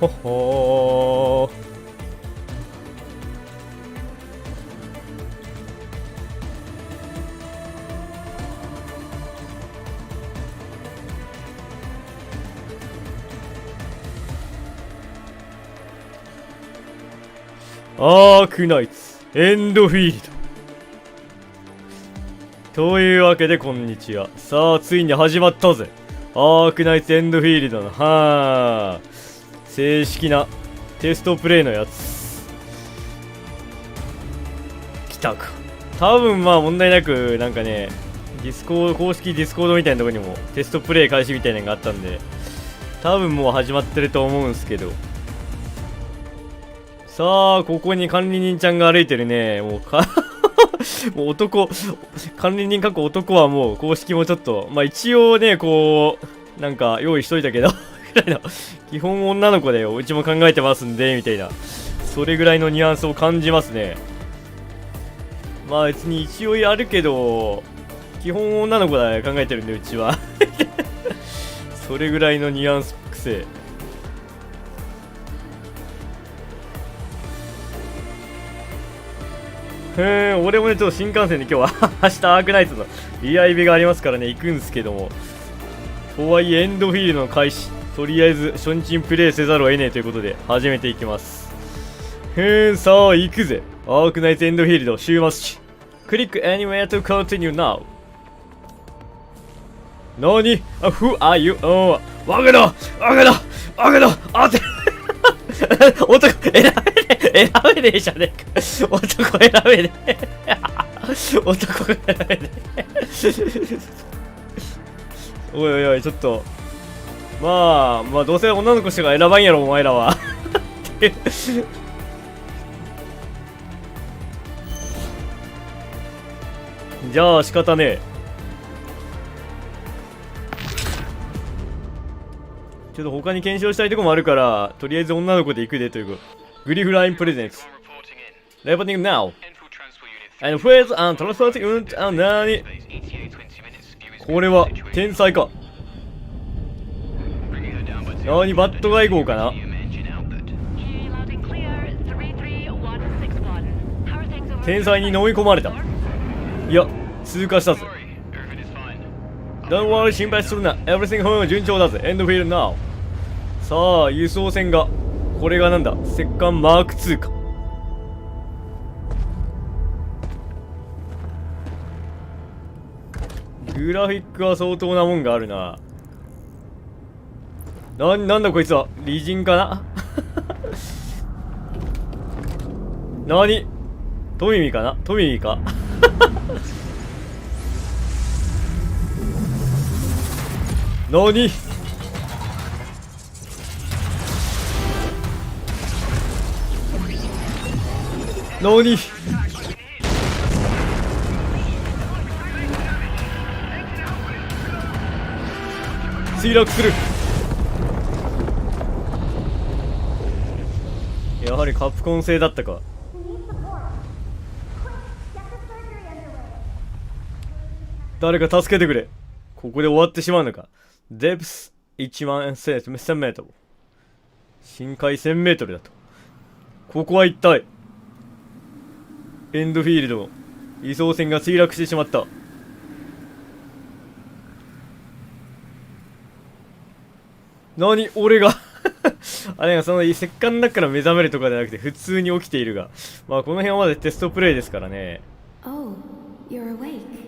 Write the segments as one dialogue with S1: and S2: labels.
S1: ほほー。アークナイツエンドフィールドというわけでこんにちは。さあついに始まったぜ、アークナイツエンドフィールドの正式なテストプレイのやつ来たか。多分まあ問題なくなんかね、ディスコード公式ディスコードみたいなところにもテストプレイ開始みたいなのがあったんで、多分もう始まってると思うんすけど、さあここに管理人ちゃんが歩いてるね。もうもう男、管理人過去男はもう公式もちょっとまあ一応ねこうなんか用意しといたけどぐらいの基本女の子だようちも考えてますんでみたいな、それぐらいのニュアンスを感じますね。まあ別に一応やるけど基本女の子だよ考えてるんでうちはそれぐらいのニュアンスくせ俺もね、ちょっと新幹線で今日は明日アークナイツのリアイベがありますからね、行くんですけども。とはいえ、エンドフィールドの開始。とりあえず、初日にプレイせざるを得ねえということで、始めていきます。さあ、行くぜ。アークナイツエンドフィールド週末地。クリック anywhere to continue now。なに？Who are you? わけだあて男選べねえじゃねえか男選べねえ男選べねえおいおいおい、ちょっとまあどうせ女の子しか選ばんやろお前らはじゃあ仕方ねえ。ちょっと他に検証したいとこもあるから、とりあえず女の子で行くでということ。グリフラインプレゼンツ。Reporting now. And phase and transporting and なにこれは天才か。なにバット外号かな。天才に飲み込まれた。いや、通過したぜ。Don't worry 心配するな。Everything home 順調だぜ。End field now。さあ、輸送船が。これがなんだ石棺マーク2か。グラフィックは相当なもんがあるな。なんだこいつは。リジンかななにトミミかなトミミかなになに墜落する。やはりカプコン製だったか。誰か助けてくれ。ここで終わってしまうのか。デプス1万1000メートル。深海1000メートルだと。ここは一体エンドフィールドの輸送船が墜落してしまった。何俺があれがその石棺の中から目覚めるとかじゃなくて普通に起きているが、まあこの辺はまだテストプレイですからね。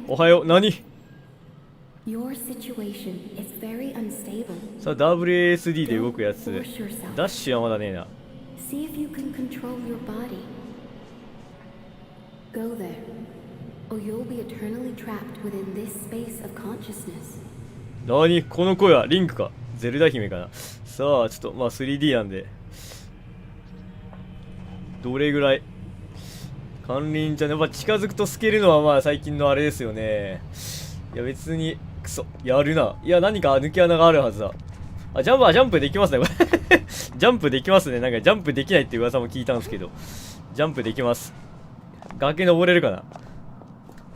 S1: おはよう。何さあ WASD で動くやつ。ダッシュはまだねえな。何この声はリンクかゼルダ姫かな。さあちょっとまあ 3D なんでどれぐらい管理人ちゃんやっぱ近づくと透けるのはまあ最近のあれですよね。いや別にクソやるな。いや何か抜け穴があるはずだ。あジャンプできますねこれジャンプできますね。なんかジャンプできないって噂も聞いたんですけどジャンプできます。崖登れるかな。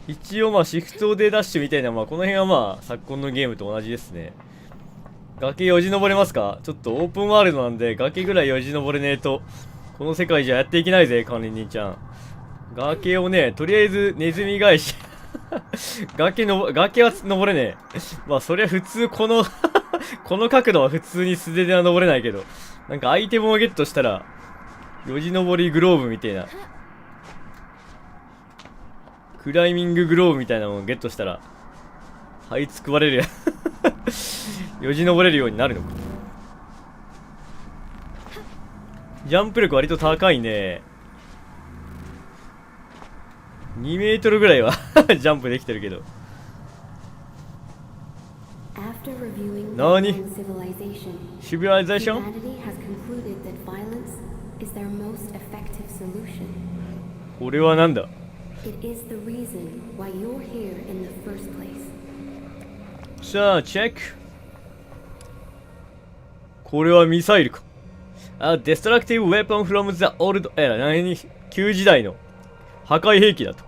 S1: 一応まあシフトでダッシュみたいな、まあこの辺はまあ昨今のゲームと同じですね。崖よじ登れますか？ちょっとオープンワールドなんで崖ぐらいよじ登れねえとこの世界じゃやっていけないぜ、管理人ちゃん。崖をね、とりあえずネズミ返し崖は登れねえ。まあそりゃ普通このこの角度は普通に素手では登れないけど、なんかアイテムをゲットしたらよじ登りグローブみたいな、クライミンググローブみたいなのをゲットしたら這いつくばれるやよじ登れるようになるのか。ジャンプ力割と高いね。2メートルぐらいはジャンプできてるけど。なに？シビライゼーション？これはなんだ？さあ、チェック。これはミサイルか。Destructive weapon from the old era。何？旧時代の破壊兵器だと。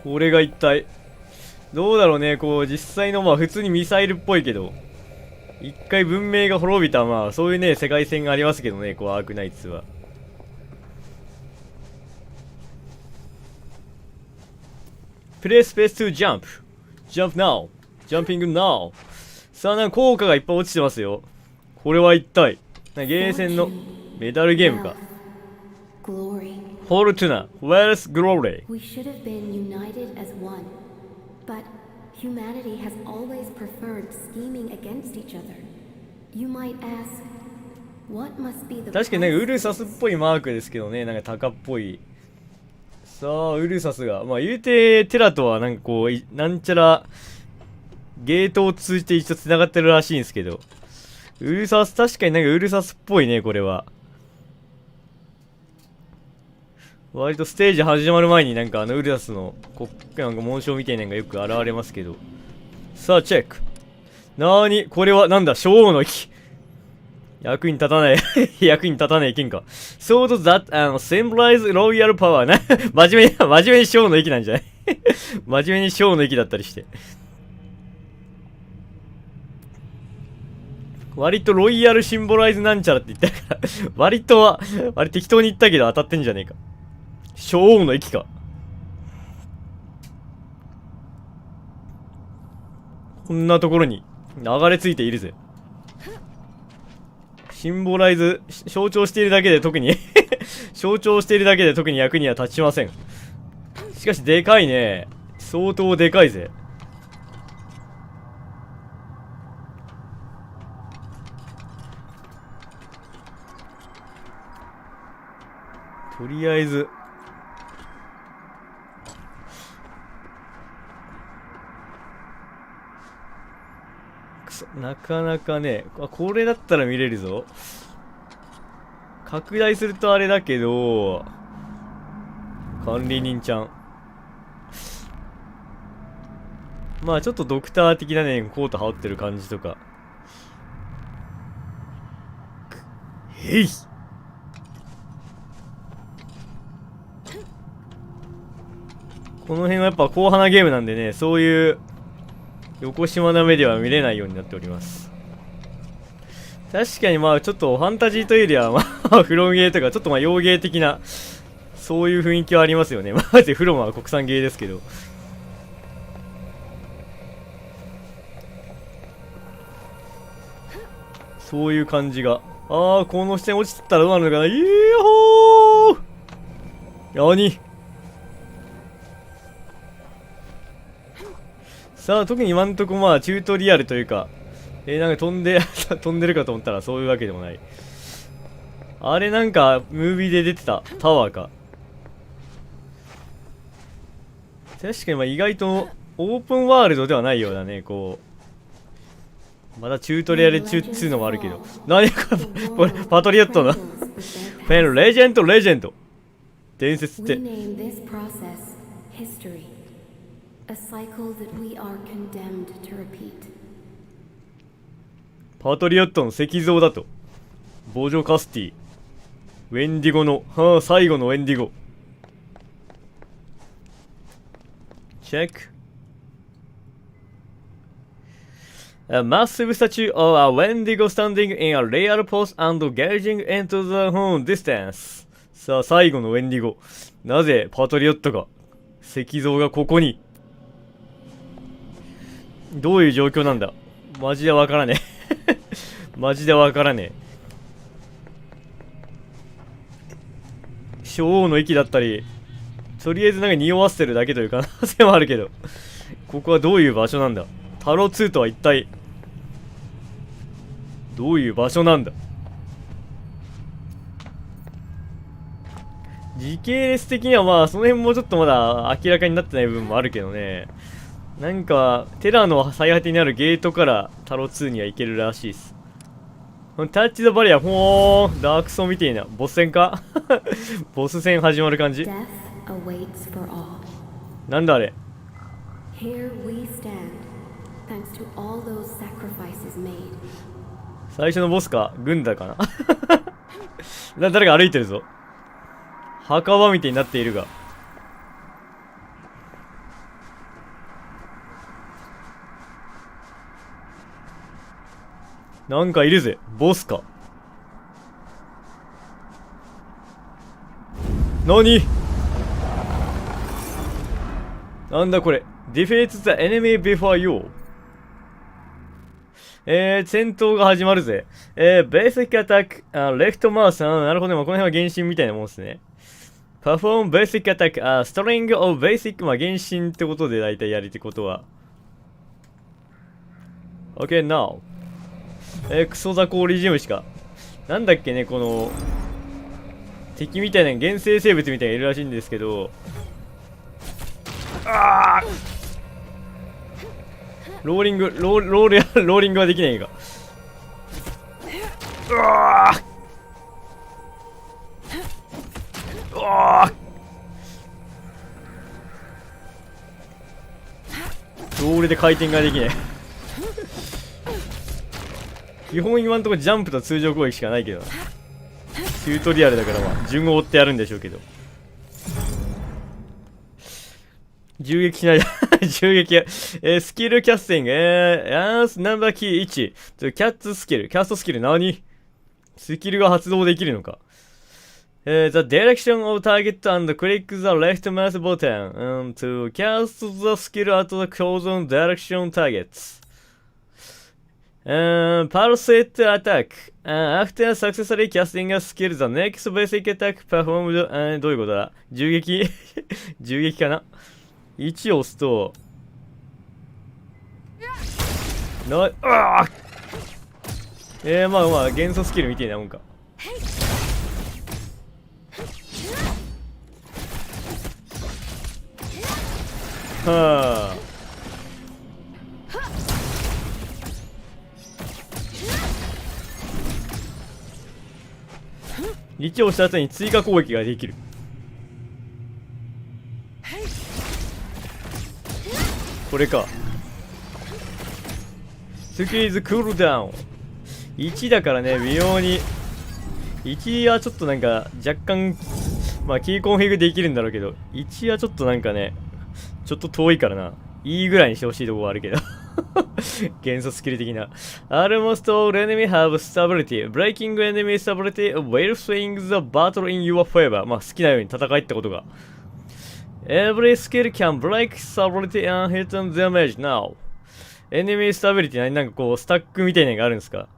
S1: これが一体どうだろうね。こう実際のまあ普通にミサイルっぽいけど、一回文明が滅びたまあそういうね世界線がありますけどね、こうアークナイツは。プレイスペース to jump jump now jumping now。 さあなんか効果がいっぱい落ちてますよ。これは一体ゲーセンのメダルゲームか。フォルトゥナ Where's Glory。
S2: We should have been united as one, but humanity has always preferred scheming against each other. You might ask, what must be the
S1: 確かになんかウルサスっぽいマークですけどね、なんかタカっぽい。さあウルサスがまあ言うてテラとはなんかこうなんちゃらゲートを通じて一応繋がってるらしいんですけど、ウルサス確かになんかウルサスっぽいね。これは割とステージ始まる前になんかウルサスのなんか紋章みたいなのがよく現れますけど。さあチェック。なーにこれはなんだ？女王の息。役に立たない役に立たない剣か。そうだ、symbolize royal power な真面目に女王の息なんじゃない真面目に女王の息だったりして。割とロイヤルシンボライズなんちゃらって言ったから割適当に言ったけど当たってんじゃねえか。女王の息か。こんなところに流れ着いているぜ。シンボライズ象徴しているだけで特に象徴しているだけで特に役には立ちません。しかしでかいね。相当でかいぜ。とりあえずなかなかね、これだったら見れるぞ。拡大するとあれだけど、管理人ちゃん。まあちょっとドクター的なね、コート羽織ってる感じとか。へい。この辺はやっぱ硬派なゲームなんでね、そういう横島な目では見れないようになっております。確かにまあちょっとファンタジーというよりはまあフロムゲーとかちょっとまあ洋芸的なそういう雰囲気はありますよね。まあフロムは国産ゲーですけど。そういう感じが。この視点落ちてったらどうなるのかな。イエーホー。何？さあ特に今んとこまあチュートリアルというか、なんか飛んでるかと思ったらそういうわけでもない。あれなんかムービーで出てたタワーか。確かにまあ意外とオープンワールドではないようだね。こうまだチュートリアル中っつうのもあるけど、何これパトリオットのフェンレジェンド伝説って。
S2: A cycle that we are condemned to repeat.
S1: パトリオットの石像だと。ボジョカスティウェンディゴの最後のウェンディゴ。Check. A massive statue of a Wendigo standing in a rear pose and gazing into the distance. さあ、最後のウェンディゴ。なぜパトリオットが、石像がここに。どういう状況なんだ。マジでわからねえ。マジでわからねえ。女王の息だったり、とりあえずなんか匂わせてるだけという可能性もあるけど、ここはどういう場所なんだ。タロ2とは一体どういう場所なんだ。時系列的にはまあその辺もちょっとまだ明らかになってない部分もあるけどね。なんかテラの最果てにあるゲートからタロ2には行けるらしいっす。タッチ・ザ・バリア、ほー、ダークソーみてえな。ボス戦かボス戦始まる感じ。なんだあれ。最初のボスか軍だかな誰が歩いてるぞ。墓場みたいになっているが。なんかいるぜ。ボスか。何なんだこれ。Defeat the enemy before you。戦闘が始まるぜ。Basic Attack、Left Mouse。なるほどね。この辺は原神みたいなもんですね。Perform Basic Attack、String of Basic。まあ原神ってことで大体やりってことは。OK, now。クソザコーリジムしか。なんだっけね、この、敵みたいな、原生生物みたいなのいるらしいんですけど、ローリングはできないが。ロールで回転ができない。基本今んとこジャンプと通常攻撃しかないけどな。チュートリアルだからまあ順を追ってやるんでしょうけど。銃撃しない銃撃や、スキルキャスティング、ナンバーキー1。キャットスキル何？スキルが発動できるのか。The direction of target and click the left mouse button to cast the skill at the chosen direction targets.Pulsate attack. After successfully casting a skill, the next basic attack performed. どういうことだ？銃撃銃撃かな ?1 を押すと、まあまあ、元素スキルみたいなもんか。はあ。リチをした後に追加攻撃ができる。これか。スキーズクールダウン。1だからね、微妙に。1はちょっとなんか若干、まあキーコンフィグできるんだろうけど、1はちょっとなんかね、ちょっと遠いからな。いいぐらいにしてほしいとこはあるけど。元素スキル的な。Almost all enemy have stability. Breaking enemy stability will swing the battle in your favor. まあ好きなように戦いってことが。Every skill can break stability and hit on damage now. Enemy stability なんかこうスタックみたいなのがあるんですか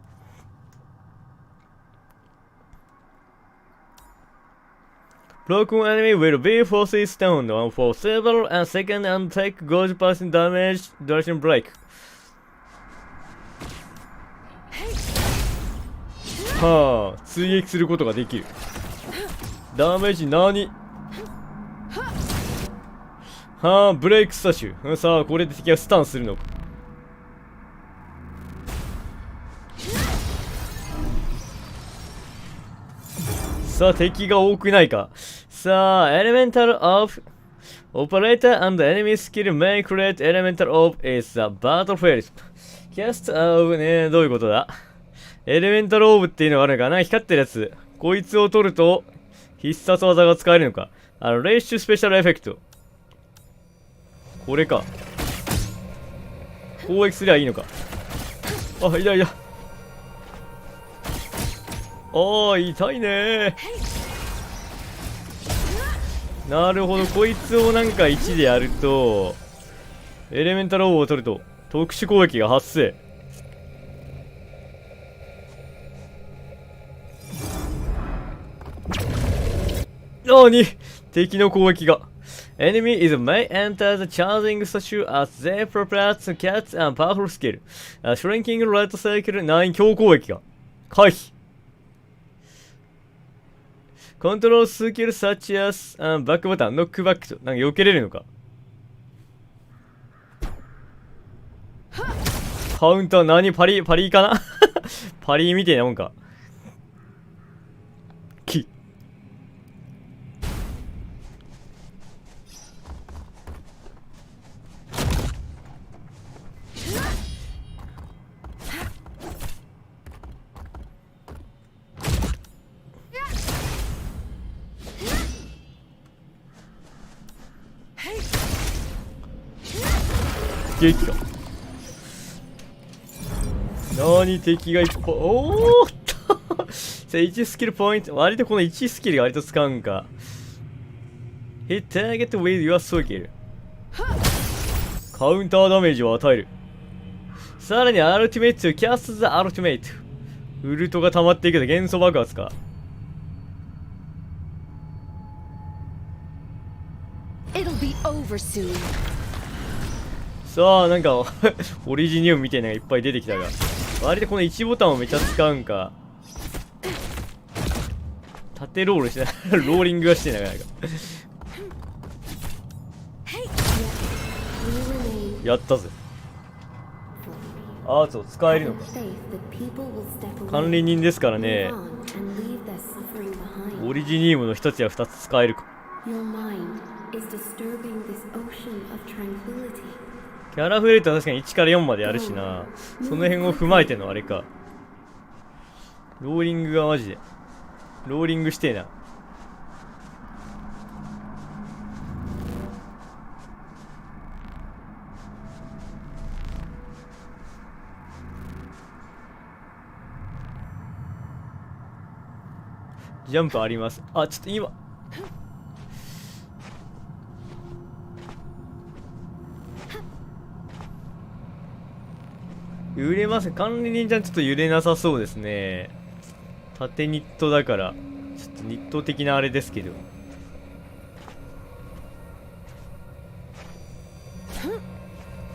S1: ？Broken enemy will be forced stunned for several seconds and take 50% damage duration break. はあ、追撃することができる。ダメージ何？はあ、ブレイクスタッシュ。さあ、これで敵はスタンするのか。さあ、敵が多くないか。さあ、Elemental of Operator and Enemy Skill may create Elemental of is the battlefield. Cast of ね、どういうことだ？エレメンタルオーブっていうのがあるのかな？光ってるやつ。こいつを取ると、必殺技が使えるのか。レイッシュスペシャルエフェクト。これか。攻撃すりゃいいのか。あ、痛い痛い。ああ、痛いね。なるほど、こいつをなんか1でやるとエレメンタルオーブを取ると特殊攻撃が発生。敵の攻撃が。Enemy is may enter the charging statue as they prepare to catch a powerful skill. Shrinking red circle 9強攻撃が回避。コントロールスキルサッチアスバックボタンノックバックとなんか避けれるのか。カウンター何パリかなパリみてえなもんか。キ撃か。敵がいっぱい。おお1スキルポイント。割とこの1スキルが割と使うんか。Hit target with your skill。カウンターダメージを与える。さらにアルティメイト cast the ultimate。ウルトが溜まっていくけど元素爆発か。
S2: It'll be over soon.
S1: さあなんかオリジニウムみたいなのがいっぱい出てきたが、割とこの1ボタンをめっちゃ使うんか。縦ロールしてローリングがしてなかなかやったぜ。アーツを使えるのか。管理人ですからね。オリジニウムの1つや2つ使えるか。キャラフレートは確かに1から4まであるしな。その辺を踏まえてのあれか。ローリングがマジでローリングしてえな。ジャンプあります。あ、ちょっと今揺れます。管理人ちゃんちょっと揺れなさそうですね。縦ニットだからちょっとニット的なあれですけど、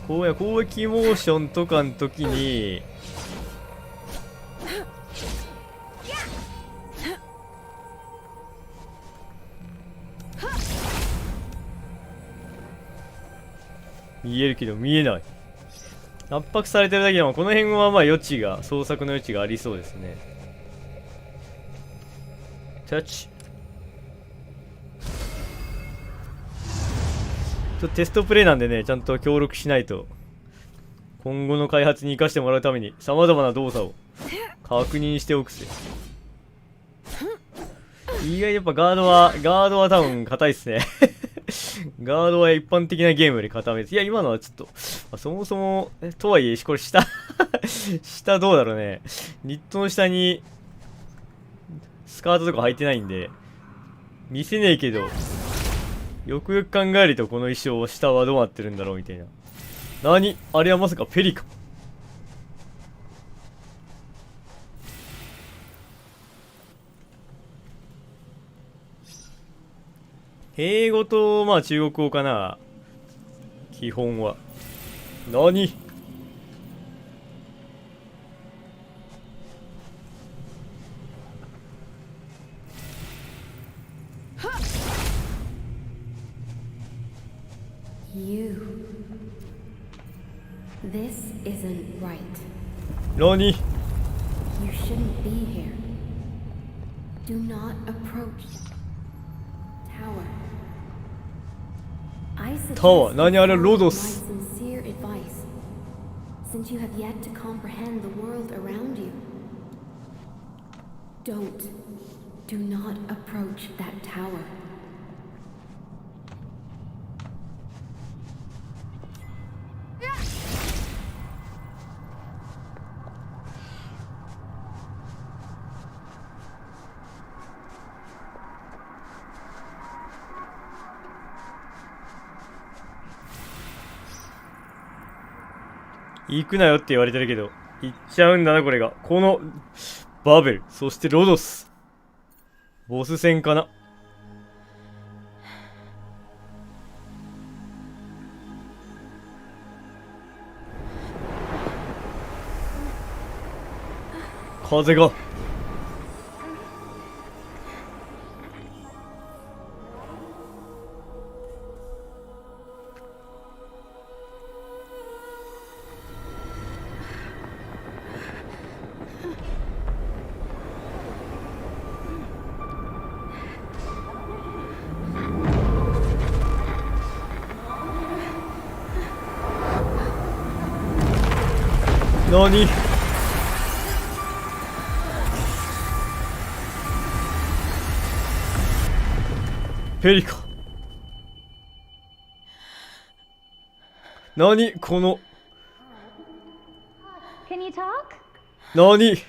S1: こうや攻撃モーションとかの時に見えるけど見えない。圧迫されてるだけでもこの辺はまあ余地が、創作の余地がありそうですね。タッチ。テストプレイなんでね、ちゃんと協力しないと。今後の開発に生かしてもらうために様々な動作を確認しておくぜ。意外にやっぱガードは多分硬いっすねガードは一般的なゲームより硬めです。いや今のはちょっと、そもそもとはいえこれ下下どうだろうね。ニットの下にスカートとか履いてないんで見せねえけど、よくよく考えるとこの衣装下はどうなってるんだろうみたいな。何あれはまさかペリカ。英語とまあ中国語かな、基本は。何
S2: ？This isn't right.
S1: 何
S2: You shouldn't be here. Do not approach tower. I
S1: タワー、
S2: suggest
S1: 何あれ
S2: you
S1: ロド
S2: follow my
S1: ス。
S2: sincere advice, since you have yet to comprehend the world around you. Do not approach that tower.
S1: 行くなよって言われてるけど、行っちゃうんだな、これが。この、バベル、そしてロドス。ボス戦かな。風が。何？ペリカ。何この。
S3: Can you talk?
S1: 何？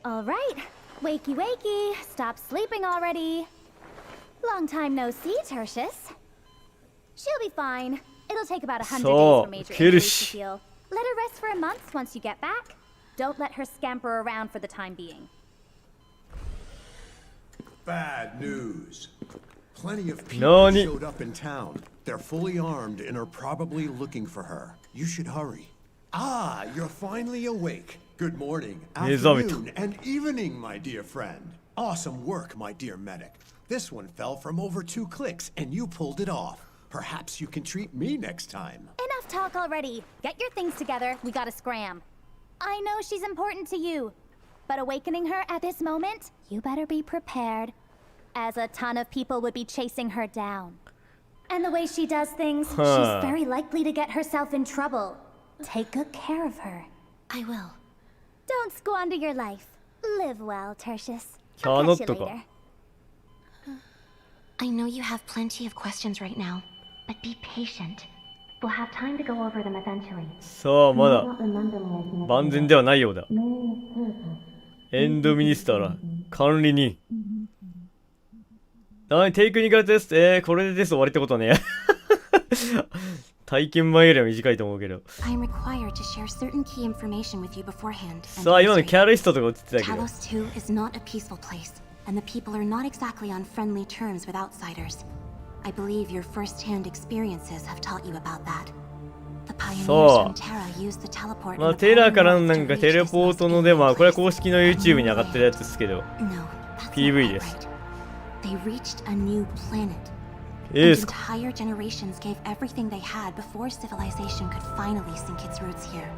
S3: All right. Wakey, wakey. Stop sleeping already. Long time no see, Tertius. She'll be fine. It'll take about 100 days for major injuries to heal. Let her rest for a month once you get back. Don't let her scamper around for the time being.
S4: Bad news. Plenty of people showed up in town. They're fully armed and are probably looking for her. You should hurry. Ah, you're finally awake. Good morning, afternoon, and evening, my dear friend. Awesome work, my dear medic. This one fell from over 2 clicks, and you pulled it off. Perhaps you can treat me next time.
S3: Enough talk already. Get your things together. We gotta scram. I know she's important to you, but awakening her at this moment, you better be prepared, as a ton of people would be chasing her down. And the way she does things, she's very likely to get herself in trouble. Take good care of her. I will. Don't squander your life. Live well, Tertius. I'll catch you later.
S2: I know you have plenty of questions right now, but be patient. We'll have time to go over them eventually.
S1: さあ、まだ万全ではないようだ。エンドミニスターら管理人。テイクニカルテスト、これでテスト終わりってことね。体験前よりは短いと思うけど。さあ、今のキャリストとか映ってたけど。
S2: Talos 2 is not a peaceful place, and the people are not exactly on friendly terms with outsiders. I believe your first-hand experiences have taught you about that. The pioneers from Terra used the teleport.
S1: まあ、テラからのなんかテレポートので、まあ、これは公式の YouTube に上がってるやつですけど。PV です。
S2: They reached a new planet. Entire generations gave everything they had before civilization could finally sink its roots here.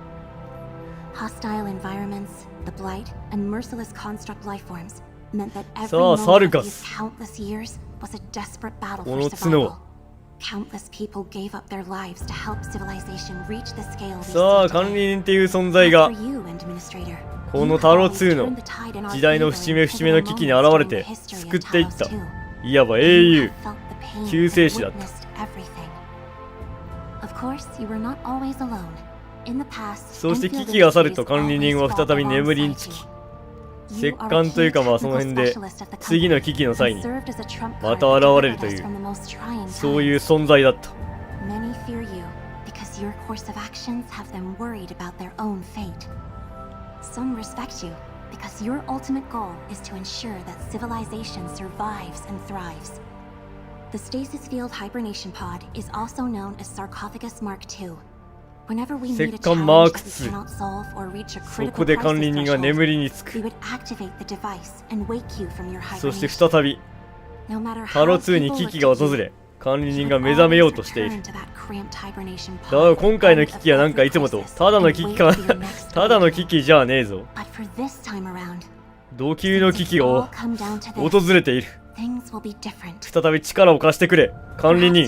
S2: Hostile environments, the blight, and merciless construct life forms meant that every moment of these countless years was a desperate battle for survival. Countless people gave up their lives to help civilization reach the scale we see today.
S1: さあ、管理人っていう存在がこのタロ2の時代の節目節目の危機に現れて救っていった。いわば英雄、救世主だった。そして危機が去ると管理人は再び眠りにつき、折檻というかまあその辺で次の危機の際にまた現れるという、そういう存在だった。
S2: Some respect you because your ultimate goal is to ensure that civilization survives and thrives. The stasis field hibernation pod is also known as Sarcophagus Mark II. Whenever we meet a challenge that we cannot solve or reach a critical crisis threshold, we would activate the device and wake you from your hibernation.
S1: そして再びタロ2に危機が訪れ、管理人が目覚めようとしている。だが今回の危機はなんかいつもとただの危機かただの危機じゃねえぞ。土球の危機が訪れている。再び力を貸してくれ、管理人。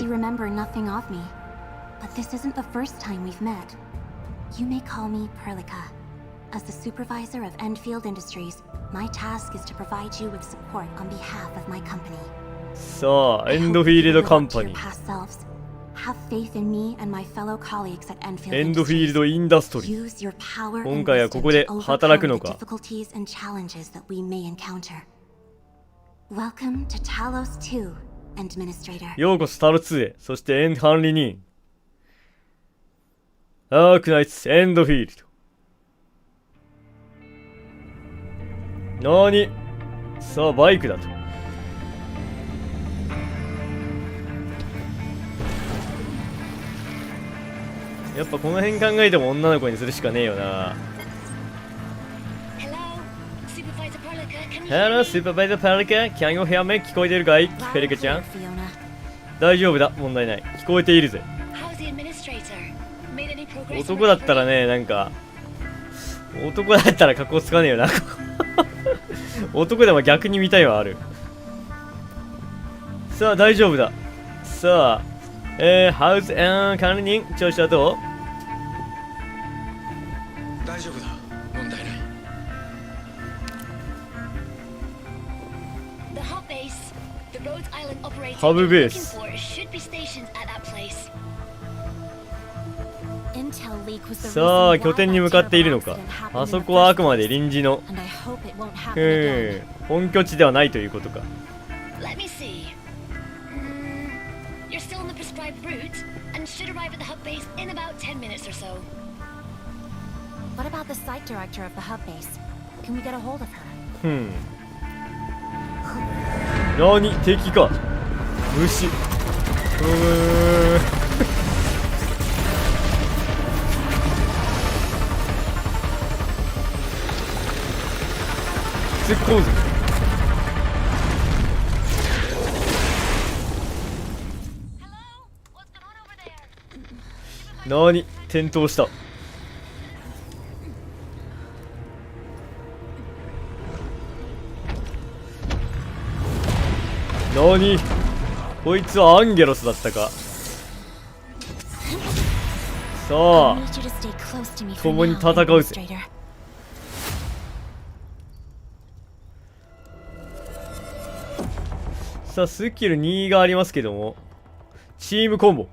S2: As the supervisor of Enfield Industries, my task is to provide you with support on behalf of my company.
S1: さあ、エンドフィールドカンパニー。エンドフィールドインダストリー。今回はここで働くのか。ようこそタロ2へ、そしてエン管理人。アークナイツエンドフィールド。なに、さあバイクだと。やっぱこの辺考えても女の子にするしかねえよな。Hello, Supervisor Pelica. Can you hear me? 聞こえてるかいペリカちゃん。大丈夫だ、問題ない。聞こえているぜ。男だったらね、なんか男だったら格好つかねえよな。男でも逆に見たいはある。さあ大丈夫だ。さあハウス管理人調子はどう？
S5: 大丈夫だ、問題ない。
S1: ハブベース。さあ拠点に向かっているのか。あそこはあくまで臨時の本拠地ではないということか。なに敵か。虫。突っ込むぞ。なに転倒した。なにこいつはアンゲロスだったか。さあ共に戦うぜ。さあスキル2がありますけども、チームコンボ。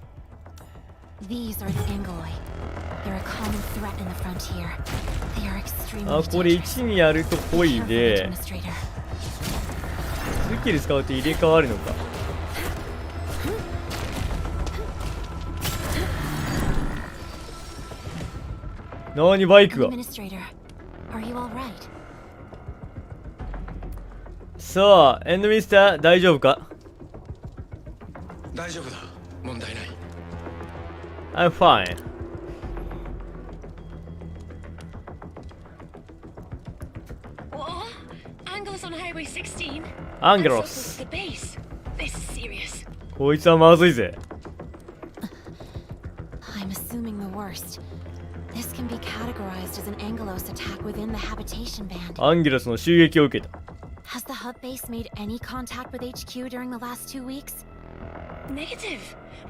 S1: あ、これ1にやるとぽいで、スキル使うと入れ替わるのか。なにバイクが。さあエンドミスター大丈夫か。
S5: 大丈夫だ、問題ない。
S1: I'm fine. Angelos. こいつはまずいぜ。
S2: I'm assuming the worst. This can be categorized as an Angelos attack within the habitation band.
S1: アンゲロスの襲撃を受けた。
S2: Has the hub base made any contact with HQ during the last 2 weeks?
S6: Negative.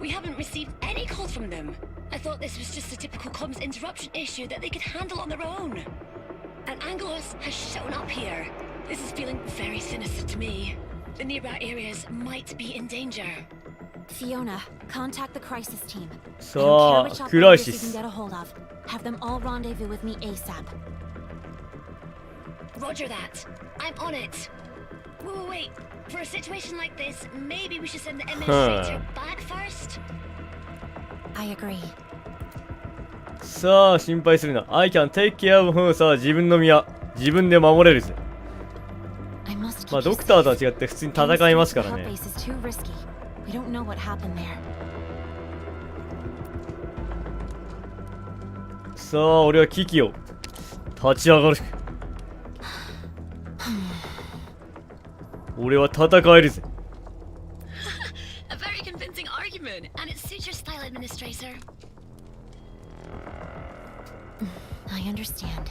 S6: We haven't received any calls from them. I thought this was just a typical comms interruption issue that they could handle on their own. And Angelos has shown up here. This is feeling very sinister to me. The nearby areas might be in danger.
S2: Fiona, contact the crisis team.
S1: さあクライシス。
S2: Have them all rendezvous with me ASAP.
S6: Roger that. I'm on it. Wait. For a situation like this, maybe we should send the administrator back first.
S2: I agree.
S1: さあ心配するな。I can take care of her. さあ自分の身は自分で守れるぜ。まあドクターとは違って普通に戦いますからね。さあ俺は危機を立ち上がる。俺は戦えるぜ。
S6: A very convincing argument, and it suits your style, administrator.
S2: I understand.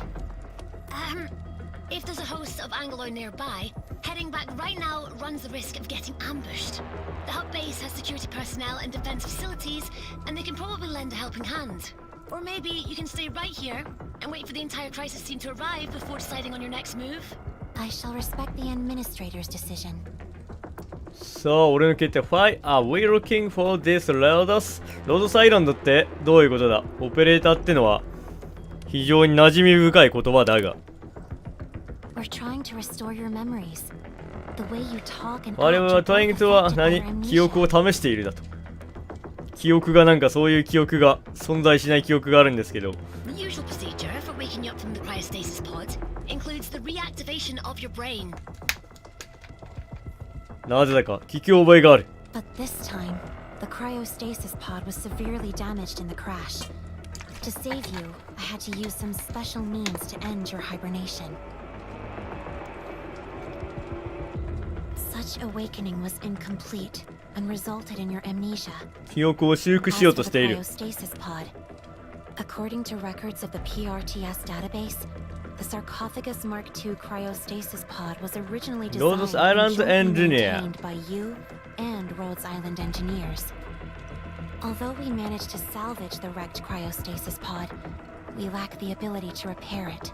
S6: If there's a host of Anglo nearby, heading back right now runs the risk of getting ambushed. The hub base has security personnel and defense facilities, and they can probably lend a helping hand. Or maybe you can stay right here and wait for the entire crisis team to arrive before deciding on your next move.
S2: I shall respect the administrator's decision.
S1: さあ俺の決定。Why are we looking for this Rhodos? ロードスアイランドってどういうことだ。オペレーターってのは非常に馴染み深い言葉だが、我々はトライングとは何、記憶を試しているだと。記憶がなんかそういう記憶が存在しない記憶があるんですけど。
S6: The usual procedure for waking you up from the cryostasis pod includes the reactivation of your brain.
S1: なぜだか聞き覚えがある。
S2: But this time, the cryostasis pod was severely damaged in the crash. To save you, I had to use some special means to end your hibernation. Such awakening was incomplete and resulted in your amnesia.
S1: 記憶を修復しようとしている。
S2: As for the cryostasis pod, according to records of the PRTS database, the sarcophagus Mark II cryostasis pod was originally designed
S1: Rhodes
S2: and
S1: Island
S2: jointly
S1: engineer.
S2: maintained by you and Rhodes Island engineers. Although we managed to salvage the wrecked cryostasis pod, we lack the ability to repair it.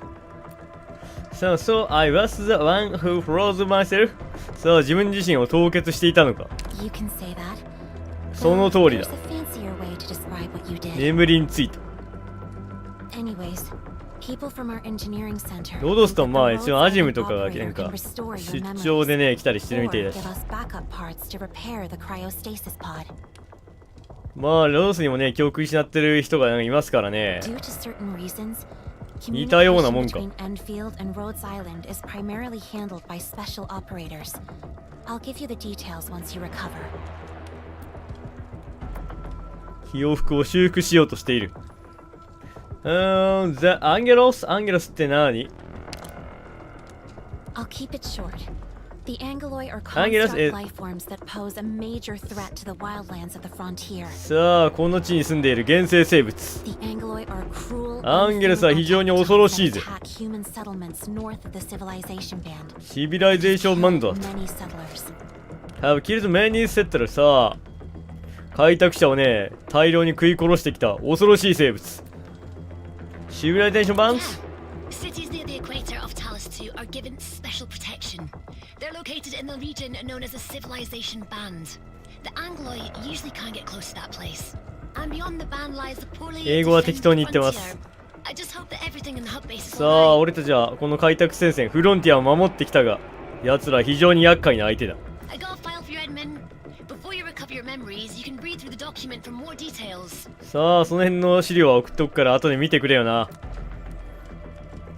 S1: So I was the one who froze myself. さあ自分自身を凍結していたのか。
S2: You can say that.
S1: その通り
S2: There's
S1: だ。
S2: a fancier way to describe what you did.
S1: 眠りについた。
S2: Anyways, people from our engineering center.
S1: ロードストンまあ一応アジムとかが
S2: Operator
S1: なんか
S2: can restore your
S1: 出
S2: memories.
S1: 張でね来たりしてるみたいだ
S2: Or
S1: し。
S2: give us backup parts to repair the cryostasis pod.
S1: まあロードスにもね記憶失ってる人がいますからね。
S2: Due to certain reasons,
S1: 似たようなもんか。
S2: communication between Enfield and Rhodes Island is primarily handled by special operators. I'll give you the details once you recover.
S1: 記憶を修復しようとしている。The Angelos? アンゲロスって何？
S2: I'll keep it short. The Angeloy are
S1: Angelos
S2: construct
S1: is-
S2: life forms that pose a major threat to the wildlands of the frontier.
S1: さあこの地に住んでいる原生生物。
S2: The Angeloy are cruel,
S1: アンゲルスは非常に恐ろしいぜ。
S2: attack human settlements north of the civilization band.
S1: シビライゼーションマンドだ。
S2: Many settlers.
S1: Have killed many settlers. さあ開拓者をね大量に食い殺してきた恐ろしい生物。シビライゼーションバンド。
S6: Cities near the equator of Talos 2 are given special protection. They're located in the region known as the Civilization Band. The Angloy usually can't get close to that place. And beyond the band lies the poorly
S1: 英語は適当に言ってま
S6: defended
S1: す。
S6: frontier. I just hope that everything in the hub base is
S1: さあ
S6: alright.
S1: 俺たちはこの開拓戦線フロンティアを守ってきたが奴ら非常に厄介な相手だ。
S6: I got a file for you, Edmund. Before you recover your memories, you can read through the document for more details.
S1: さあその辺の資料は送っとくから後で見てくれよな。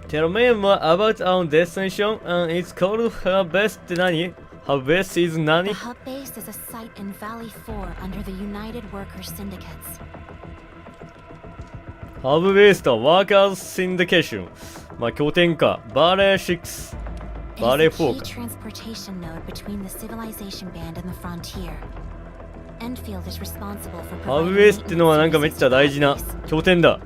S1: Tell me more about our destination and it's called her best って何？ Her best is 何？
S2: The hub base is a site in Valley 4 under the United Workers Syndicates.
S1: ハブベースとワーカーズ・シンデケーション。まあ拠点か。バレー6。
S2: It
S1: バレー
S2: is a
S1: 4
S2: key
S1: か。
S2: transportation node between the civilization band and the frontier. Enfield is responsible for
S1: ハブ
S2: providing
S1: ベースってのはなんかめっ
S2: maintenance
S1: ちゃ大事な
S2: services.
S1: 拠点だ。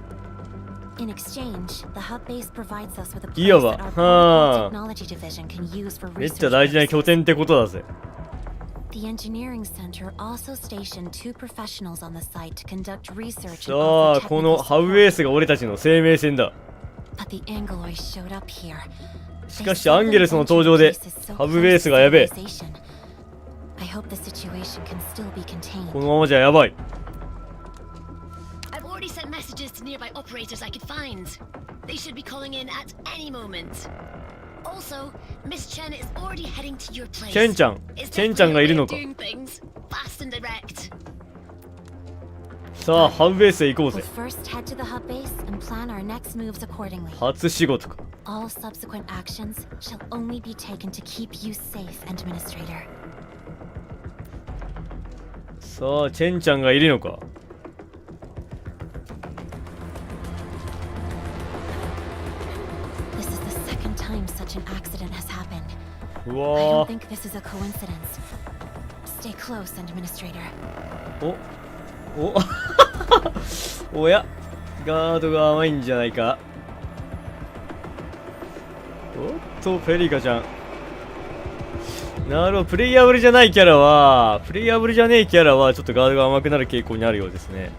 S2: In exchange, the hub base provides us with a
S1: いわ
S2: place
S1: ば
S2: that our
S1: はあ
S2: protocol technology division can use for
S1: めっ
S2: research
S1: ちゃ大事な拠
S2: purposes.
S1: 点ってことだぜ。
S2: The engineering center also stationed two professionals on the site to conduct research and
S1: さあ
S2: offer
S1: この
S2: technical
S1: ハブベー
S2: support.
S1: スが俺たちの生命線だ。
S2: But the Angloy showed up here.
S1: しかしアンゲルスの登場でハブベースがやべえ。
S2: I hope the situation can still be contained.
S1: このままじゃやばい。
S6: I've already sent messages to nearby operators I could find. They should be calling in at any moment. Also, Miss Chen is already heading to your place.
S1: チェンちゃん。
S6: It's
S1: チェンちゃんがいるのか。
S6: definitely a way of doing things, fast and direct.
S1: さあハブベースへ行こう
S2: We'll
S1: ぜ。
S2: first head to the hub base and plan our next moves accordingly.
S1: 初仕事か。
S2: All subsequent actions shall only be taken to keep you safe, Administrator.
S1: さあチェンちゃんがいるのか。
S2: This is the second time such an accident has happened.
S1: う
S2: I
S1: わ
S2: don't think this is a coincidence. Stay close, Administrator.
S1: ーおおやガードが甘いんじゃないか。おっとフェリカちゃん。なるほどプレイヤブルじゃないキャラはプレイヤブルじゃねえキャラはちょっとガードが甘くなる傾向にあるようですね。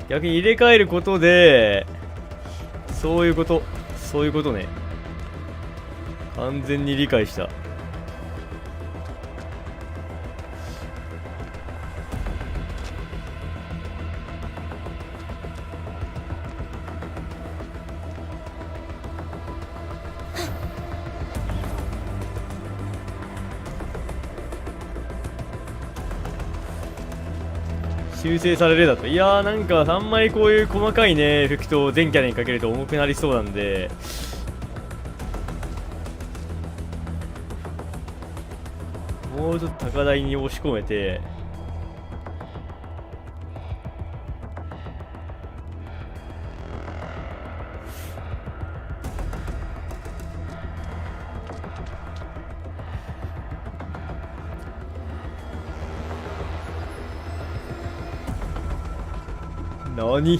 S1: 逆に入れ替えることでそういうことね。完全に理解した。修正されるだと。いやー、なんかあんまりこういう細かいねエフェクトを全キャラにかけると重くなりそうなんで、もうちょっと高台に押し込めて、何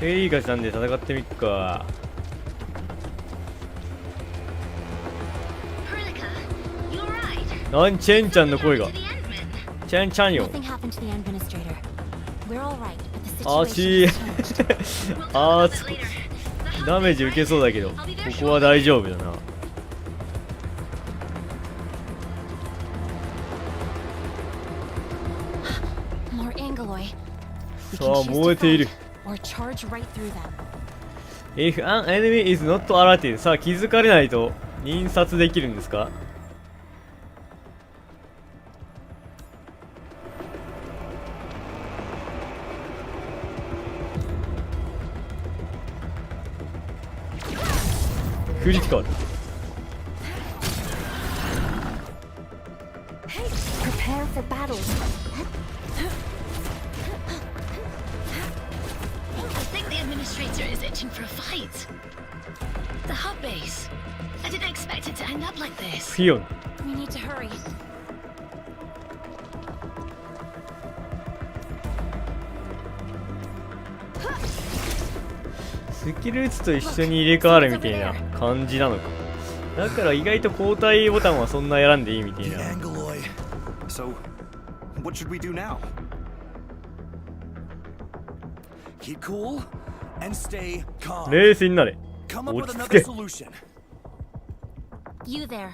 S1: フェリーガチなんで戦ってみっか。なんチェンちゃんの声が。チェンちゃんよ。
S2: Nothing happened to the administrator. We're all right, but the
S1: あー
S2: situation
S1: し
S2: has changed.
S1: ーあーダメージ受けそうだけど、ここは大丈夫だな。
S2: More Angaloy. We
S1: さ
S2: can
S1: あ
S2: choose
S1: 燃え
S2: to
S1: ている。
S2: fight or charge right through them.
S1: If an enemy is not alerted、 さあ気づかれないと認殺できるんですか。クリティカル。
S2: Prepare for battle.
S6: I think the administrator is itching for a fight. The hub base. I didn't expect it to end up like this.
S1: フィオン。
S2: We need to hurry.
S1: スキル打つと一緒に入れ替わるみたいな感じなのか。だから意外と交代ボタンはそんな選んでいいみたい
S7: The
S1: な。
S7: Angaloy. So, what should we do now? Keep cool and stay calm.
S1: 冷静になれ。
S7: Come up with
S1: 落ち着
S7: another
S1: け。
S7: solution.
S2: You there.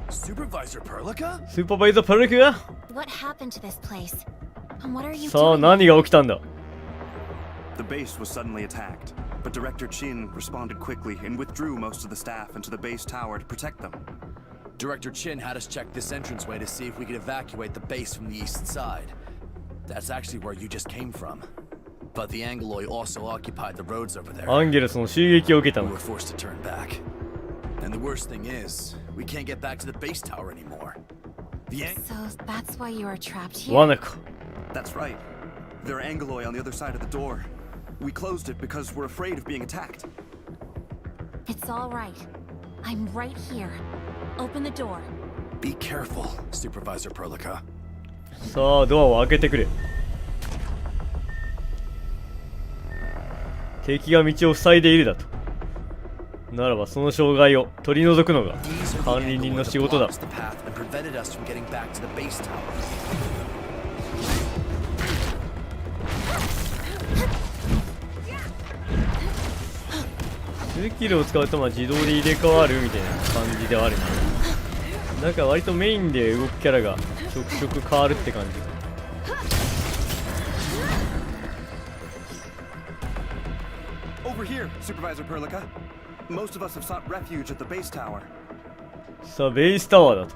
S7: Supervisor Perlica?
S1: スーパーバイザーパルクが。
S2: What happened to this place? And what are you
S1: さあ
S2: doing?
S1: 何が起きたんだ。
S8: The base was suddenly attacked, but Director Chin responded quickly and withdrew most of the staff into the base tower to protect them.
S9: Director Chin had us check this entranceway to see if we could evacuate the base from the east side. That's actually where you just came from. But the Angaloy also occupied the roads over there.
S1: アンゲルスの襲撃を受けた
S9: We
S1: の
S9: were。forced to turn back. And the worst thing is, we can't get back to the base tower anymore.
S7: The Ang-
S2: So that's why you are trapped here?
S1: 罠か。
S8: That's right. There are Angaloy on the other side of the door. We closed it because we're afraid of being attacked.
S2: It's all right. I'm right here. Open the door.
S9: Be careful, Supervisor Perlica.
S1: さあドアを開けてくれ。敵が道を塞いでいるだと。ならばその障害を取り除くのが
S9: These are the
S1: 管理人の
S9: Angaloy
S1: 仕
S9: that
S1: 事だ。
S9: blocks the path and prevented us from getting back to the base tower.
S1: スキルを使うとまあ自動で入れ替わるみたいな感じではあるな。だから割とメインで動くキャラがちょくちょく変わるって感じ。
S8: Over here, Supervisor Perlica. Most of us have sought refuge at the base tower.
S1: さあベースタワーだと。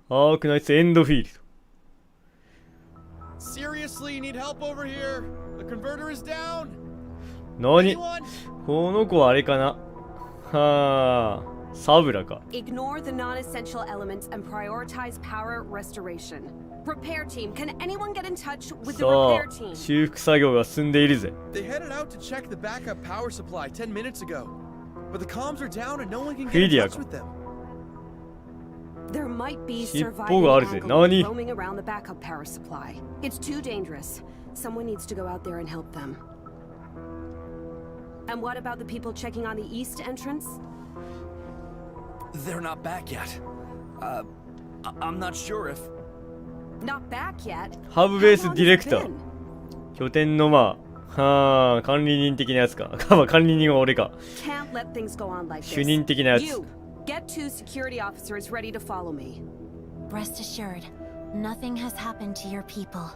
S1: アークナイツエンドフィール
S10: Seriously, you need help over here? The converter is down.
S1: ド。何
S10: Anyone?
S1: この子はあれかな。はあ、サブラか。
S11: Ignore the non-essential elements and prioritize power restoration. Repair team, can anyone get in touch with the
S1: さ
S11: repair
S1: あ
S11: team?
S1: 修復作業が進んでいるぜ。
S10: They headed out to check the backup power supply 10 minutes ago. But the comms are down and no one can get in
S1: Fidia
S10: touch with them.
S11: There might be
S1: 尻
S11: surviving
S1: 尾があるぜ。
S11: Angaloy
S1: 何
S11: roaming around the backup power supply. It's too dangerous. Someone needs to go out there and help them. And what about the people checking on the east entrance?
S9: They're not back yet. I'm not sure if...
S11: Not back yet.
S1: ハブベース
S11: How long
S1: ディレクタ
S11: has
S1: ー
S11: it been?
S1: 拠点のまあはあ、管理人的なやつか。まあ管理人は俺か。
S11: Can't let things go on like
S1: 主
S11: this.
S1: 任的なやつ。
S11: You get two security officers ready to follow me.
S2: Rest assured, nothing has happened to your people.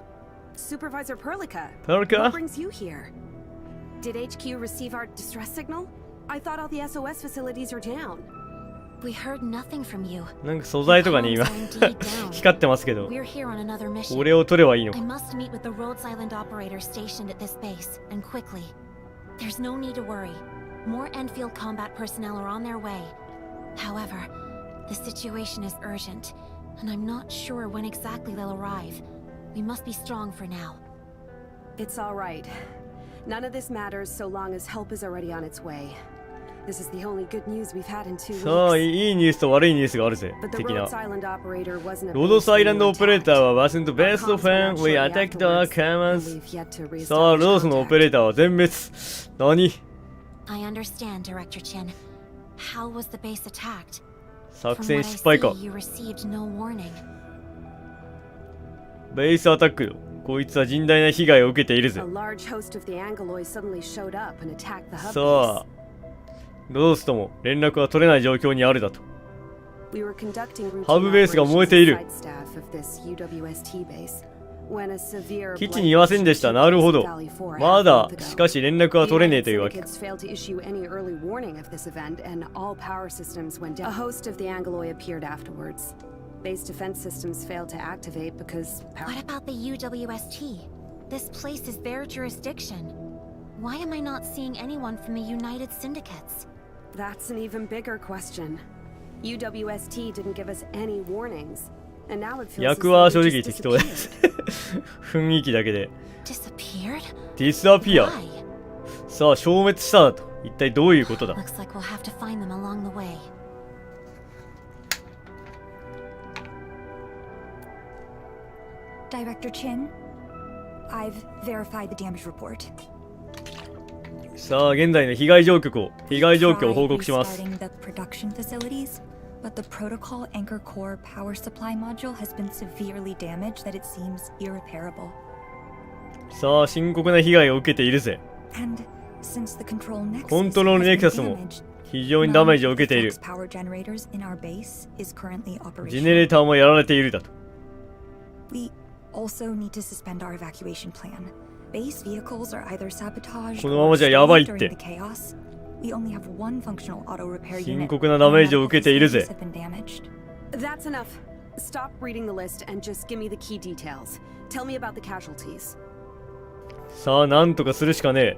S11: Supervisor Perlica.
S1: Perlica?
S11: What brings you here? Did HQ receive our distress signal? I thought all the SOS facilities are down.
S2: We heard nothing from you.
S1: なんか素材とかね、今
S2: Comms are indeed down.
S1: 光ってますけど。
S2: We're here on another mission.
S1: 俺を取ればいいの
S2: I
S1: か。
S2: must meet with the Rhodes Island operator stationed at this base, and quickly. There's no need to worry. More Enfield combat personnel are on their way. However, the situation is urgent, and I'm not sure when exactly they'll arrive. We must be strong for now.
S11: It's all right. None of this matters so long as help is already on its way. This is the only good news we've had in 2 weeks.
S1: さあ、いいニュースと悪いニュースがあるぜ。
S11: But the
S1: 的な。
S11: Rhodes Island operator wasn't a
S1: ロードスアイランドオペレーターは
S11: base
S1: wasn't the best of when we attacked our commands. さあ、ロードスのオペレーターは全滅。何
S2: I understand, Director Chin. How was the base attacked?
S1: 作
S2: From
S1: 戦
S2: what I
S1: 失敗か
S2: see, you received no warning.
S1: ベースアタックよ。こいつは甚大な被害を受けているぜ。
S11: A large host of the Anglois suddenly showed up and attacked the hub
S1: さ
S11: base.
S1: あ、ロースとも連絡は取れない状況にあるだと。
S11: We were conducting routine
S1: ハブベースが燃えている。
S11: operations on the site staff of this UWST base when a severe
S1: 基地にいませんでした。なるほど。まだ、しかし連絡は取れねえというわけ。
S11: Syndicates failed to issue any early warning of this event, and all power systems went down. A host of the Anglois appeared afterwards. Base defense systems failed to activate because power.
S2: What about the UWST? This place is their jurisdiction. Why am I not seeing anyone from the United Syndicates?
S11: That's an even bigger question. UWST didn't give us any warnings, and now it feels
S1: 役は
S11: as
S1: 正
S11: though
S1: 直
S11: they
S1: 適
S11: just
S1: 当です。雰囲気だけで。
S2: Disappeared?
S1: ディスアピア。
S2: Why?
S1: さあ、消滅しただと。一体どういうことだ
S2: Looks like we'll have to find them along the way.
S12: Director Chin, I've verified the damage report.
S1: さあ、現在の被害状況を報告します。
S12: Restarting the production facilities, but the protocol anchor core power supply module has been severely damaged that it seems irreparable.
S1: さあ、深刻な被害を受けているぜ。
S12: And since the control nexus
S1: コントロールネクサス
S12: has
S1: も
S12: been damaged,
S1: 非常にダメージを受けている。
S12: none of the flex power generators in our base is currently
S1: ジェネレ
S12: operational.
S1: ーターもやられているだと。
S12: We also need to suspend our evacuation plan. Base vehicles are either sabotaged
S1: このままじゃやばいっ
S12: or
S1: て。
S12: during the chaos. We only have one functional auto repair
S1: 深
S12: unit.
S1: 刻なダメージを受けているぜ。
S12: Have been damaged.
S11: That's enough. Stop reading the list and just give me the key details. Tell me about the casualties.
S1: さあ、なんとかするしかねえ。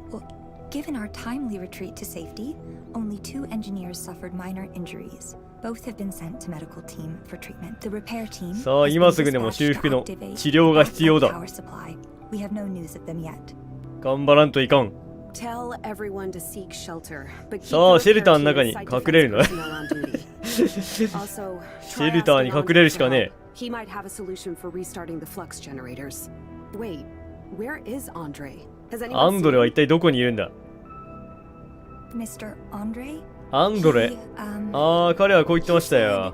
S12: Well, given our timely retreat to safety, only 2 engineers suffered minor injuries. Both have been sent to medical team for treatment. The repair team
S1: さあ、
S12: has
S1: 今
S12: been
S1: すぐでも
S12: dispatched
S1: 修復
S12: to
S1: の
S12: activate
S1: 治療が必要
S12: backup
S1: だ。
S12: power supply. We have no news of them yet.
S1: 頑張らんといかん。
S11: Tell everyone to seek shelter, but keep
S1: さあ、
S11: the
S1: シェルター
S11: repair
S1: の中
S11: team
S1: に
S11: and site
S1: 隠れるの
S11: defense personnel on duty. Also,
S1: シ
S11: try
S1: ェルターに
S11: asking
S1: 隠れるし
S11: Andre
S1: か
S11: for
S1: ね
S11: help. He might have a solution for restarting the flux generators. Wait, where is Andre? Has
S1: え。ア
S11: anyone
S1: ンドレは
S11: seen
S1: 一体どこにいるんだ
S12: Mr. Andre?
S1: アンドレ
S12: He,
S1: ああ、彼はこう言ってましたよ。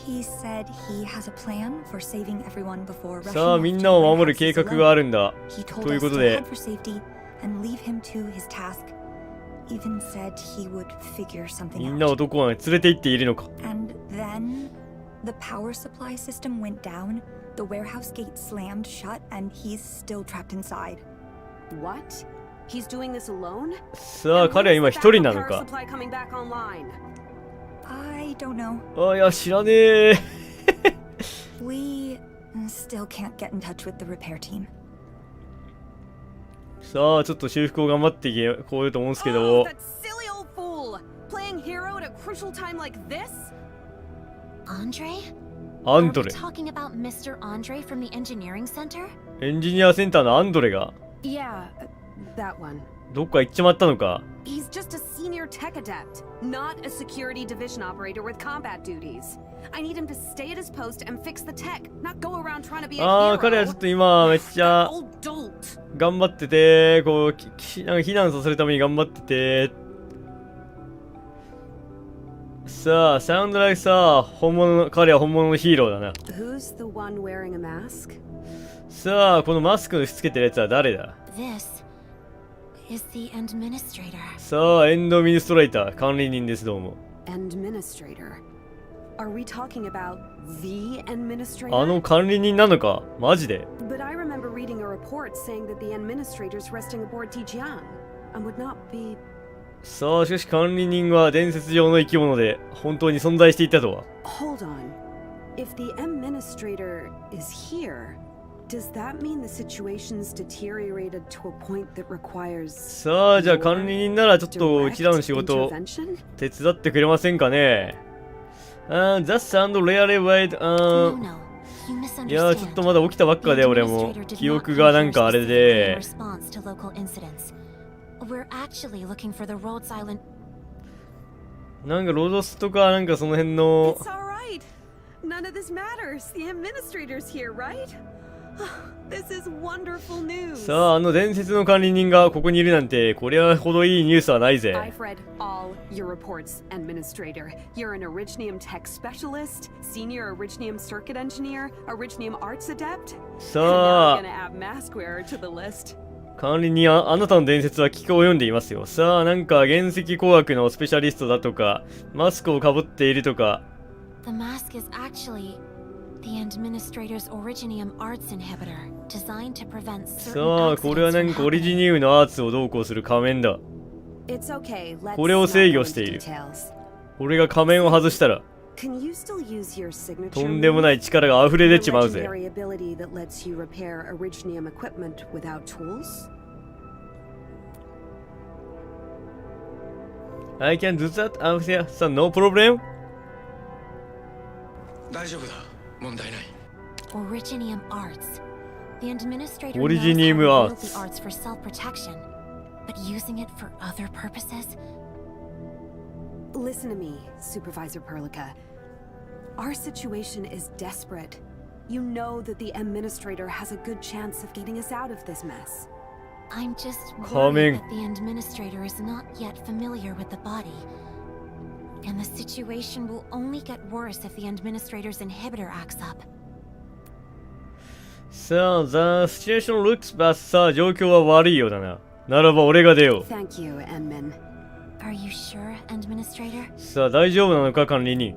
S12: he said he has a plan for saving everyone before rushing
S1: さあ、
S12: off
S1: みん
S12: to
S1: な
S12: the
S1: を守る
S12: warehouses
S1: 計画
S12: alone.
S1: があるんだ。
S12: He
S1: と
S12: told
S1: いう
S12: us
S1: こと
S12: to
S1: で
S12: head、for safety and leave him to his task. Even said he would figure
S1: み
S12: something
S1: んなを
S12: out.
S1: どこまで連れて行っているのか。
S12: And then the power supply system went down, the warehouse gate slammed shut, and he's still trapped inside.
S11: What? He's doing this alone?
S1: さあ、
S11: And
S1: 彼は
S11: when
S1: 今
S11: is
S1: 一
S11: the
S1: 人な
S11: backup
S1: の
S11: power
S1: か。
S11: supply coming back online?
S12: I don't know.
S1: ああ、いや、知らねえ。
S12: We still can't get in touch with the repair team.
S1: さあ、ちょっと修復を頑張っていこうと思うんですけ
S11: Oh,
S1: ど。
S11: that silly old fool! Playing hero at a crucial time like this?
S2: Andre?
S1: ア
S2: Are
S1: ンド
S2: we
S1: レ。
S2: talking about Mr. Andre from the engineering center?
S1: エンジニアセンターのアンドレが
S11: Yeah, that one.
S1: どっか行っちまったのか。
S11: He's just a senior tech adept, not a security division operator with combat duties. I need him to stay at his post and fix the tech, not go around trying to be a
S1: ああ、
S11: hero.
S1: 彼はちょっと今めっち
S11: That
S1: ゃ
S11: old dolt.
S1: 頑張ってて、こう、なんか避難させるために頑張ってて。さあ、サウンドライクさ、彼は本物のヒーローだな。
S11: Who's the one wearing a mask?
S1: さあ、このマスクのしつけてるやつは誰だ？
S2: This is the administrator.
S1: さあ、エンドミニストレーター、管理人です、どうも。
S11: Administrator. Are we talking about the administrator?
S1: あの管理人なのか？マジで？
S11: But I remember reading a report saying that the administrator's resting aboard Tijian and would not be.
S1: さあ、しかし管理人は伝説上の生き物で本当に存在していたとは。
S11: Hold on. If the administrator is here, does that mean the situation's deteriorated to a point that requires
S1: さあ、じゃあ管理人ならちょっとうちらの仕事手伝ってくれませんかね。That sound really weird. いや、ちょっとまだ起きたばっかで俺も記憶がなんかあれで。なんかロードスとかなんかその辺の。
S11: None of this matters. The administrator's here, right? This is wonderful news.
S1: さあ、伝説の管理人がここにいるなんて、これはほどいいニュースはないぜ。
S11: I've read all your reports, Administrator. You're an Originium tech specialist, senior Originium circuit engineer, Originium arts adept.
S1: さあ、
S11: I'm gonna add mask wearer to the list.
S1: 管理人はあなたの伝説は聞くを読んでいますよ。さあ、なんか原石工学のスペシャリストだとか、マスクをかぶっているとか。
S2: The mask is actually the administrator's Originium arts inhibitor, designed to prevent certain
S1: さあ、これはなんかオリジニウムのアーツをどうこうする仮面だ。
S11: It's okay. Let's
S1: これを制御している。俺が仮面を外したら、
S11: Can you still use your signature
S1: とんでもない力が溢れ出ちまうぜ。
S11: legendary ability that lets you repair Originium equipment without tools?
S1: I can do that, so no problem.
S5: 大丈夫だ。問題ない。
S2: Originium arts. The administrator
S1: Originium
S2: knows how to wield
S1: arts.
S2: the arts for self-protection, but using it for other purposes?
S11: Listen to me, Supervisor Perlica. Our situation is desperate. You know that the administrator has a good chance of getting us out of this mess.
S2: I'm just
S1: Coming.
S2: worried that the administrator is not yet familiar with the body. And the situation will only get worse if the administrator's inhibitor acts up.
S1: さあ、The situation looks bad. さあ、状況は悪いようだな。ならば俺が出よう。
S11: Thank you, Enman.
S2: Are you sure, administrator?
S1: さあ、大丈夫なのか、管理人。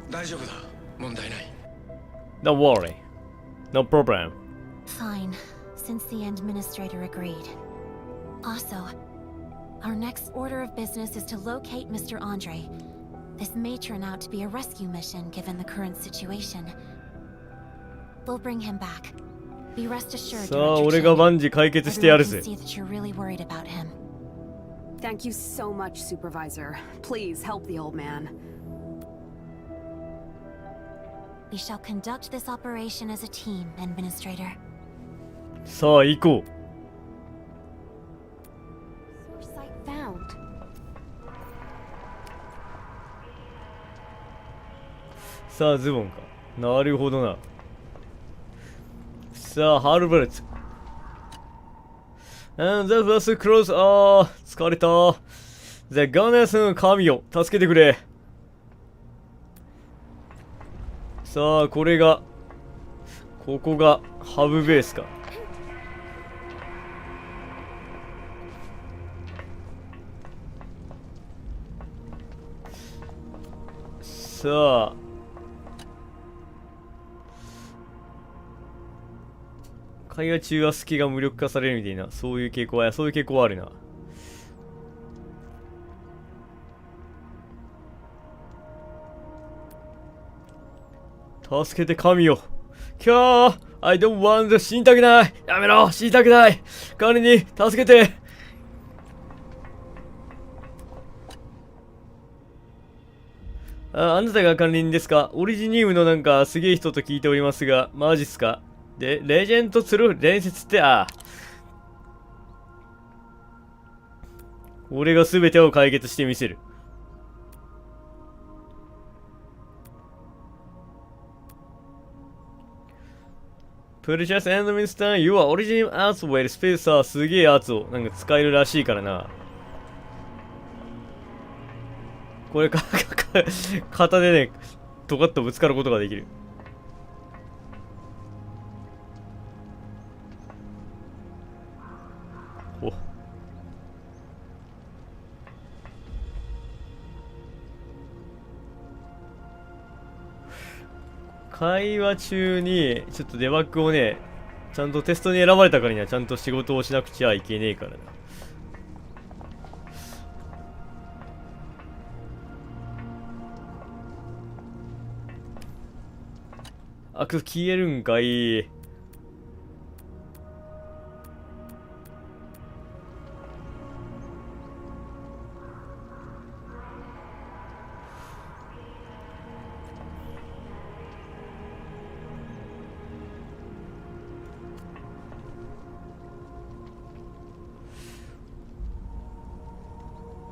S5: 大丈夫だ。問題ない。
S1: Don't worry. No problem.
S2: Fine, since the administrator agreed. Also, our next order of business is to locate Mr. Andre. This may turn out to be a rescue mission given the current situation. We'll bring him back. Be rest assured,
S1: さあ、俺が万事解決してやるぜ。
S2: everyone can see that you're really worried about him.
S11: Thank you so much, Supervisor. Please help the old man.
S2: We shall conduct this operation as a team, Administrator.
S1: さあ、行こう。
S2: Source site found.
S1: さあ、ズボンか。なるほどな。さあ、ハルブレッツ。And that was close. ああ、疲れた。The goddess の神よ、助けてくれ。さあ、これが、ここがハブベースか。さあ、会話中は隙が無力化されるみたいな、そういう傾向は、そういう傾向はあるな。助けて神よ。キャー I don't want 死にたくない。やめろ、死にたくない。代わりに助けて。あなたが管理人ですか？オリジニウムのなんかすげえ人と聞いておりますが、マジっすか？で、レジェンドする伝説って、俺が全てを解決してみせる。プレシャスエンドミンスター、You are original arts where space はすげえアーツをなんか使えるらしいからな。これ肩でね、ドカッとぶつかることができる。会話中にちょっとデバッグをね、ちゃんとテストに選ばれたからにはちゃんと仕事をしなくちゃいけねえからな。あ、消えるんかい。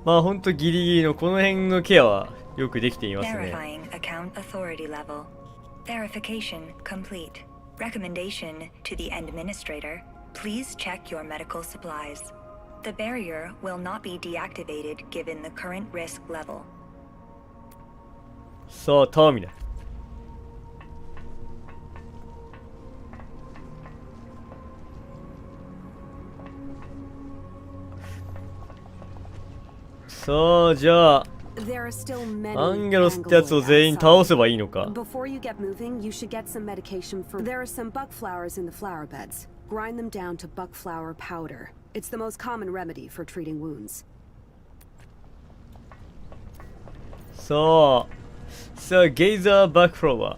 S1: まあほんとギリギリのこの辺のケアはよくできていますね。
S12: Verifying account authority level. Verification complete. Recommendation to the administrator. Please check your medical supplies. The barrier will not be deactivated given the current risk level.
S1: さあ、ターミナル。さあ、じゃあアンゲロスってやつを全員倒せばいいのか。
S11: Before you get moving, you should get some medication for. There are some bug flowers in the flower beds. Grind them down to bug flower powder. It's the most common remedy for treating wounds.
S1: さあ、ゲイザーバックフラワー。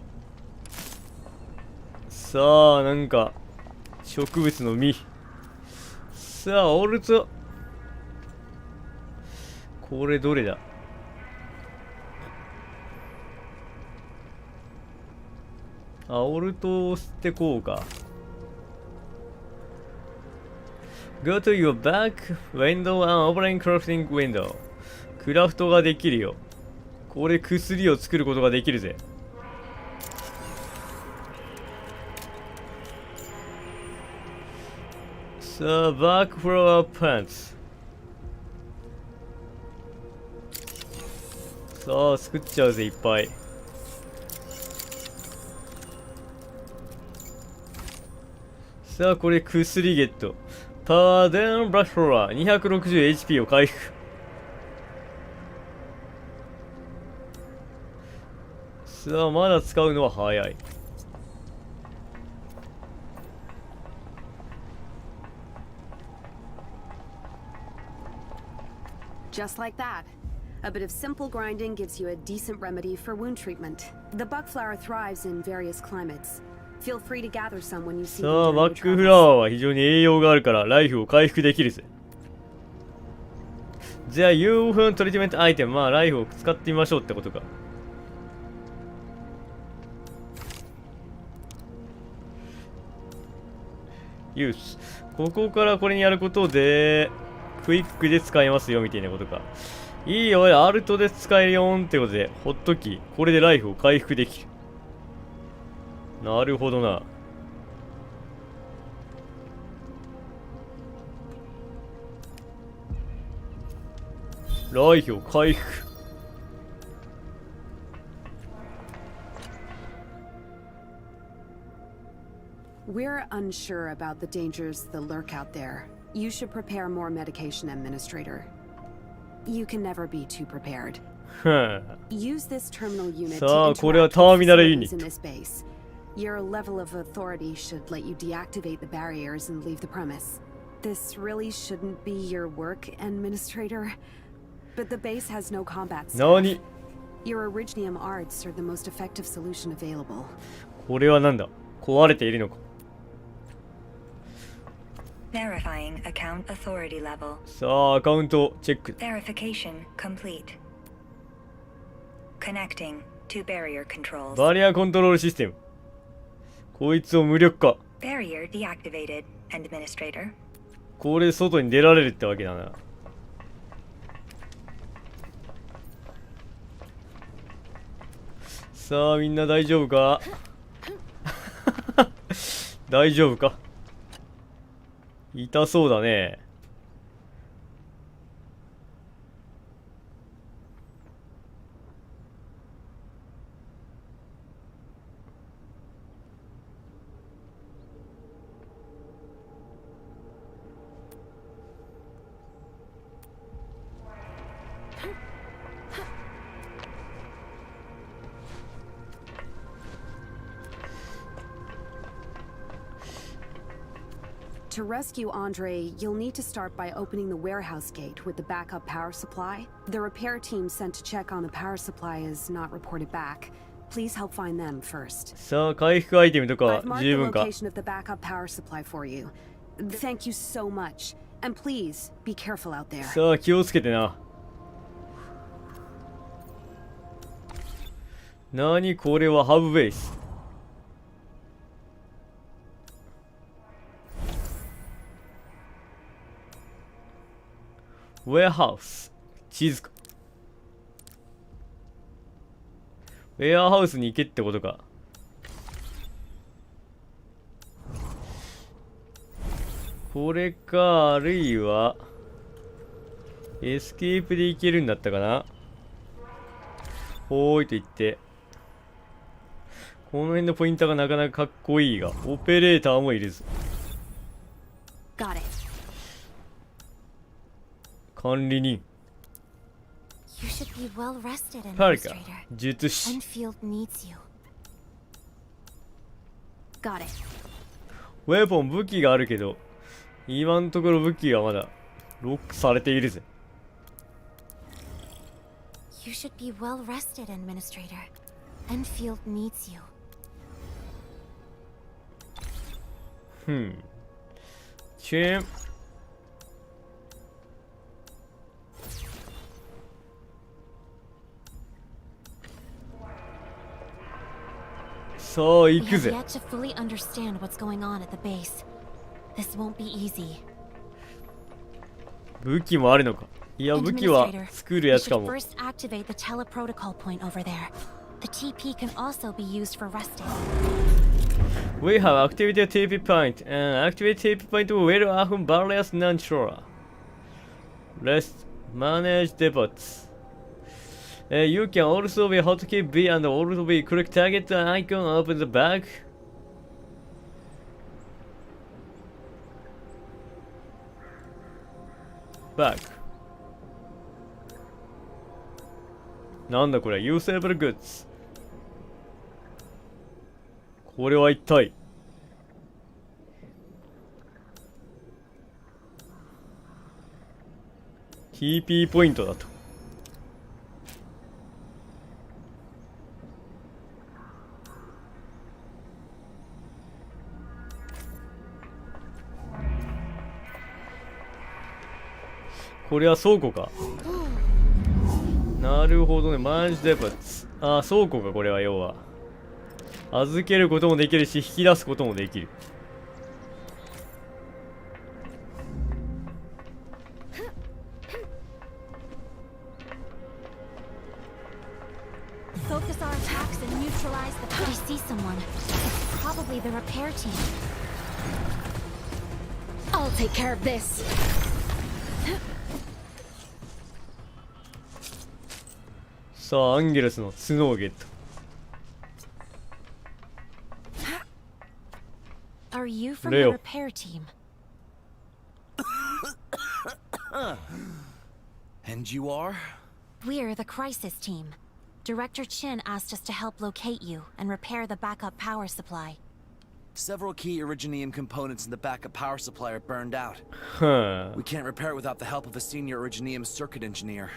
S1: さあ、なんか植物の実。さあ、オルト。これどれだ。オルトを押してこうか。Go to your back window and open crafting window. クラフトができるよ。これ薬を作ることができるぜ。さあ、バックフラワーパンツ。さあ、作っちゃうぜ、いっぱい。さあ、これ薬ゲット。パワーデンブラックフラワー 260HP を回復。さあ、まだ使うのは早い。
S11: Just like that. A bit of simple grinding gives you a decent remedy for wound treatment. The bug flower thrives in various climates. Feel free to gather some when you see them.
S1: さあ、バックフラワーは非常に栄養があるからライフを回復できるぜ。じゃあ、UFO トリートメントアイテム、まあライフを使ってみましょうってことか。ユース。ここからこれにやることで、クイックで使えますよみたいなことか。いいよ、アルトで使えるよんってことで、ほっとき、これでライフを回復できる。なるほどな。ライフを回復。
S11: We're unsure about the dangers that lurk out there. You should prepare more medication, Administrator. You can never be too prepared. Use this terminal unit to interact with facilities in this base. Your level of authority should let you deactivate the barriers and leave the premise. This really shouldn't be your work, Administrator, but the base has no combat staff. Your Originium arts are the most effective solution available.
S1: これはなんだ？壊れているのか。
S12: Verifying account authority level.
S1: さあ、アカウントチェック。
S12: Verification complete. Connecting to barrier controls.
S1: バリアコントロールシステム。こいつを無力化。
S12: Barrier deactivated, Administrator.
S1: これで外に出られるってわけだな。さあ、みんな大丈夫か？大丈夫か？痛そうだね。
S11: To rescue Andre, you'll need to start by opening the warehouse gate with the backup power supply. The repair team sent to check on the power supply is not reported back. Please help find them first.
S1: さあ、回復アイテムとか
S11: I've marked
S1: 十
S11: the
S1: 分か。
S11: location of the backup power supply for you. Thank you so much. And please be careful out there.
S1: さあ、気をつけてな。なにこれはハブベース。ウェアハウス。地図か。ウェアハウスに行けってことか。これか、あるいはエスケープで行けるんだったかな。ほーいと言って、この辺のポインターがなかなかかっこいいが、オペレーターもいるぞ。
S2: Got it.
S1: 管理人
S2: You should be well rested,
S1: パリカ
S2: Administrator.
S1: 術師
S2: Enfield needs you. Got it.
S1: ウェポン武器があるけど、今のところ武器はまだロックされているぜ。
S2: You should be well rested, Administrator. Enfield needs you.
S1: チェーンさあ行
S2: We
S1: く
S2: have
S1: ぜ。
S2: yet to fully understand what's going on at the base. This won't be easy.
S1: 武器もあるのか。いや武器は
S2: Administrator,
S1: 作る
S2: you
S1: やつか
S2: should
S1: も。
S2: first activate the teleprotocol point over there. The TP can also be used for resting.
S1: We have activated TP point and activate TP point will often various non-sure. Rest manage depots. You can also be hotkey B and also be click target icon open the bag. Bag. なんだこれ Usable goods。これは一体TP ポイントだと。これは倉庫か。なるほどね。マンジデパツ。ああ、倉庫か。これは要は預けることもできるし引き出すこともできる。
S2: Focus our attacks and neutralize the. I see someone. It's probably the repair team. I'll take care of this.
S1: さあアンゲルスの角をゲット。
S2: Are you from
S1: Leo.
S2: the repair team?
S9: And you are?
S2: We're the crisis team. Director Chin asked us to help locate you and repair the backup power supply.
S9: Several key Originium components in the backup power supply are burned out. We can't repair it without the help of a senior Originium circuit engineer.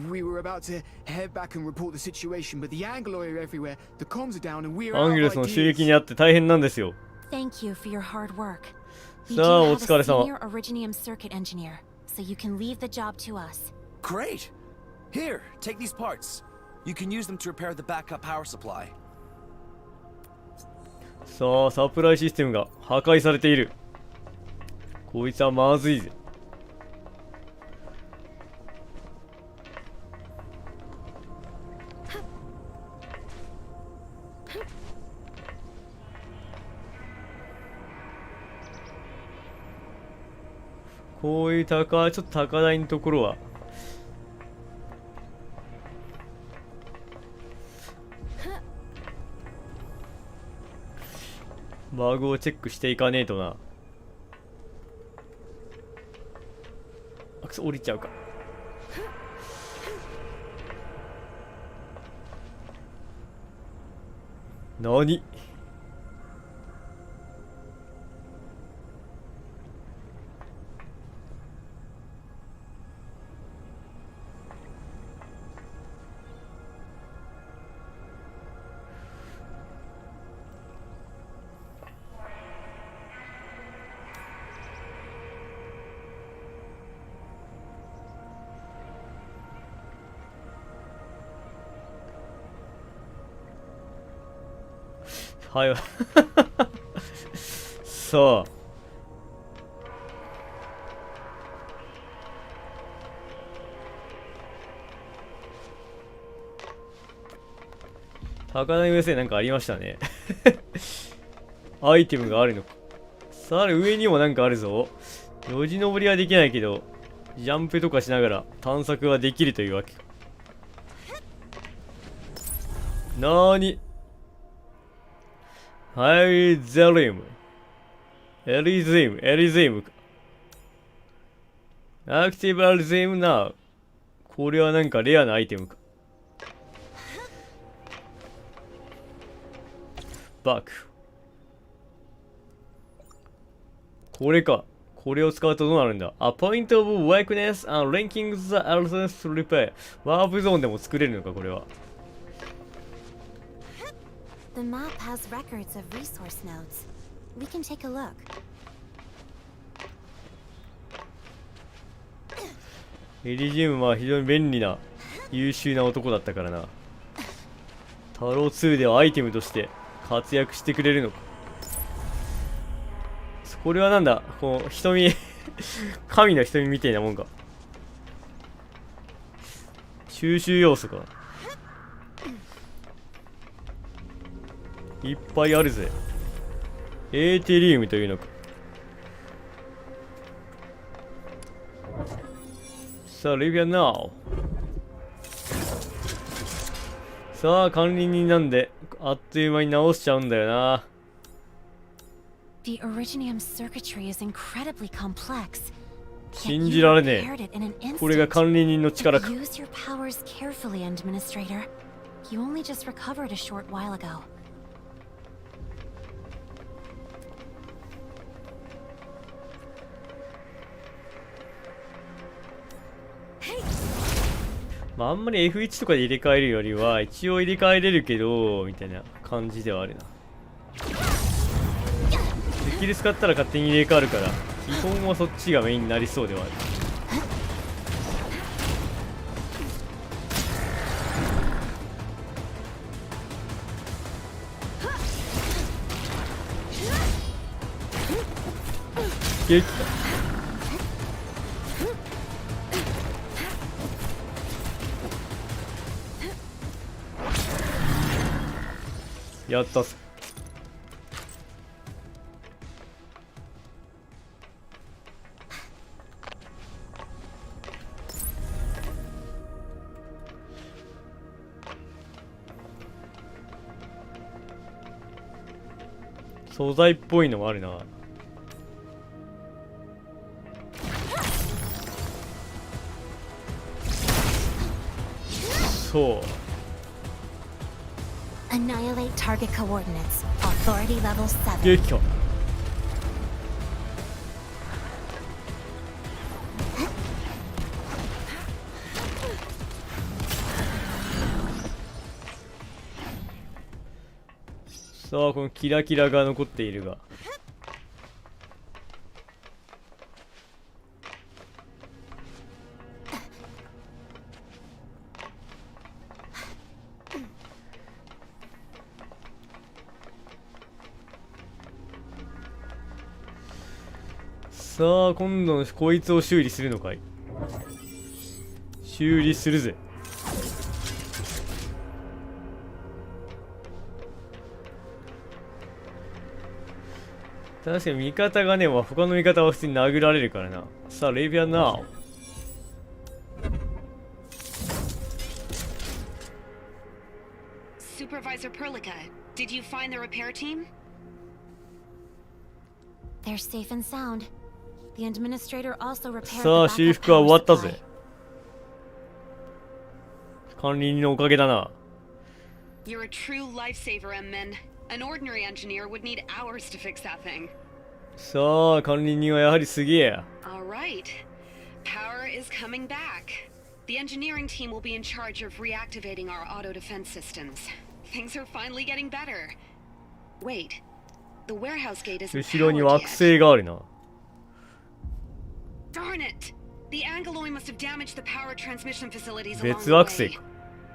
S13: We were about to head back and report the situation, but the Angloy are everywhere. The comms are down and we're
S1: ア
S13: out
S1: ンゲ
S13: of
S1: ルスの襲撃
S13: ideas.
S1: にあって大変なんですよ。
S2: Thank you for your hard work. We
S1: さあ
S2: do
S1: お
S2: have
S1: 疲れ
S2: a
S1: 様。
S2: senior Originium circuit engineer, so you can leave the job to us.
S9: Great! Here, take these parts. You can use them to repair the backup power supply.
S1: さあサプライシステムが破壊されている。こいつはまずいぜ。こういうちょっと高台のところはバグをチェックしていかねえとな。あくそ降りちゃうか。なにはい。さあ。高輪上線なんかありましたね。アイテムがあるのか。さあ、上にもなんかあるぞ。よじ登りはできないけど、ジャンプとかしながら探索はできるというわけか。なーに。はい、ゼリム。エリゼムか。アクティブアルゼムナウ。これはなんかレアなアイテムか。バック。これか。これを使うとどうなるんだ。A point of weakness and linking the elements to repair。ワープゾーンでも作れるのか、これは。
S2: The map has records of resource nodes. We can take a look.
S1: エリジウムは非常に便利な優秀な男だったからな。タロー2ではアイテムとして活躍してくれるのか。これはなんだ、こう瞳神の瞳みたいなもんか。収集要素か。いっぱいあるぜ。エーテリウムというのか。さあ、レビアナウ。さあ、管理人なんで、あっという間に直しちゃうんだよな。
S2: The originium circuitry is incredibly complex.
S1: 信じられねえ。これが管理人の力か。
S2: Use your powers carefully, Administrator. You only just recovered a short while ago.
S1: まあ、あんまり F1 とかで入れ替えるよりは一応入れ替えれるけどみたいな感じではあるな。スキル使ったら勝手に入れ替わるから基本はそっちがメインになりそうではある。激か。やったっす。素材っぽいのもあるな。そう。
S2: Annihilate target coordinates. Authority level 7.
S1: 激か。さあ、このキラキラが残っているが。さあ、今度のこいつを修理するのかい。修理するぜ。確かに味方がね、他の味方は普通に殴られるからな。さあ、レビアンナウ。
S14: Supervisor Perlica, did you find the repair team?
S2: They're safe and sound. The administrator also repaired
S1: さあ、
S2: the
S1: 修
S2: backup
S1: 復は
S2: power
S1: 終わった
S2: supply.
S1: ぜ。管理人のおかげだな。
S14: You're a true lifesaver, M-Men. An ordinary engineer would need hours to fix that thing.
S1: さあ、管理人はやはりすげえ。
S14: All right. Power is coming back. The engineering team will be in charge of reactivating our auto defense systems. Things are finally getting better. Wait. The warehouse gate isn't
S1: 後ろに
S14: powered
S1: 惑
S14: yet.
S1: 星があるな。
S14: Darn it! The Angaloy must have damaged the power transmission facilities along
S1: 別
S14: the
S1: 惑星
S14: way.
S1: か。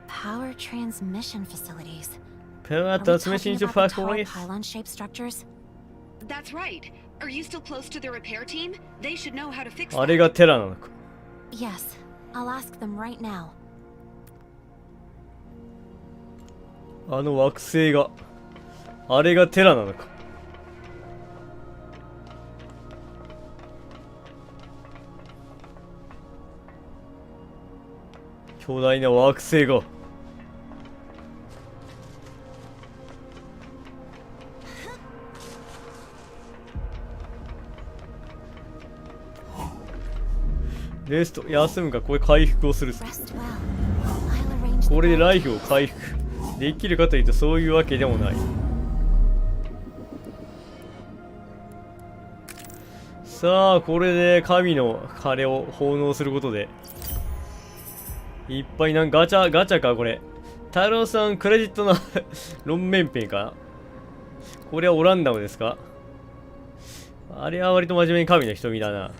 S2: Power transmission facilities. Are we talking about the tall pylon-shaped structures?
S14: That's right. Are you still close to the repair team? They should know how to fix
S1: あれがテラなのか。
S2: Yes, I'll ask them right now.
S1: あの惑星が、あれがテラなのか。巨大な惑星が。レスト、休むか、これ回復をするぞ。これでライフを回復できるかというとそういうわけでもない。さあ、これで神の鐘を奉納することでいっぱいなんかガチャかこれ。太郎さんクレジットの論面ペンかな。これはオランダムですか。あれは割と真面目に神の瞳だな。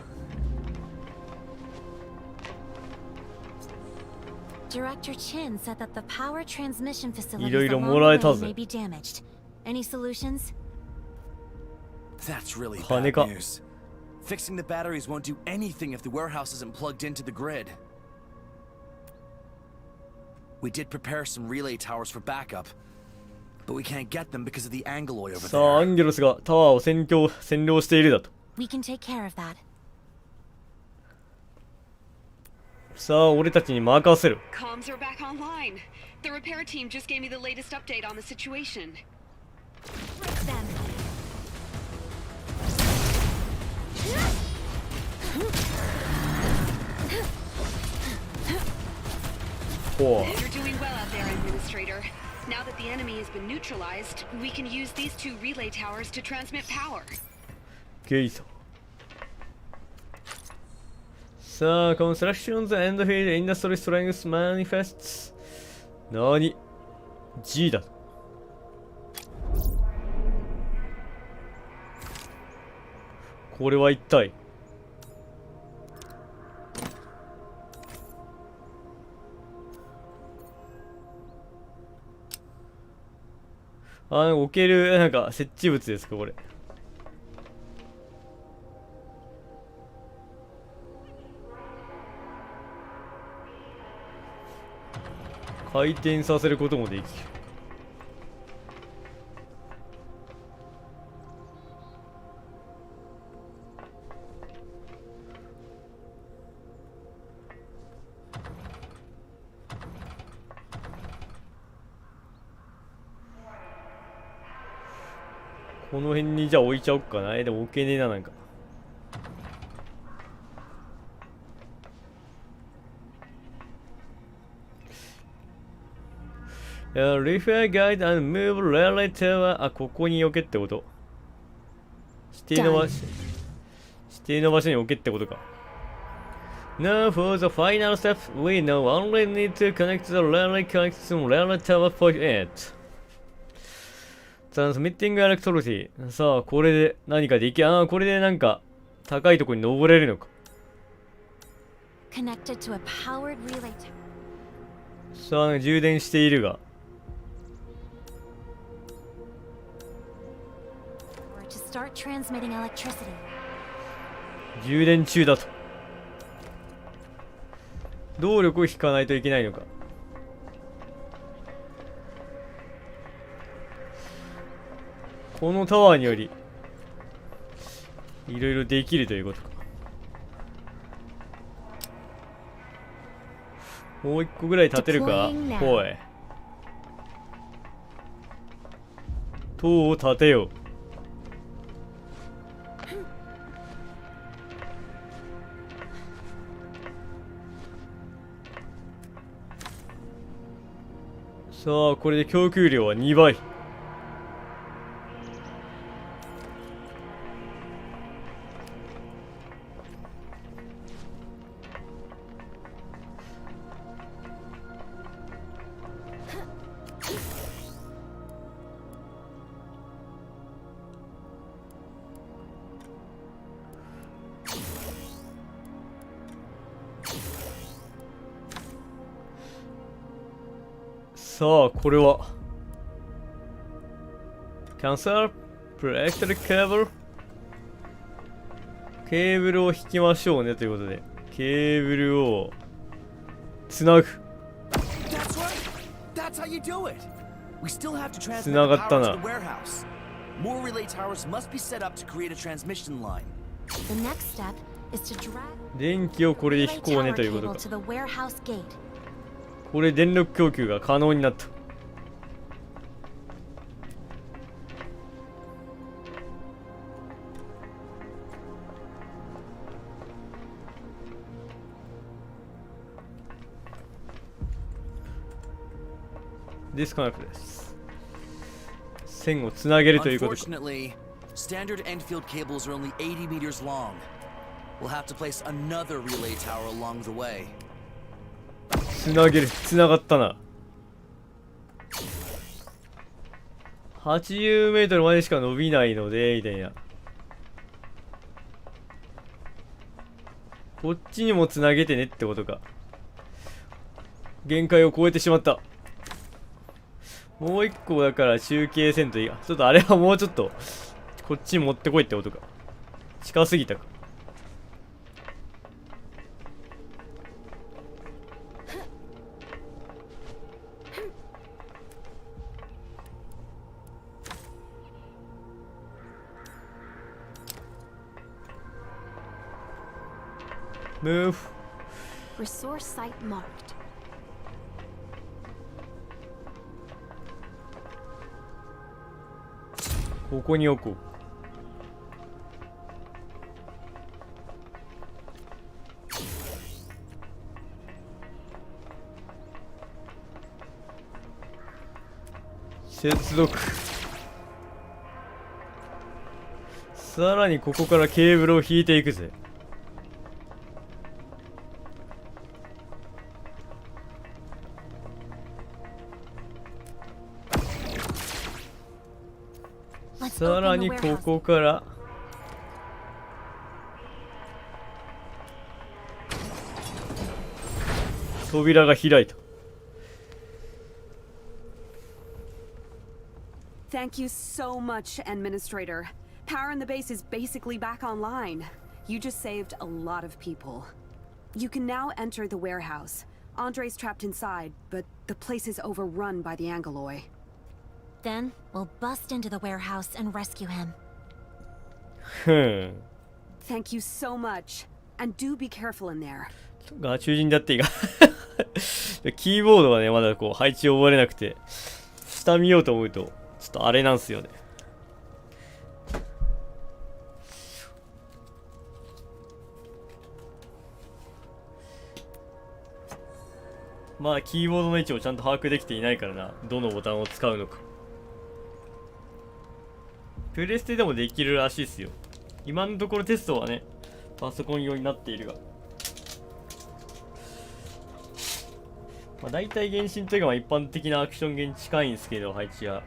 S2: Director Chin said that the power transmission facilities
S1: いろいろ
S2: along
S1: もらえ
S2: the
S1: た
S2: way
S1: ぜ。
S2: may be damaged. Any solutions?
S9: That's really
S1: 金
S9: bad
S1: か。
S9: news. Fixing the batteries won't do anything if the warehouse isn't plugged into the grid. We did prepare some relay towers for backup, but we can't get them because of the Angloy over
S1: さあ、ア
S9: there.
S1: ンゲロスがタワーを占領しているだと。
S2: We can take care of that.
S1: さあ、俺たちに任せる。
S14: Comms are back online. The repair team just gave me the latest update on the situation.
S1: You're
S14: doing well out there, Administrator. Now that the enemy has been neutralized, we can use these two relay towers to transmit power.
S1: ゲイソ。さあ、Constructions and Field Industry Strength Manifests。なに ?G だ。これは一体。置ける、なんか、設置物ですか、これ。回転させることもできる。この辺にじゃあ置いちゃおっかな。でも置けねえな、なんか。Refer guide and move relay tower。あ、ここに置けってこと。指定の場所に置けってことか。Now for the final step, we now only need to connect the relay connection relay tower for it.Transmitting electricity。さあ、これで何かでき、これでなんか高いところに登れるのか。
S2: Connected to a powered relay tower.
S1: さあ、充電しているが。
S2: Or to start transmitting electricity.
S1: 充電中だと。動力を引かないといけないのか。このタワーによりいろいろできるということか。もう一個ぐらい立てるか。ほい。塔を立てよう。さあ、これで供給量は2倍。さあ、これは Cancel electric cable。ケーブルを引きましょうねということで、ケーブルをつなぐ。つながったな。
S9: More relay towers must be set up to create a transmission line.
S2: The next step is to drag
S1: 電気をこれで引こうねということ
S2: to
S1: か。
S2: the warehouse gate.
S1: これ電力供給が可能になった。ディスコネクトです。線をつなげるということか。
S9: Unfortunately, standard Enfield cables are only 80 meters long. We'll have to place another relay tower along the way.
S1: つなげる。つながったな。80メートルまでしか伸びないのでみたいな。こっちにもつなげてねってことか。限界を超えてしまった。もう一個だから中継せんといいや。ちょっとあれはもうちょっとこっちに持ってこいってことか。近すぎたか。Move.
S2: Resource site marked.
S1: ここに置こう。接続。さらにここからケーブルを引いていくぜ。さらにここから扉が開いた。
S11: Thank you so much, Administrator. Power in the base is basically back online. You just saved a lot of people. You can now enter the warehouse. Andre's trapped inside, but the place is overrun by the Angoloi.
S2: Then we'll bust into the warehouse and rescue him.
S11: Thank you so much. And do be careful in there.
S1: ガチュ人だっていいがキーボードがねまだこう配置を覚えれなくて下見ようと思うとちょっとあれなんすよね。まあキーボードの位置をちゃんと把握できていないからな。どのボタンを使うのか。プレステでもできるらしいですよ。今のところテストはねパソコン用になっているが、まあ、大体原神というかまあ一般的なアクションゲーに近いんですけど、配置は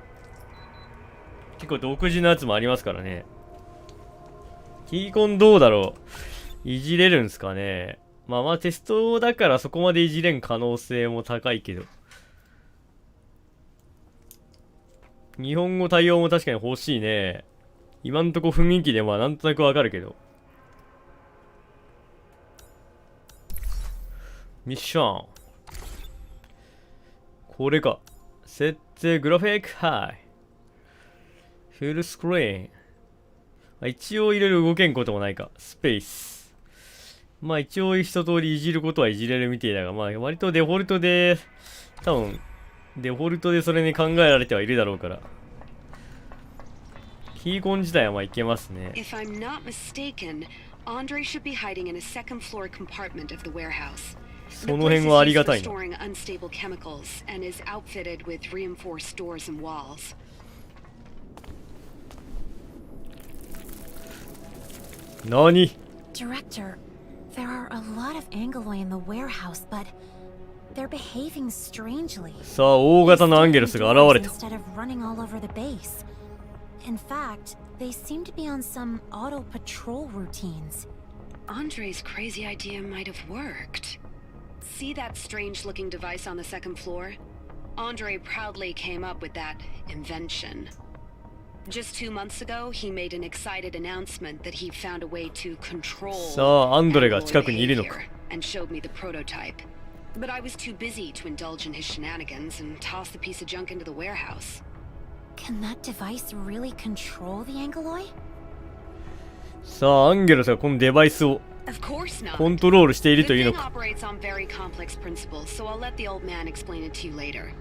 S1: 結構独自のやつもありますからね。キーコンどうだろう、いじれるんすかね。まあテストだからそこまでいじれん可能性も高いけど、日本語対応も確かに欲しいね。今んとこ雰囲気でまあなんとなくわかるけど。ミッション。これか。設定グラフィックハイ。フルスクリーン。まあ、一応いろいろ動けんこともないか。スペース。まあ一応一通りいじることはいじれるみたいだが、まあ割とデフォルトで、多分、デフォルトでそれに考えられてはいるだろうから。キーコン自体はまあいけますね。
S14: If I'm not mistaken, Andre should be hiding in a second floor compartment of the warehouse.
S1: その辺はありがたいな。
S14: storing unstable chemicals and is outfitted with reinforced doors and walls.
S1: 何？
S2: Director, there are a lot of Angoloi in the warehouse, but they're behaving strangely.
S1: さあ、大型のアンゲルスが現れた。
S2: Instead of running all over the base. In fact, they seem to be on some auto patrol routines.
S14: Andre's crazy idea might have worked. See that strange-looking device on the second floor? Andre proudly came up with that invention. Just 2 months ago, he made an excited announcement that he found a way to control
S1: さあ、アンドレが近くにいるのか。
S14: and showed me the prototype. But I was too busy to indulge in his shenanigans and toss the piece of junk into the warehouse.
S2: Can that device really control the Angeloy?
S1: さあ、アンゲロスがこのデバイスを
S14: Of course not.
S1: コントロールしている
S14: The
S1: というの
S14: thing
S1: か。
S14: operates on very complex principles, so I'll let the old man explain it to you later.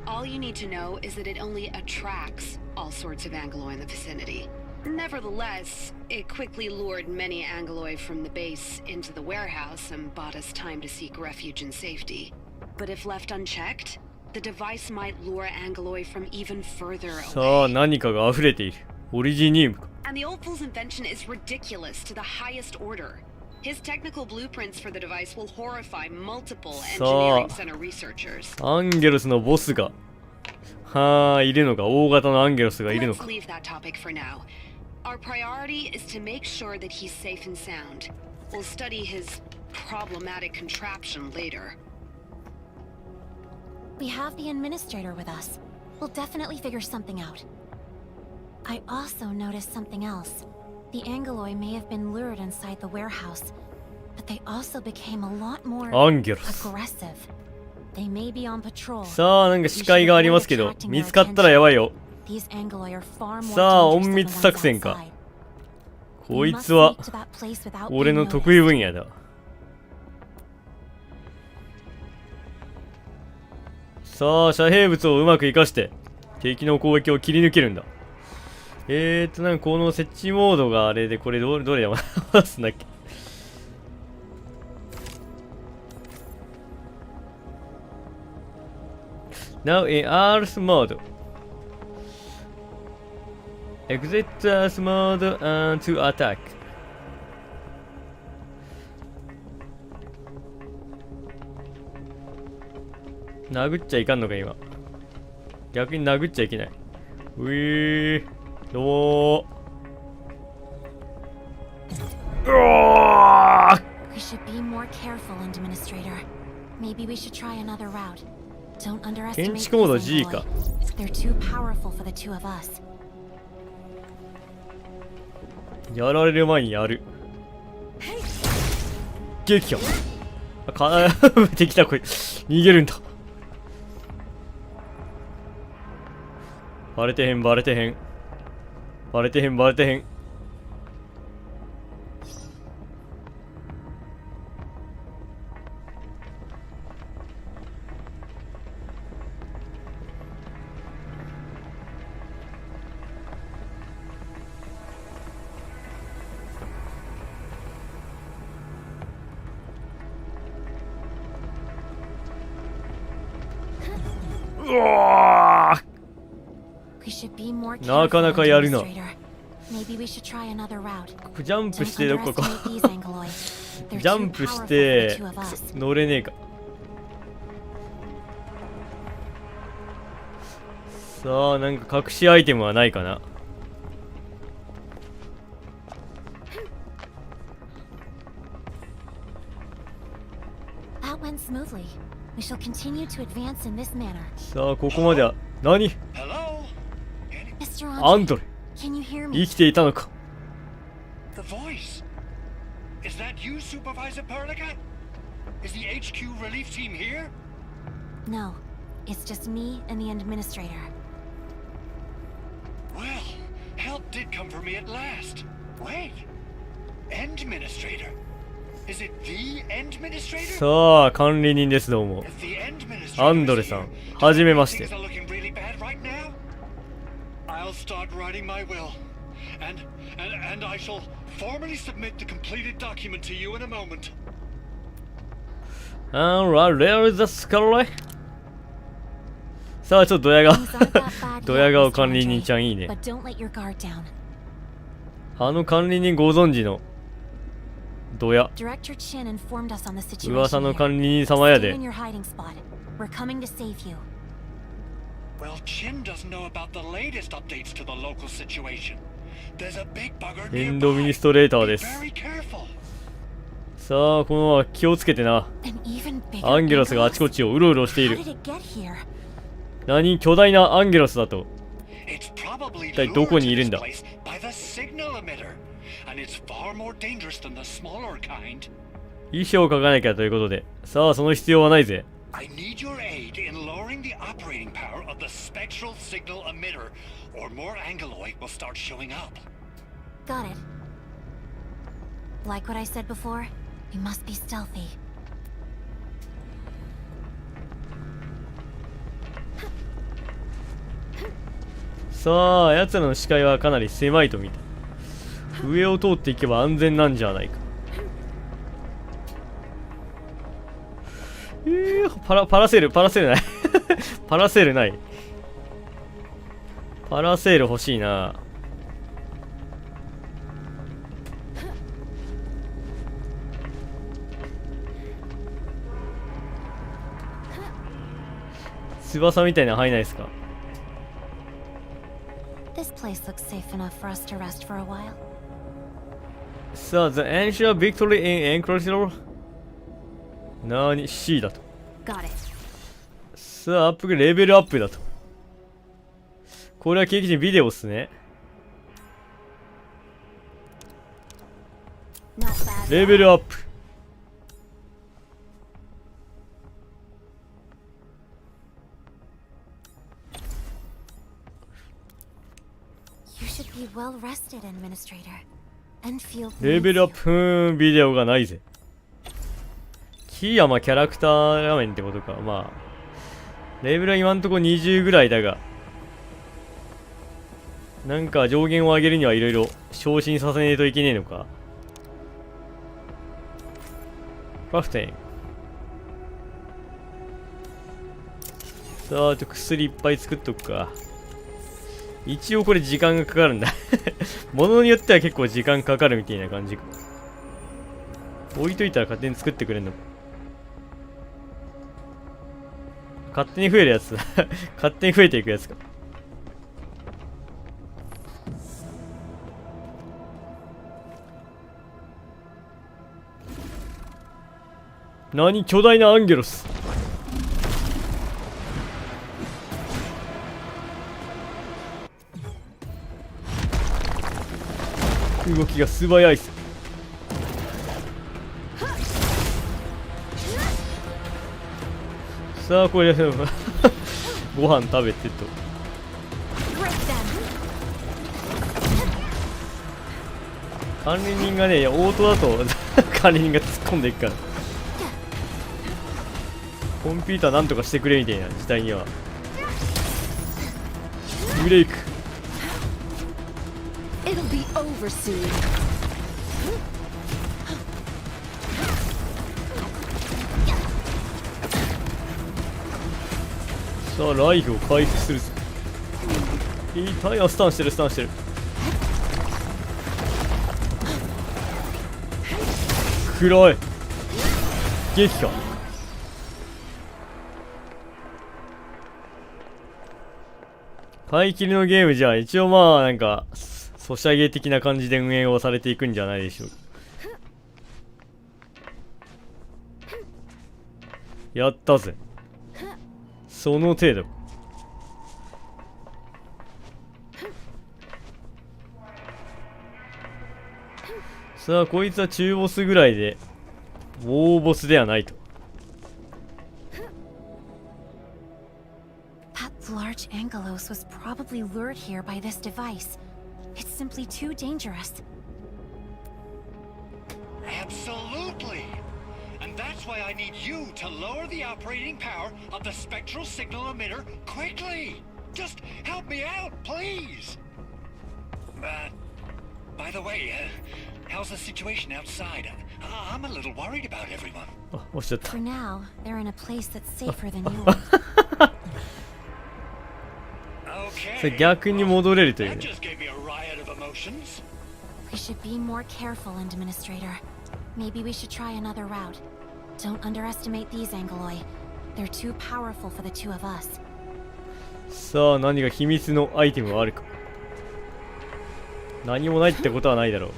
S14: All you need to know is that it only attracts all sorts of Angeloy in the vicinity. Nevertheless, it quickly lured many Angeloy from the base into the warehouse and bought us time to seek refuge and safety. But if left unchecked, the device might lure Angeloy from even further
S1: さあ、
S14: away.
S1: 何かが溢れている。オリジニウムか。
S14: And the old fool's invention is ridiculous to the highest order. His technical blueprints for the device will horrify multiple engineering center researchers.
S1: アンゲロスのボスがいるのか。大型のアンゲロスがいるの
S14: Let's
S1: か。
S14: leave that topic for now. Our priority is to make sure that he's safe and sound. We'll study his problematic contraption later.
S2: We have the administrator with us. We'll definitely figure something out. I also noticed something else. The Angeloy may have been lured inside the warehouse, but they also became a lot more aggressive. They may be on patrol.
S1: さあ、なんか視界がありますけど、見つかったらやばいよ。
S2: These Angeloy are far more
S1: さあ、
S2: dangerous
S1: 隠
S2: than
S1: 密
S2: the
S1: 作
S2: ones
S1: 戦か。
S2: outside.
S1: こいつは俺の得意分野だ。さあ、遮蔽物をうまく生かして敵の攻撃を切り抜けるんだ。なんかこの設置モードがあれで、これどれやますんだっけ。Now in Earth mode. Exit Earth mode and to attack. 殴っちゃいかんのか今。逆に殴っちゃいけない。どうもー。
S2: We should be more careful, Administrator. Maybe we should try another route. Don't underestimate
S1: 建築モード G か。
S2: They're too powerful for the two of us.
S1: やられる前にやる。撃破。敵だこれ。逃げるんだ。バレてへん。うわー。なかなかやるな。ジャンプしてどこか。ジャンプして乗れねえか。さあ、なんか隠しアイテムはないかな。さあ、ここまでは何？アンドレ、生きていたのか。
S5: The voice. Is that you, Supervisor Perlica? Is the HQ relief team here?
S2: No, it's just me and the administrator.
S5: Well, help did come for me at last. Wait, Endministrator? Is it the Endministrator?
S1: さあ、管理人です。どうも。アンドレさん、はじめまして。
S5: I'll start writing my will, and I shall formally submit the completed document to you in a moment.
S1: Alright, there is the skull. さあ、ちょっとドヤ顔管理人ちゃんいいね。あの管理人ご存知のドヤ。噂の管理人様やで。
S5: Well, Chin doesn't know about the latest updates to the local situation. There's a big bugger
S1: エンドミニストレーターです。さあ、この気をつけてな。アンゲロスがあちこちをうろうろしている。何？巨大なアンゲロスだと。
S5: probably
S1: 一体どこにいるんだ。
S5: lured to this place by the signal emitter, and it's far more dangerous than the smaller kind.
S1: 遺書を書かなきゃということで、さあその必要はないぜ。
S5: I need your aid in lowering the operating power of the spectral signal emitter, or more Angeloid will start showing up.
S2: Got it. Like what I said before, we must be stealthy.
S1: さあ奴らの視界はかなり狭いと見た。上を通っていけば安全なんじゃないか。パラセールないパラセールない。パラセール欲しいな。翼みたいなの入んないですか。
S2: This place looks safe enough for us to rest for a while.
S1: さあ、The Ancient Victory in Enclosure なーに C だと。
S2: Got it.
S1: さあ、アップレベルアップだと。これは景気にビデオっすね。レベルアップ。
S2: You should be well rested, Administrator, and feel
S1: レベルアップビデオがないぜ。キーヤマキャラクター画面ってことか。まあレベルは今んとこ20ぐらいだが、なんか上限を上げるにはいろいろ昇進させねえといけねえのか。クラフティング。さあ、あと薬いっぱい作っとくか。一応これ時間がかかるんだ物によっては結構時間かかるみたいな感じか。置いといたら勝手に作ってくれんのか。勝手に増えるやつ勝手に増えていくやつか。何、巨大なアンゲロス。動きが素早いっす。さあこれご飯食べてと。管理人がね、オートだと管理人が突っ込んでいくから、コンピューターなんとかしてくれみたいな事態には。ブレイク。
S11: It'll be over soon.
S1: さあライフを回復するぞ。痛い。あ、スタンしてるスタンしてる。暗い。撃破。買い切りのゲームじゃ一応まあなんかソシャゲ的な感じで運営をされていくんじゃないでしょうか。やったぜ。その程度。さあこいつは中ボスぐらいで大ボスではないと。
S2: That large Angelos was probably lured here by this device. It's simply too dangerous.
S5: Absolutely! And that's why I need you to lower the operating power of the spectral signal emitter quickly! Just help me out, please! By the way, how's the situation outside? I'm a little worried about everyone.
S1: あ、押しちゃった。
S2: For now, they're in a place that's safer than yours.
S1: それ逆に戻れるというね。
S5: That just gave me a riot of emotions.
S2: We should be more careful, Administrator. Maybe we should try another route. Don't underestimate these Angeloi. They're too powerful for the two of us.
S1: さあ何か秘密のアイテムはあるか。何もないってことはないだろう。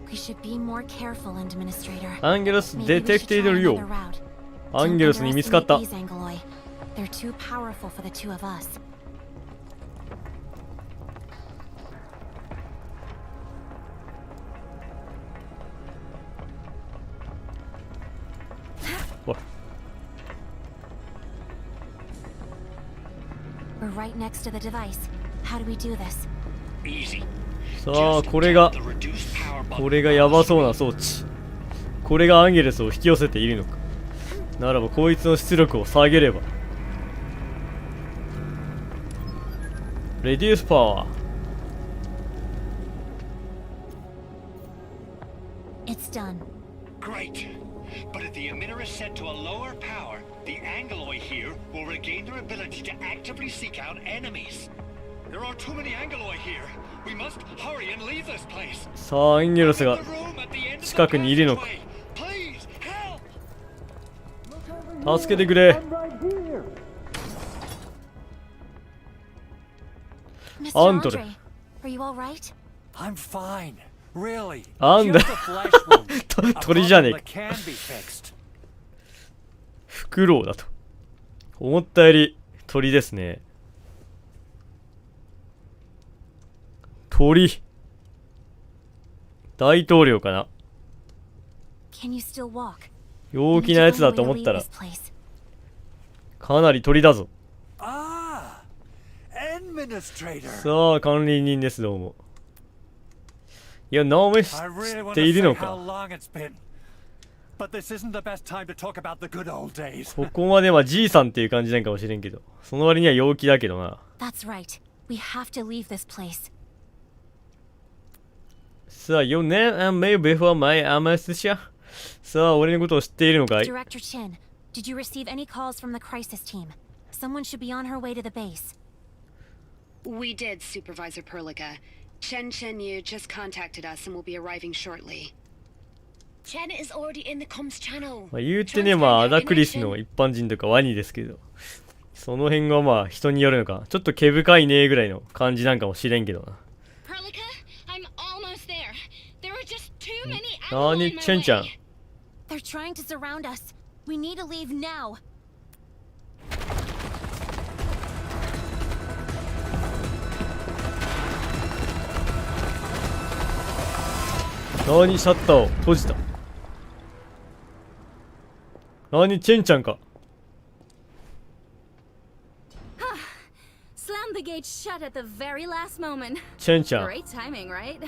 S2: We should be more careful, Administrator.
S1: アンゲロスデテクティドルよ。アンゲロスに見つかった。
S2: They're They're too powerful for the two of us.
S1: ほら。
S2: We're right next to the device. How do we do this?
S5: Easy.
S1: さあ、これがヤバそうな装置。これがアンゲルスを引き寄せているのか。ならばこいつの出力を下げれば。Reduce power.
S2: It's done.
S5: Great. But if the emitter is set to a lower power, the Angeloid here will regain their ability to actively seek out enemies. There are too many Angeloid here. We must hurry and leave this place.
S1: さあ、アンゲルスが近くにいるのか。助けてくれ。アントレ。
S2: Are you all right?
S7: I'm fine. Really.
S1: あんだ。鳥じゃねえか。フクロウだと。思ったより鳥ですね。鳥。大統領かな。
S2: Can you still walk?
S1: 陽気なやつだと思ったらかなり鳥だぞ。さあ、管理人です、どうも。いや、ナオメ知っているのか。ここまではじいさんっていう感じなんかもしれんけど、その割には陽気だけどな。
S2: That's right. We have to leave this place.
S1: さあ、your name and me before my anesthesia. さあ、俺のことを知っているのかい？
S2: Director Chin, did you receive any calls from the crisis team? Someone should be on her way to the base.
S14: We did, Supervisor Perlica. Chen Yu just contacted us and will be arriving shortly.
S6: Chen is already in the comms channel.
S1: まあ言うてね、まあアダクリスの一般人とかワニですけど、その辺がまあ人によるのか、ちょっと毛深いねぐらいの感じなんかもしれんけどな。
S6: Perlica, I'm almost there. There are just too many
S1: 何、チェンちゃん。
S2: They're trying to surround us. We need to leave now. 何、シャッターを閉じた。何、チェンちゃんか。
S15: Slam the gate shut at the very last moment.
S1: チェンちゃん。
S15: Great timing, right?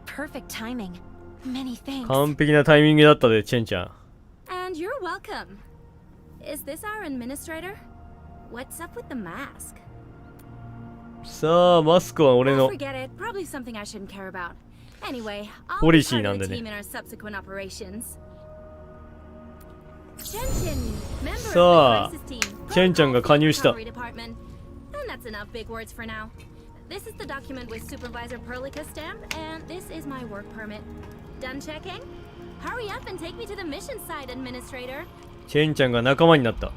S2: Perfect timing. Many thanks.
S1: 完璧なタイミングだったで、チェンちゃん。
S15: And you're welcome. Is this our administrator? What's up with the mask?
S1: さあ、マスクは俺の
S15: Forget it. Probably something I shouldn't care about. Anyway, I'll
S1: ポリ
S15: be
S1: シー
S15: part
S1: な
S15: of
S1: んで
S15: the
S1: ね。
S15: team in our subsequent operations. Chen, member
S1: さあ
S15: of the crisis team.
S1: チェンちゃんが加入した
S15: Recovery department. And that's enough big words for now. This is the document with Supervisor Perlica stamp, and this is my work permit. Done checking? Hurry up and take me to the mission site, Administrator.
S1: チェンちゃんが仲間になった。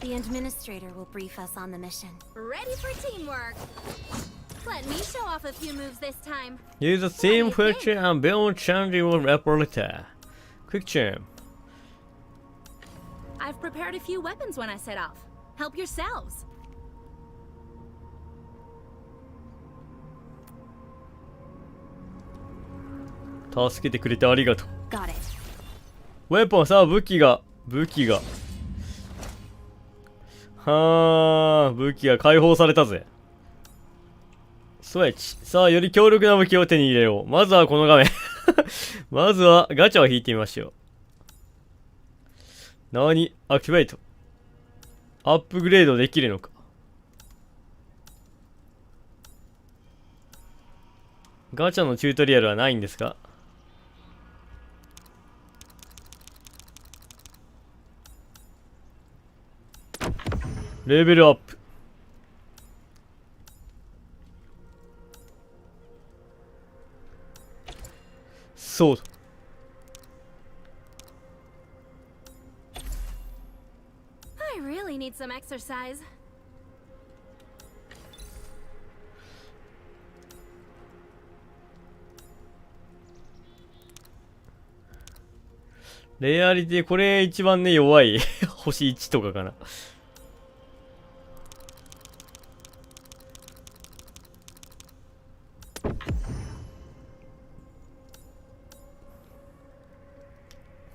S2: The administrator will brief us on the mission.
S15: Ready for teamwork. Let me show off a few moves this time.
S1: Use the same feature and build change your reporter. Quick charm.
S15: I've prepared a few weapons when I set off. Help yourselves.
S1: 助けてくれてありがとう。
S2: Got it.
S1: ウェポン、さあ武器がはあ、武器が解放されたぜ。スイッチ。さあ、より強力な武器を手に入れよう。まずはこの画面。まずはガチャを引いてみましょう。何？アクティベート。アップグレードできるのか。ガチャのチュートリアルはないんですか？レベルアップ。そうだ。
S15: I really need some exercise.
S1: レアリティ、これ一番ね、弱い。星1とかかな。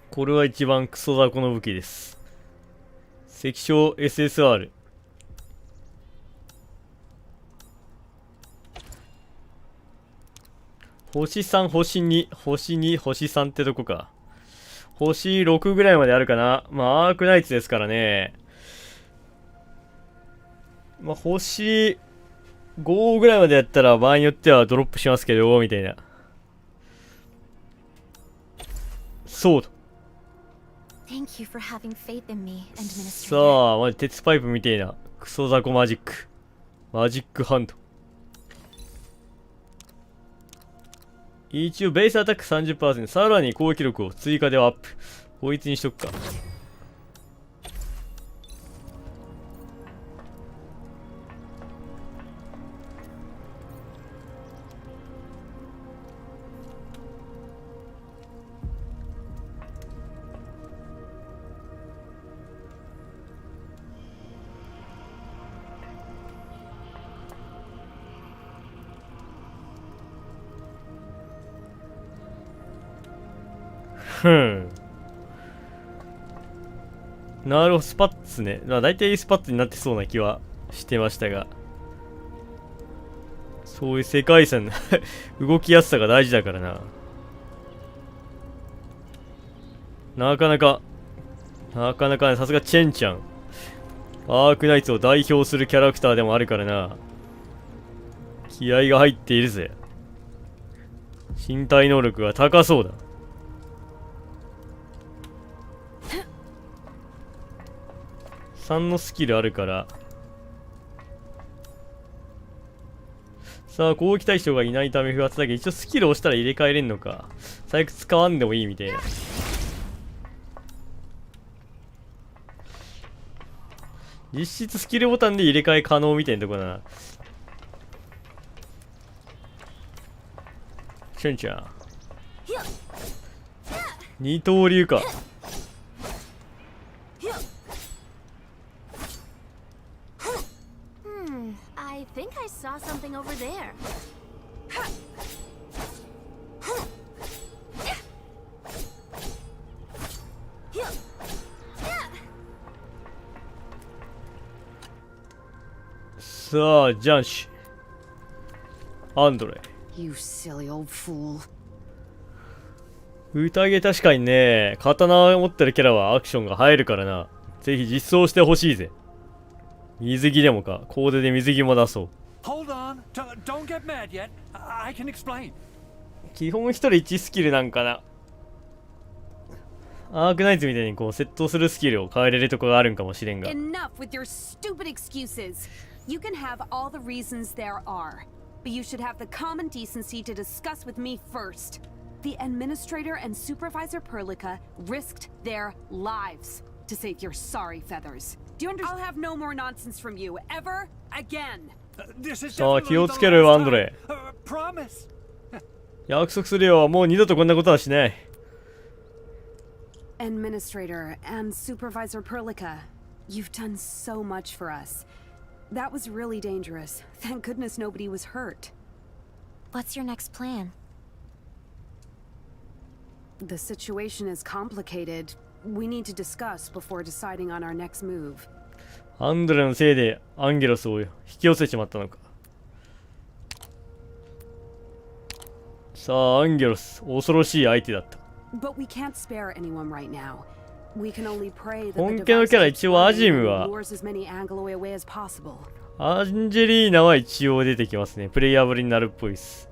S1: これは一番クソ雑魚の武器です。石章 SSR。星3、星2、星2、星3ってとこか。星6ぐらいまであるかな。まあ、アークナイツですからね。まあ、星5ぐらいまでやったら場合によってはドロップしますけど、みたいな。そうだ。さあ、マジ鉄パイプみてえな。クソザコマジック。マジックハンド。一応ベースアタック 30%、さらに攻撃力を追加でアップ。こいつにしとくか。なるほど、スパッツね。まあ、大体スパッツになってそうな気はしてましたが。そういう世界線の動きやすさが大事だからな。なかなかね、さすがチェンちゃん。アークナイツを代表するキャラクターでもあるからな。気合が入っているぜ。身体能力が高そうだ。3のスキルあるから。さあ、攻撃対象がいないため不発だけど、一応スキル押したら入れ替えれんのか。最悪使わんでもいいみたいな。実質スキルボタンで入れ替え可能みたいなとこだな。シュンちゃん。二刀流か。
S15: I think I saw something over there.
S1: さあ、ジャンシュ。アンドレ。
S11: You silly old fool.
S1: 宴確かにね、刀を持ってるキャラはアクションが入るからな。ぜひ実装してほしいぜ。水着でもか。コーデで水着も出そう。
S7: Hold on. Don't get mad yet. I can explain.
S1: 基本一人1スキルなんかな。アークナイツみたいにこう、セットするスキルを変えれるとこがあるんかもしれんが。
S11: Enough with your stupid excuses. You can have all the reasons there are, but you should have the common decency to discuss with me first. The administrator and supervisor Perlica risked their lives to save your sorry feathers. Do you understand? I'll have no more nonsense from you ever again.
S1: さあ、気をつけろよ、アンドレ。約束するよ、もう二度とこんなことはしない。
S11: Administrator and Supervisor Perlica, you've done so much for us. That was really dangerous. Thank goodness nobody was hurt.
S2: What's your next plan?
S11: The situation is complicated. We need to discuss before deciding on our next move.
S1: アンドレのせいでアンゲロスを引き寄せちまったのか。さあ、アンゲロス、恐ろしい相手だった。
S11: But we can't spare anyone right now. We can only pray that
S1: 本家のキャラ一応アジムは、
S11: lures as many Angloy away as possible.
S1: アンジェリーナは一応出てきますね。プレイヤブルになるっぽいです。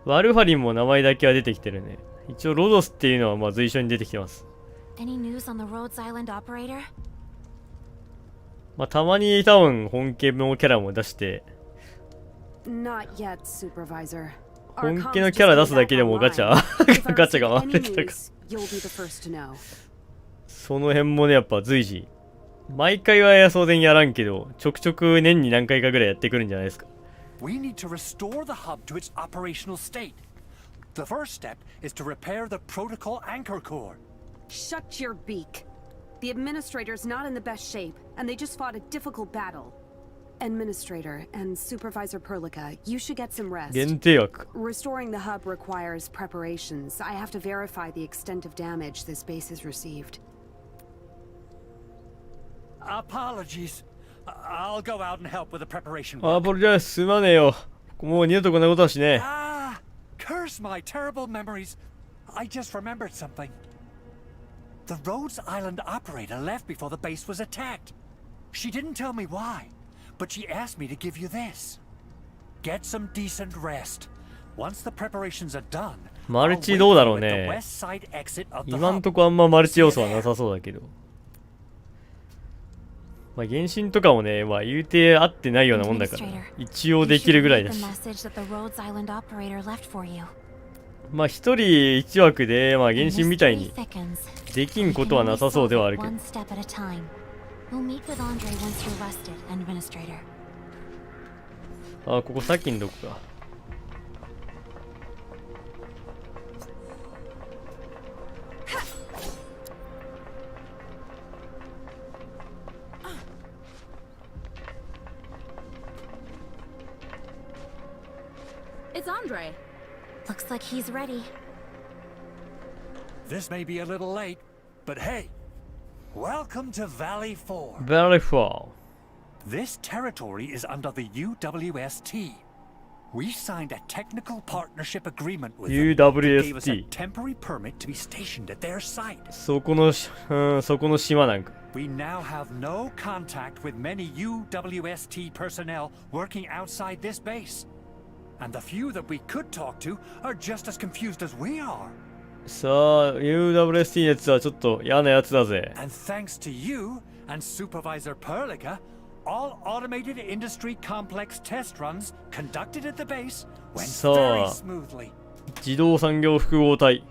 S1: ワルファリンも名前だけは出てきてるね。一応ロドスっていうのはまあ随所に出てきてます。
S2: Any news on the Rhodes Island operator?
S1: まあたまに多分本家のキャラも出して、
S11: Not yet, Supervisor.
S1: 本家のキャラ出すだけでもガチャガチャが回れてたか。その辺もね、やっぱ随時毎回は当然やらんけど、ちょくちょく年に何回かぐらいやってくるんじゃないですか。
S7: We need to restore the hub to its operational state. The first step is to repair the protocol anchor core.
S11: Shut your beak. The Administrator's not in the best shape, and they just fought a difficult battle. Administrator and Supervisor Perlica, you should get some rest.
S1: 限定枠。
S11: Restoring the hub requires preparations. I have to verify the extent of damage this base has received.
S5: Apologies. I'll go out and help with the preparation.
S1: アポロじゃすまねえよ。もう二度とこんなことはしねえ。
S5: Ah, curse my terrible memories. I just remembered something. The Rhodes Island operator left before the base was attacked. She didn't tell me why, but she asked me to give you this. Get some decent rest. Once the preparations are done,
S1: マルチどうだろうね。今んとこあんまマルチ要素はなさそうだけど。まあ原神とかもね、まあ言うて合ってないようなもんだから、一応できるぐらいだし。まあ一人一枠で、まあ原神みたいにできんことはなさそうではあるけど。あ、ここ先にどこか。
S15: It's Andre.
S2: Looks like he's ready.
S5: This may be a little late, but hey, welcome to Valley 4.
S1: Valley 4.
S5: This territory is under the UWST. We signed a technical partnership agreement with them that gave us a temporary permit to be stationed at their site.
S1: そこの島なんか。
S5: We now have no contact with many UWST personnel working outside this base. And the few that we could talk to are just as confused as we are.
S1: さあ、UWST のやつはちょっと嫌なやつだぜ。
S5: And thanks to you and Supervisor Perlica, all automated industry complex test runs conducted at the base went very smoothly.
S1: 自動産業複合体。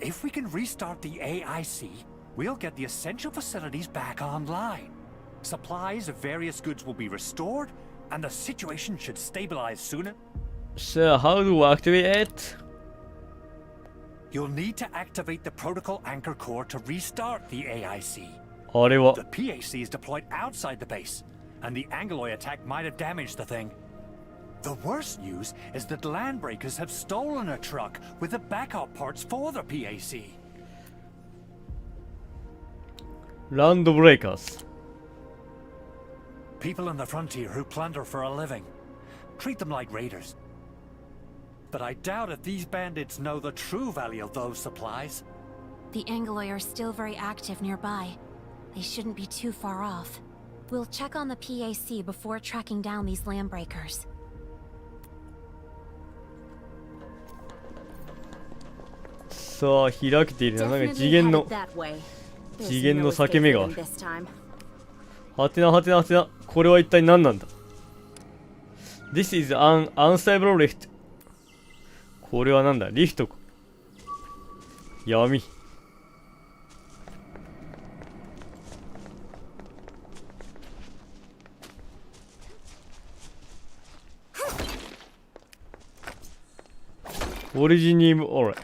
S5: If we can restart the AIC, we'll get the essential facilities back online. Supplies of various goods will be restored, and the situation should stabilize sooner.
S1: So, how do we activate it?
S5: You'll need to activate the protocol anchor core to restart the AIC.
S1: あれは
S5: The PAC is deployed outside the base, and the Angloy attack might have damaged the thing. The worst news is that landbreakers have stolen a truck with the backup parts for the PAC.
S1: Land breakers.
S5: People on the frontier who plunder for a living. Treat them like raiders. But I doubt if these bandits know the true value of those supplies.
S2: The Angloy are still very active nearby. They shouldn't be too far off. We'll check on the PAC before tracking down these landbreakers.
S1: さあ、開けているな。なんか次元の裂け目がある。はてなはてなはてな。これは一体何なんだ？ This is an unstable lift. これはなんだ？リフトか。闇。オリジニムオレ。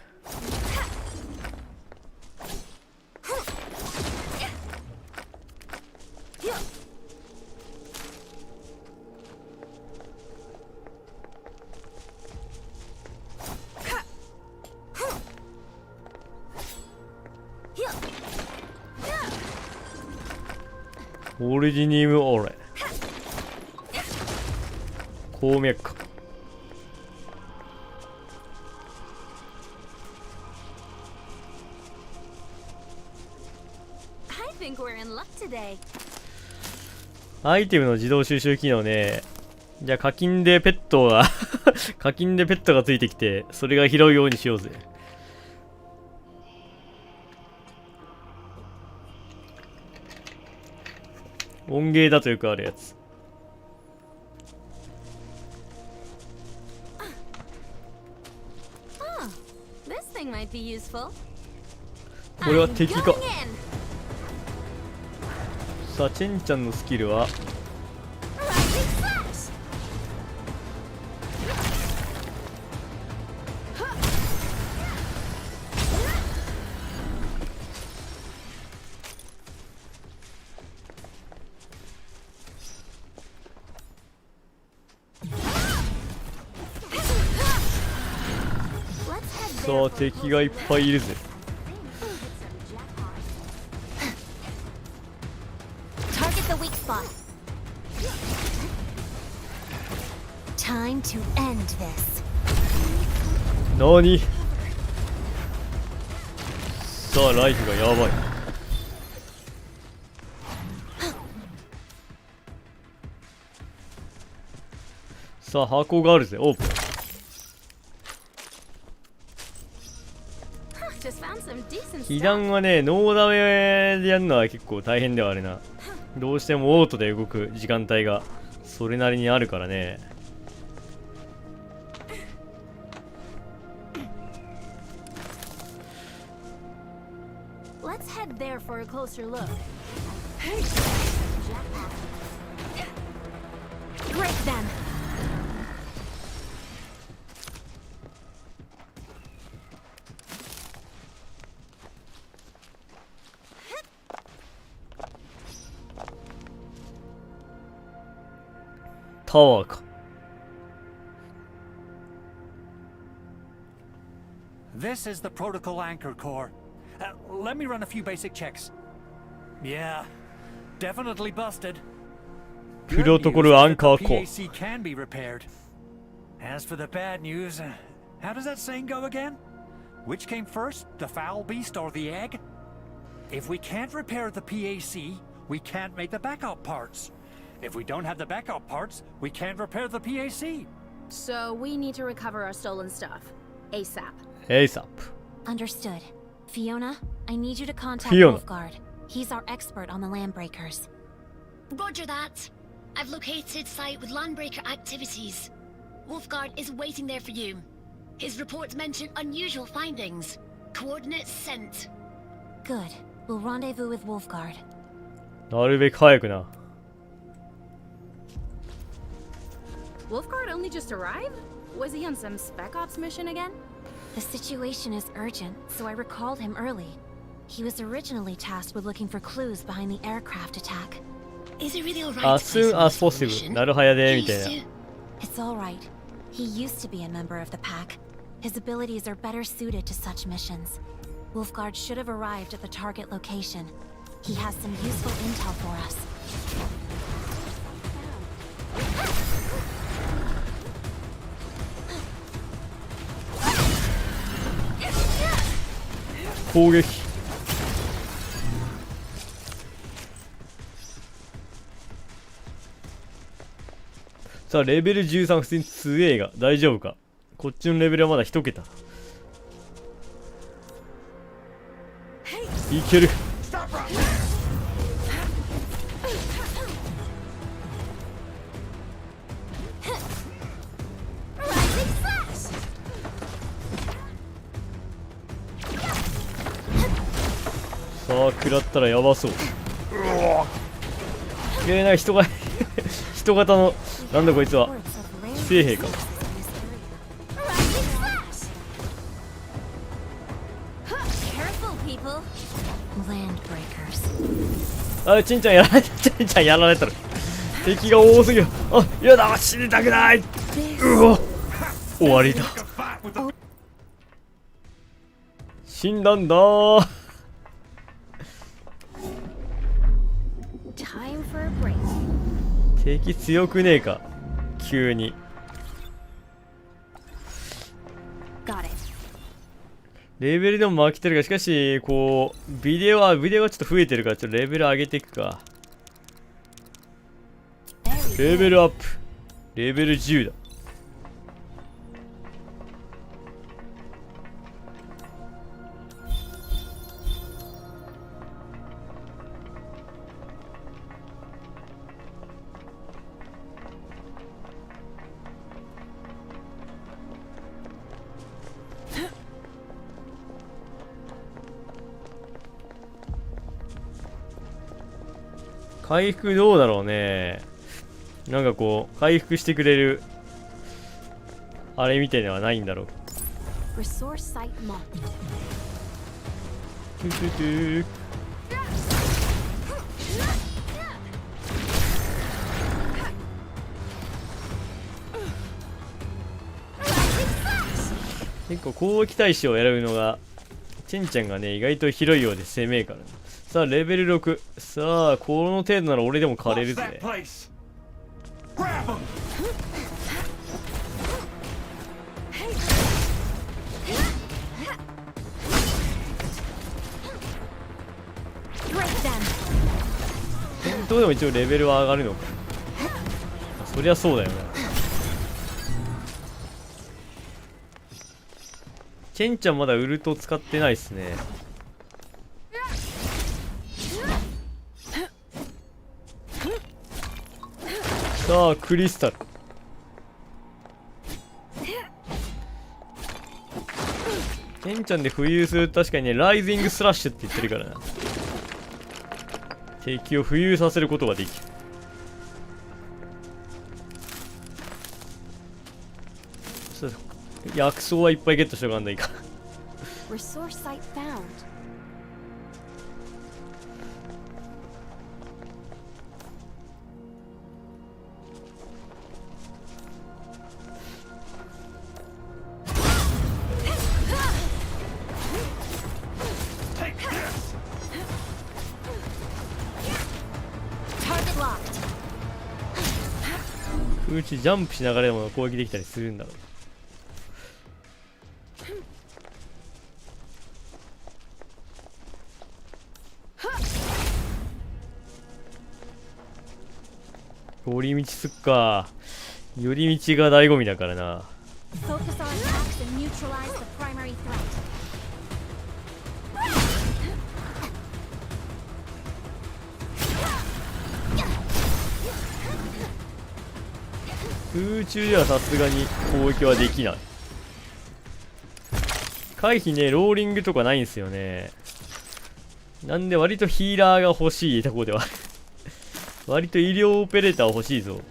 S1: オリジニムオレ。鉱脈か。アイテムの自動収集機能ね。じゃあ課金でペットが課金でペットがついてきて、それが拾うようにしようぜ。音ゲーだとよくあるやつ。これは敵か。さあチェンちゃんのスキルはさあ敵がいっぱいいるぜ。
S3: Target the weak spot. Time to end this.
S1: なに。さあライフがやばい。さあ箱があるぜ。オープン。被弾はね、ノーダメでやるのは結構大変ではあるな。どうしてもオートで動く時間帯がそれなりにあるからね。
S15: Let's head there for a closer look.
S3: Break them.
S1: タワーか。
S5: This is the protocol anchor core. Let me run a few basic checks. Yeah, definitely busted.
S1: プロトコルアンカーコア。
S5: PAC can be repaired. As for the bad news, how does that saying go again? Which came first, the foul beast or the egg? If we can't repair the PAC, we can't make the backup parts. If we don't have the backup parts, we can't repair the PAC.
S15: So we need to recover our stolen stuff. ASAP.
S1: ASAP.
S2: Understood. Fiona, I need you to contact
S1: Fiona.
S2: Wolfguard. He's our expert on the landbreakers.
S6: Roger that. I've located site with landbreaker activities. Wolfguard is waiting there for you. His reports mention unusual findings. Coordinates sent.
S2: Good. We'll rendezvous with Wolfguard.
S1: なるべく早くな。
S15: Wolfguard only just arrived? Was he on some spec ops mission again?
S2: The situation is urgent, so I recalled him early. He was originally tasked with looking for clues behind the aircraft attack.
S6: Is it really alright?
S1: As soon as possible. なるはやでみたいな。
S2: It's alright. He used to be a member of the pack. His abilities are better suited to such missions. Wolfguard should have arrived at the target location. He has some useful intel for us. 攻撃。さあレベル13普通に強えが大丈夫か。こっちのレベルはまだ1桁。いける。さあ食らったらやばそう。ない人が人型のなんだこいつは騎兵兵か。あ、ちんちゃんやられた。ちんちゃんやられたる。敵が多すぎる。あ、やだ、死にたくない。うお、終わりだ。死んだんだー。敵強くねえか急に。レベルでも負けてるが、しかしこうビデオはちょっと増えてるから、ちょっとレベル上げていくか。レベルアップ。レベル10だ。回復どうだろうね。なんかこう回復してくれるあれみたいのはないんだろう。トゥトゥトゥ。
S1: 結構攻撃対象を選ぶのがチェンちゃんがね意外と広いようで攻めえから、ね、さあレベル6。さあこの程度なら俺でも狩れるぜ。戦闘でも一応レベルは上がるのか。そりゃそうだよな。チェンちゃんまだウルト使ってないっすね。さあクリスタル。チェンちゃんで浮遊すると確かにねライジングスラッシュって言ってるからな。敵を浮遊させることができる。薬草はいっぱいゲットしとかんないか。空中ジャンプしながらでも攻撃できたりするんだろう。寄り道すっか。寄り道が醍醐味だからな。空中ではさすがに攻撃はできない。回避ね、ローリングとかないんですよね。なんで割とヒーラーが欲しいとこでは割と医療オペレーター欲しいぞ。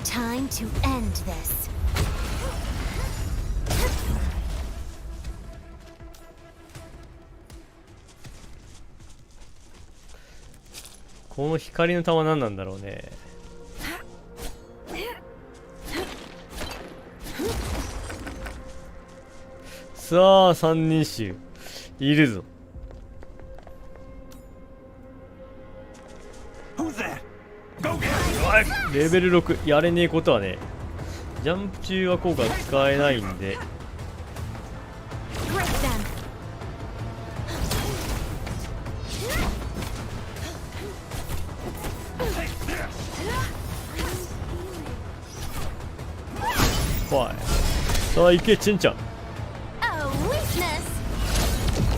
S3: Time to end this.
S1: この光の玉何なんだろうね。さあ三人衆いるぞ。レベル6やれねえことはね、ジャンプ中は効果使えないんで。怖い。さあ行けチンちゃん。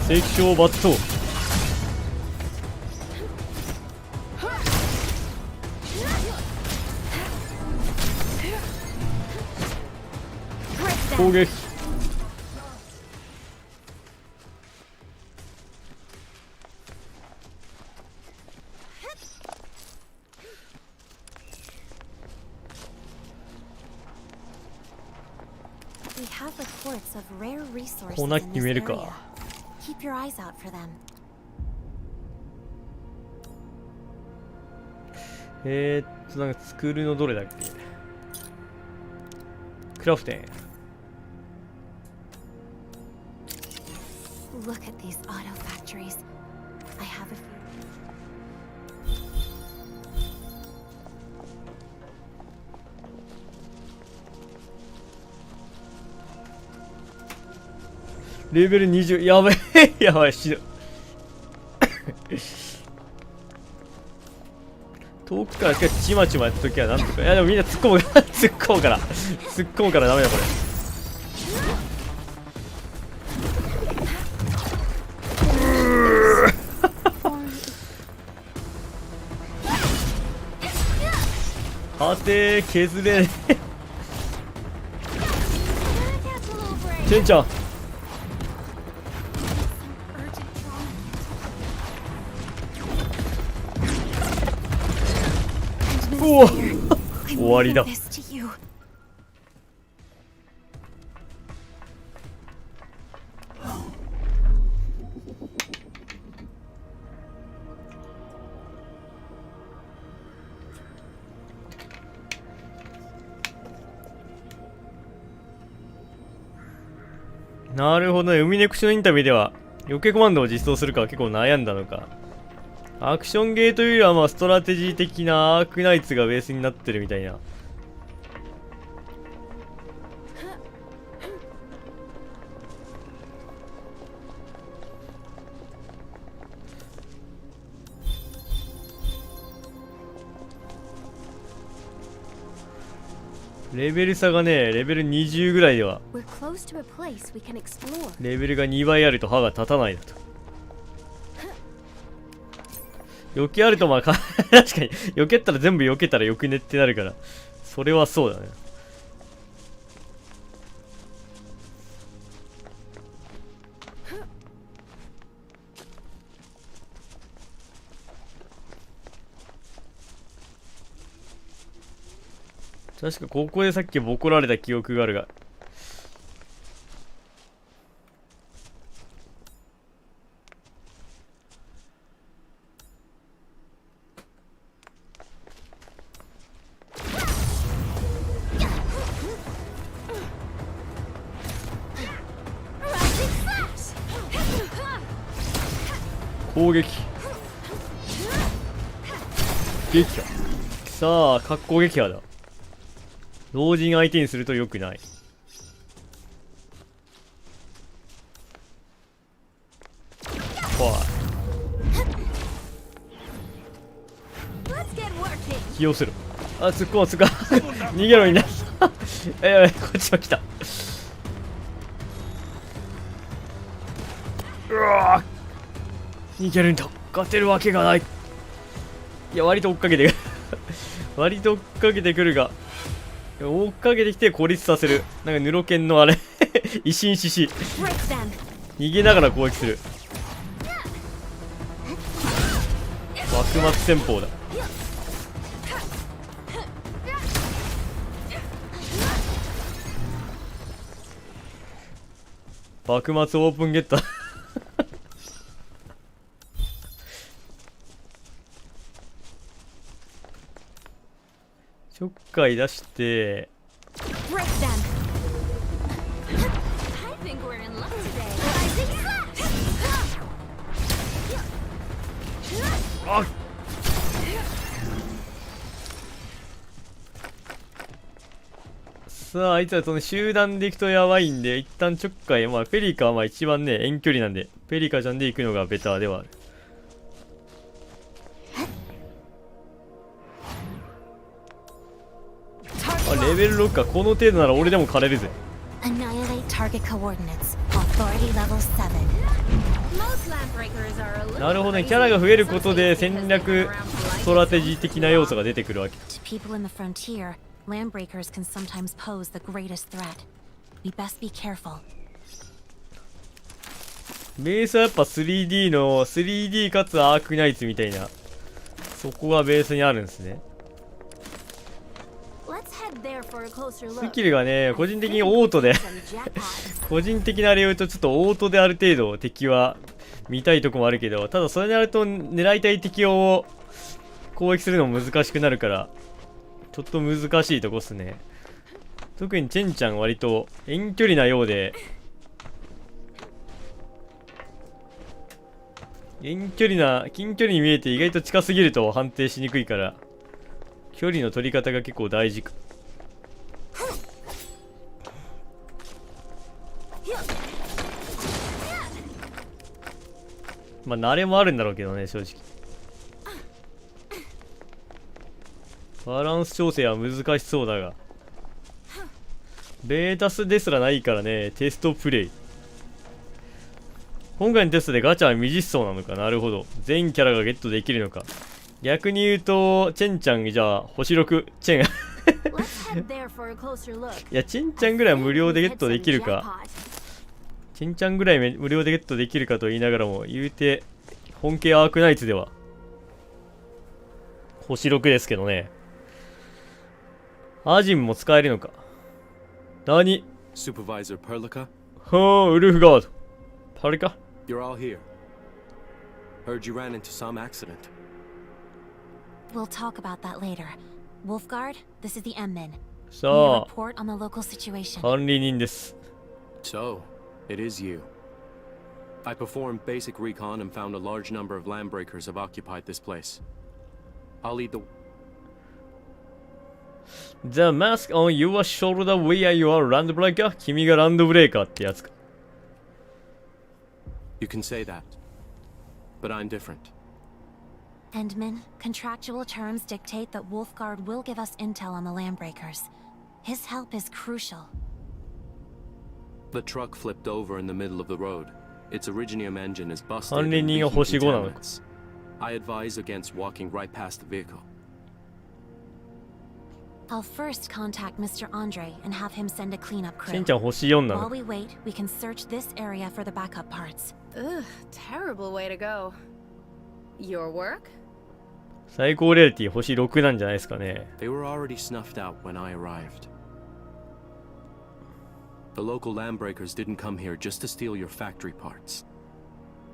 S1: 聖気症抜刀。攻撃。こうなって見えるか。なんか作るのどれだっけ。クラフテン。
S2: Look at these auto factories. I have a few.
S1: レベル20。やばいやばい、死ぬ。遠くからちまちまやった時はなんとか。いやでもみんな突っ込むからダメだこれ。はてー削れねえチェンちゃん。うわ終わりだ。なるほどね。海ネクションインタビューでは余計コマンドを実装するかは結構悩んだのか。アクションゲーというよりはまあストラテジー的なアークナイツがベースになってるみたいな。レベル差がね、レベル20ぐらいではレベルが2倍あると歯が立たないだと。避けあるとまあ確かに避けたら全部避けたらよくねってなるから、それはそうだね。確かここでさっきボコられた記憶があるが。攻撃撃破。さあ格好撃破だ。老人相手にすると良くない。気をする。あ、突っ込む突っ込む逃げろみんなやばい、こっちは来た。うわ逃げるんだ。勝てるわけがない。いや割と追っかけてくる割と追っかけてくるが、追っかけてきて孤立させる。なんかヌロケンのあれ維新志士逃げながら攻撃する。幕末戦法だ。幕末オープンゲットちょっかい出してあっさあ、あいつらその集団で行くとやばいんで、一旦ちょっかい、まあ、ペリカはまあ一番ね、遠距離なんで、ペリカちゃんで行くのがベターではある。あ、レベル6か。この程度なら俺でも枯れるぜ。なるほどね。キャラが増えることで戦略ストラテジー的な要素が出てくるわけ。
S2: Landbreakers can sometimes pose the greatest threat. We best be careful.
S1: ベースはやっぱ 3D の 3D かつアークナイツみたいな、そこがベースにあるんですね。スキルがね、個人的にオートで個人的なあれ言うとちょっとオートである程度敵は見たいとこもあるけど、ただそれになると狙いたい敵を攻撃するのも難しくなるからちょっと難しいとこっすね。特にチェンちゃん割と遠距離なようで、近距離に見えて意外と近すぎると判定しにくいから、距離の取り方が結構大事か。まあ慣れもあるんだろうけどね、正直。バランス調整は難しそうだが、ベータスですらないからね。テストプレイ。今回のテストでガチャは未実装なのか。なるほど。全キャラがゲットできるのか。逆に言うとチェンちゃん、じゃあ星6チェンいやチェンちゃんぐらいは無料でゲットできるか。チェンちゃんぐらい無料でゲットできるかと言いながらも、言うて本家アークナイツでは星6ですけどね。アジムも使えるのか。何
S16: Supervisor Perlica?
S1: はあ、ウルフガード。パリか
S16: You're all here. Heard you ran into some accident.
S2: We'll talk about that later. Wolfguard, this is the M-Min.
S1: さあ、
S2: Report on the local situation.
S1: 管理人です。
S16: So, it is you. I performed basic recon and found a large number of landbreakers have occupied this place. I'll lead the...
S1: The mask on your shoulder where you are landbreaker? 君がランドブレーカーってやつか。
S16: You can say that. But I'm different.
S2: Endman, contractual terms dictate that Wolfguard will give us intel on the Landbreakers. His help is crucial.
S16: The truck flipped over in the middle of the road. Its originium engine is busted
S1: 管理
S16: and
S1: 人が
S16: leaking
S1: 星5なのか。
S16: contaminants. I advise against walking right past the vehicle.
S2: I'll first contact Mr. Andre and have him send a cleanup
S1: し
S2: crew.
S1: んちゃん星4な
S2: While
S1: の。
S2: we wait, we can search this area for the backup parts.
S15: Ugh, terrible way to go. Your work?
S1: 最高レアリティ星6なんじゃないですかね。
S16: They were already snuffed out when I arrived. The local landbreakers didn't come here just to steal your factory parts.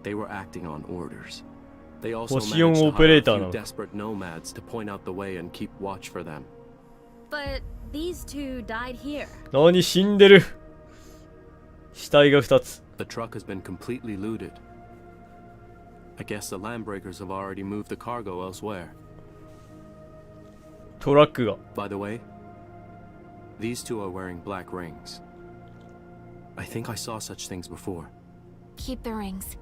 S16: They were acting on orders. They also
S1: 星4
S16: managed to
S1: オペ
S16: hire
S1: レ
S16: a
S1: ーター
S16: few
S1: なの。
S16: desperate nomads to point out the way and keep watch for them.
S15: But these two died here.
S1: 何死んでる。死体が2つ。
S16: The truck has been completely looted. I guess the landbreakers have already moved the cargo elsewhere.
S1: トラックが。
S16: By the way, these two are wearing black rings. I think I saw such things before.
S2: Keep the rings.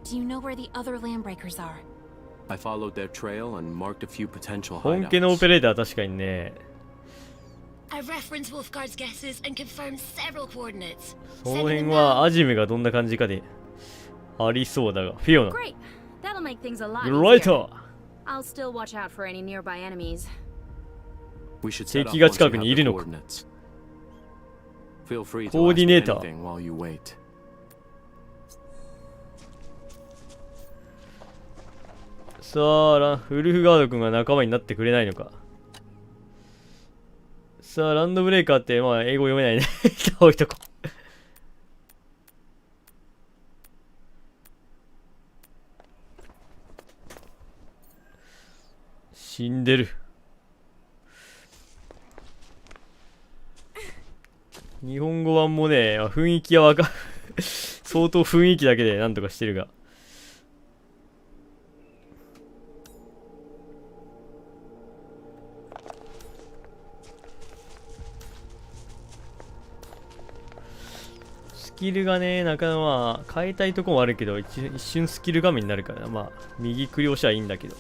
S2: Do you know where the other Landbreakers are?
S16: I followed their trail and marked a few potential
S1: 本家のオ
S16: hideouts.
S1: ペレーターは確かにね。
S6: I referenced Wolfguard's guesses and confirmed several coordinates.
S1: その辺はアジムがどんな感じかでありそうだが。フィオナ。
S15: Great. That'll make things a lot
S1: グライタ
S15: easier.
S1: ー。
S15: I'll still watch out for any nearby enemies.
S16: We should set up
S1: 敵が
S16: once
S1: 近
S16: you
S1: く
S16: have
S1: にい
S16: the
S1: るのか。
S16: coordinates. Feel free to
S1: コー
S16: ask
S1: ディ
S16: me
S1: ネーター。
S16: anything while you wait.
S1: さあ、ウルフガード君が仲間になってくれないのか。さあ、ランドブレーカーって、まあ、英語読めないね。置いとこう。死んでる。日本語版もね、雰囲気はわかる。相当雰囲気だけでなんとかしてるが。スキルがね、なかなかまあ、変えたいとこもあるけど、一瞬スキル画面になるからな。まあ、右クリ押しはいいんだけど。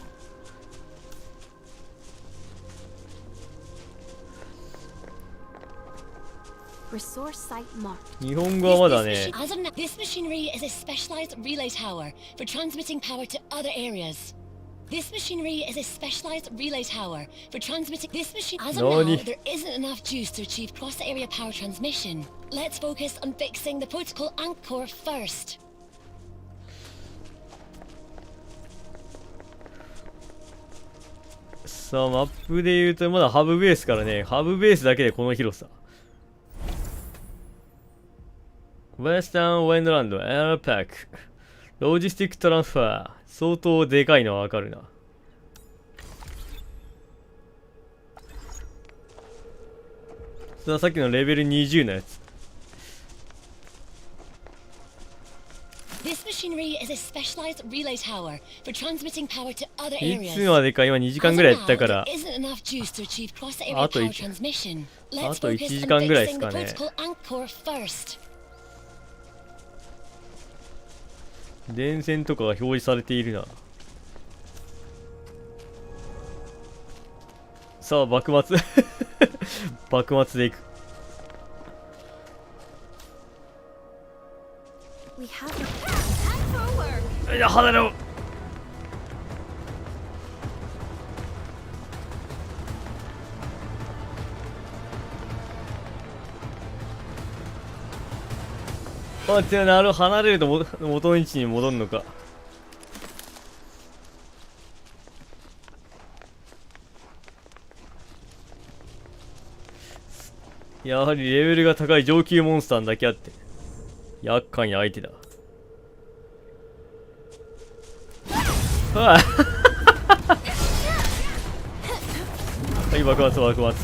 S2: Resource site marked.
S1: 日本語はまだね、
S6: As of now, this machinery is a specialized relay tower for transmitting power to other areas. This machinery is a specialized relay tower for transmitting this machine. As of now,
S1: Nani?
S6: there isn't enough juice to achieve cross-area power transmission. Let's focus on fixing the protocol anchor first.
S1: さあ、マップで言うとまだハブベースからね、ハブベースだけでこの広さ。ウェスタンウェンドランドエアパック。ロジスティックトランスファー。相当でかいのはわかるな。さあ、さっきのレベル20のやつ。
S6: This machinery is a specialized relay tower for transmitting power to other
S1: い
S6: areas.
S1: つまでか今2時間ぐらいやったか
S6: As
S1: ら
S6: of now, there isn't enough juice to achieve cross-area
S1: あと
S6: power
S1: 1
S6: transmission.
S1: あ
S6: Let's
S1: と1
S6: focus
S1: 時
S6: on
S1: 間ぐらいで
S6: fixing
S1: す
S6: the
S1: かね。
S6: protocol anchor first.
S1: 電線とかが表示されているな。さあ、幕末。幕末でいく。
S2: We have
S1: いや、離れろ。待ってよ、なる離れると元の位置に戻るのか。やはりレベルが高い上級モンスターだけあって厄介な相手だ。はい、爆発爆発。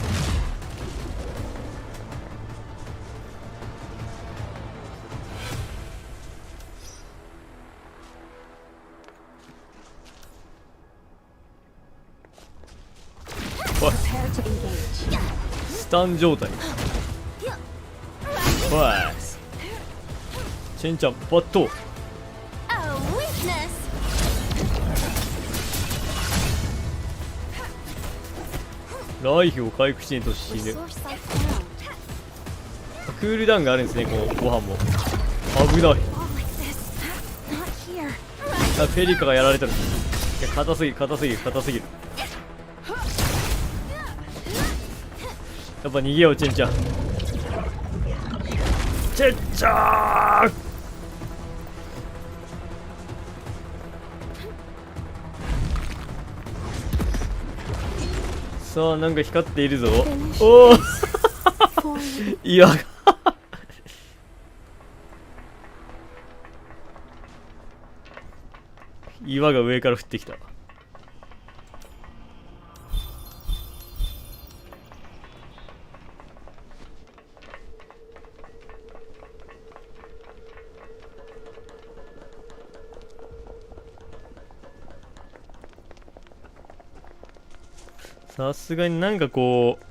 S1: おい、スタン状態。おい、チェンちゃんバット。ライフを回復しねえと死ぬ。クールダウンがあるんですね、このご飯も。危ない。あ、ペリカがやられたる。いや、硬すぎる硬すぎる硬すぎる。やっぱ逃げよう、チェンちゃん。チェンちゃん。さあ、なんか光っているぞ。おお岩が岩が上から降ってきた。さすがになんかこう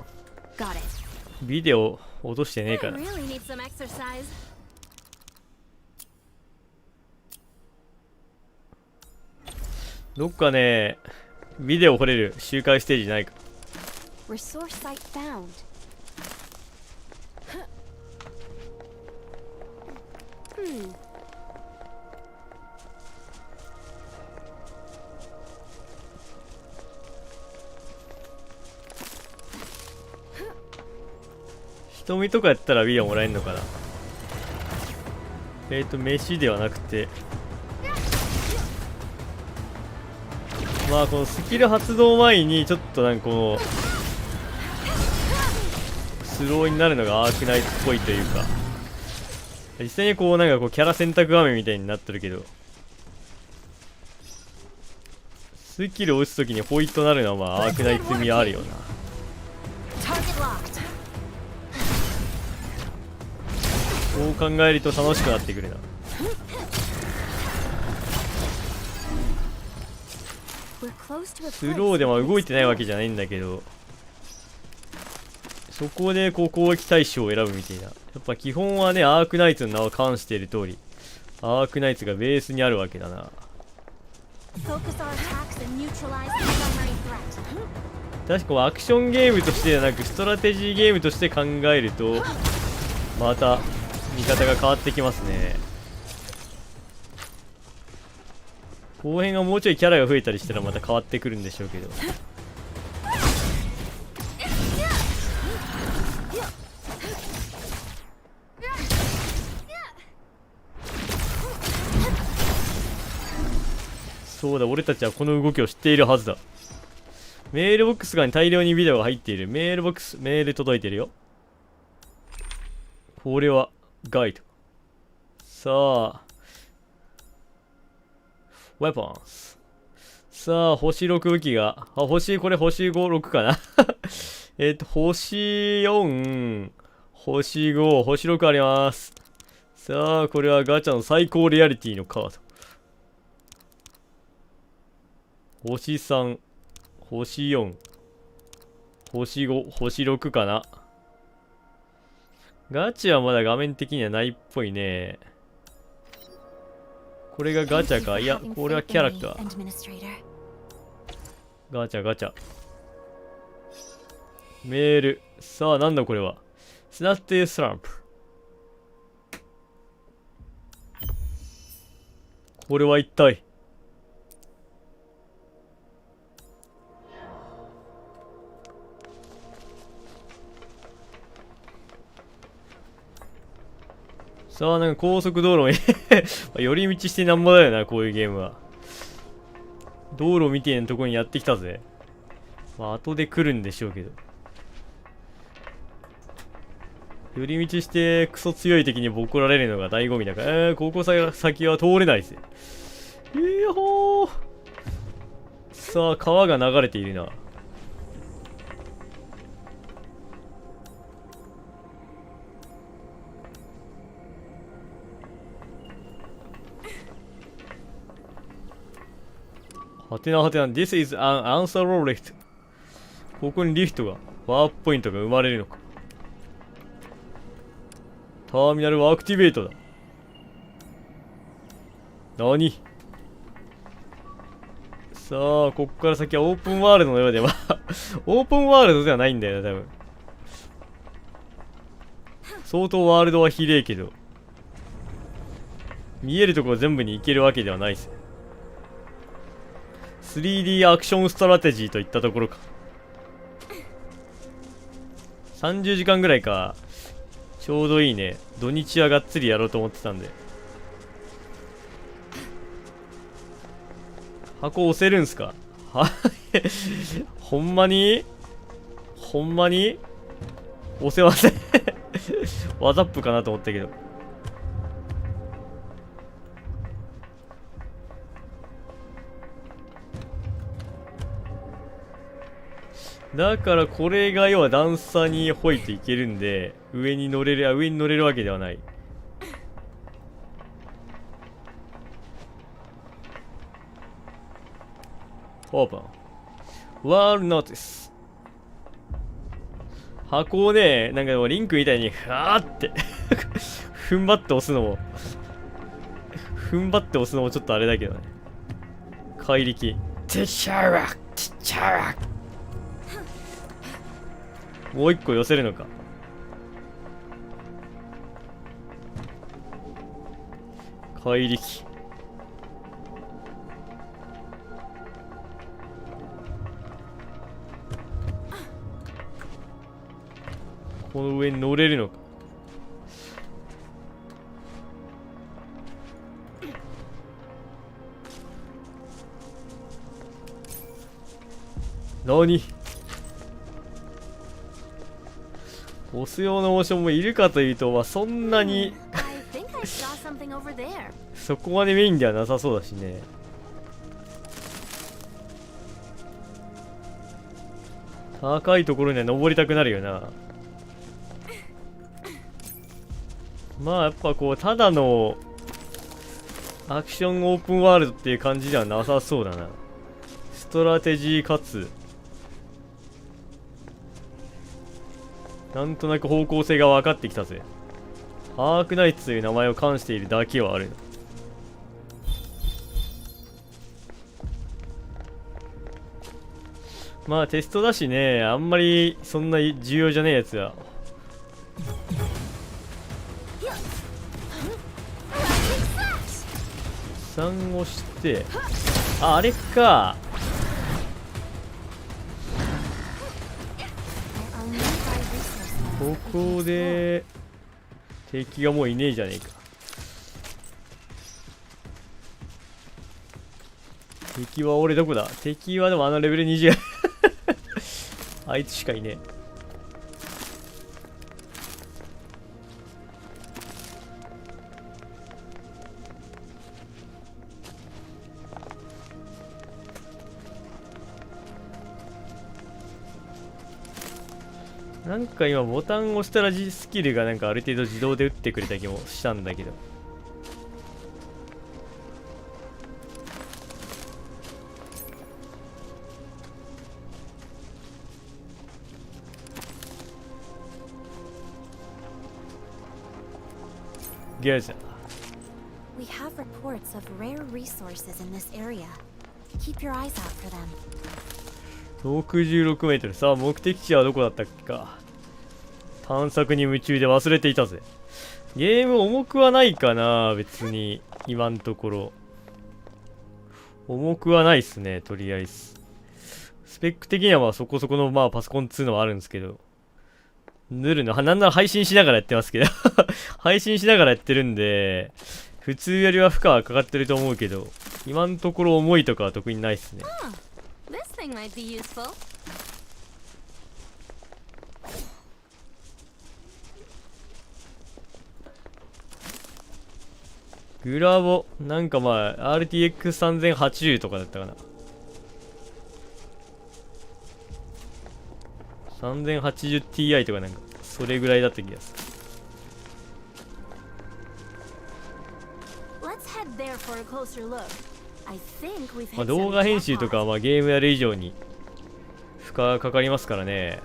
S1: ビデオ落としてねえから。どっかねビデオ掘れる周回ステージないか。瞳とかやったらビデオもらえるのかな。飯ではなくて、まあこのスキル発動前にちょっとなんかこのスローになるのがアークナイツっぽいというか、実際にこうなんかこうキャラ選択画面みたいになってるけど、スキルを打つときにホイットなるのはまあアークナイツ味あるよな。こう考えると楽しくなってくるな。スローでも動いてないわけじゃないんだけど、そこでこう攻撃対象を選ぶみたいな。やっぱ基本はね、アークナイツの名を冠している通り、アークナイツがベースにあるわけだな。確かアクションゲームとしてではなくストラテジーゲームとして考えるとまた見方が変わってきますね。後編がもうちょいキャラが増えたりしたらまた変わってくるんでしょうけど。そうだ、俺たちはこの動きを知っているはずだ。メールボックス側に大量にビデオが入っている。メールボックス、メール届いてるよ。これはガイド。さあウェポンス。さあ星6武器が、これ星5、6かな星4、星5、星6あります。さあこれはガチャの最高リアリティのカード。星3、星4、星5、星6かな。ガチはまだ画面的にはないっぽいね。これがガチャか。いや、これはキャラクター。ガチャガチャ。メール。さあ、なんだこれは。スナッテースランプ。これは一体。さあ、なんか高速道路に寄り道してなんぼだよな、こういうゲームは。道路みてえなとこにやってきたぜ。まあ、後で来るんでしょうけど。寄り道してクソ強い敵にボコられるのが醍醐味だから、ここ先は通れないぜ。いやほー。さあ、川が流れているな。はてなはてな。This is an answer lift。ここにリフトが、ワープポイントが生まれるのか。ターミナルはアクティベートだ。何？さあ、こっから先はオープンワールドのようで、まあ、オープンワールドではないんだよな、多分。相当ワールドは広いけど、見えるところ全部に行けるわけではないっす。3D アクションストラテジーといったところか。30時間ぐらいか。ちょうどいいね。土日はがっつりやろうと思ってたんで。箱押せるんすか？はい。ほんまに押せません。ワザップかなと思ったけど。だからこれが要は段差にほいていけるんで、上に乗れるわけではない。オープン。ワールノーティス。箱をね、なんかでもリンクみたいに、ふわーって、踏ん張って押すのもちょっとあれだけどね。怪力。テチャラク、テチャラク。もう一個寄せるのか。怪力。この上に乗れるのか。何？押す用のモーションもいるかというと、まあ、そんなにそこまでメインではなさそうだしね。高いところには登りたくなるよな。まあやっぱこうただのアクションオープンワールドっていう感じではなさそうだな。ストラテジーかつなんとなく方向性が分かってきたぜ。アークナイツという名前を冠しているだけはある。まあテストだしね、あんまりそんな重要じゃねえやつは。3をして、あれか。ここで敵がもういねえじゃねえか。敵は俺どこだ？敵はでもあのレベル20。あいつしかいねえ。なんか今ボタンを押したらスキルがなんかある程度自動で打ってくれた気もしたんだけど。ゲージャー。
S2: We have reports of rare resources in this area. Keep your eyes out for them.
S1: 66メートル。さあ、目的地はどこだったっけか。探索に夢中で忘れていたぜ。ゲーム重くはないかな、別に。今んところ。重くはないっすね、とりあえず。スペック的にはまあそこそこのまあパソコンっつうのはあるんですけど。塗るの、なんなら配信しながらやってますけど。配信しながらやってるんで、普通よりは負荷はかかってると思うけど、今んところ重いとかは特にないっすね。
S15: This thing might be useful.
S1: グラボ、なんかまあ、RTX3080 とかだったかな。3080Ti とかなんか、それぐらいだった気がする。まあ動画編集とかはまあゲームやる以上に負荷かかりますからね。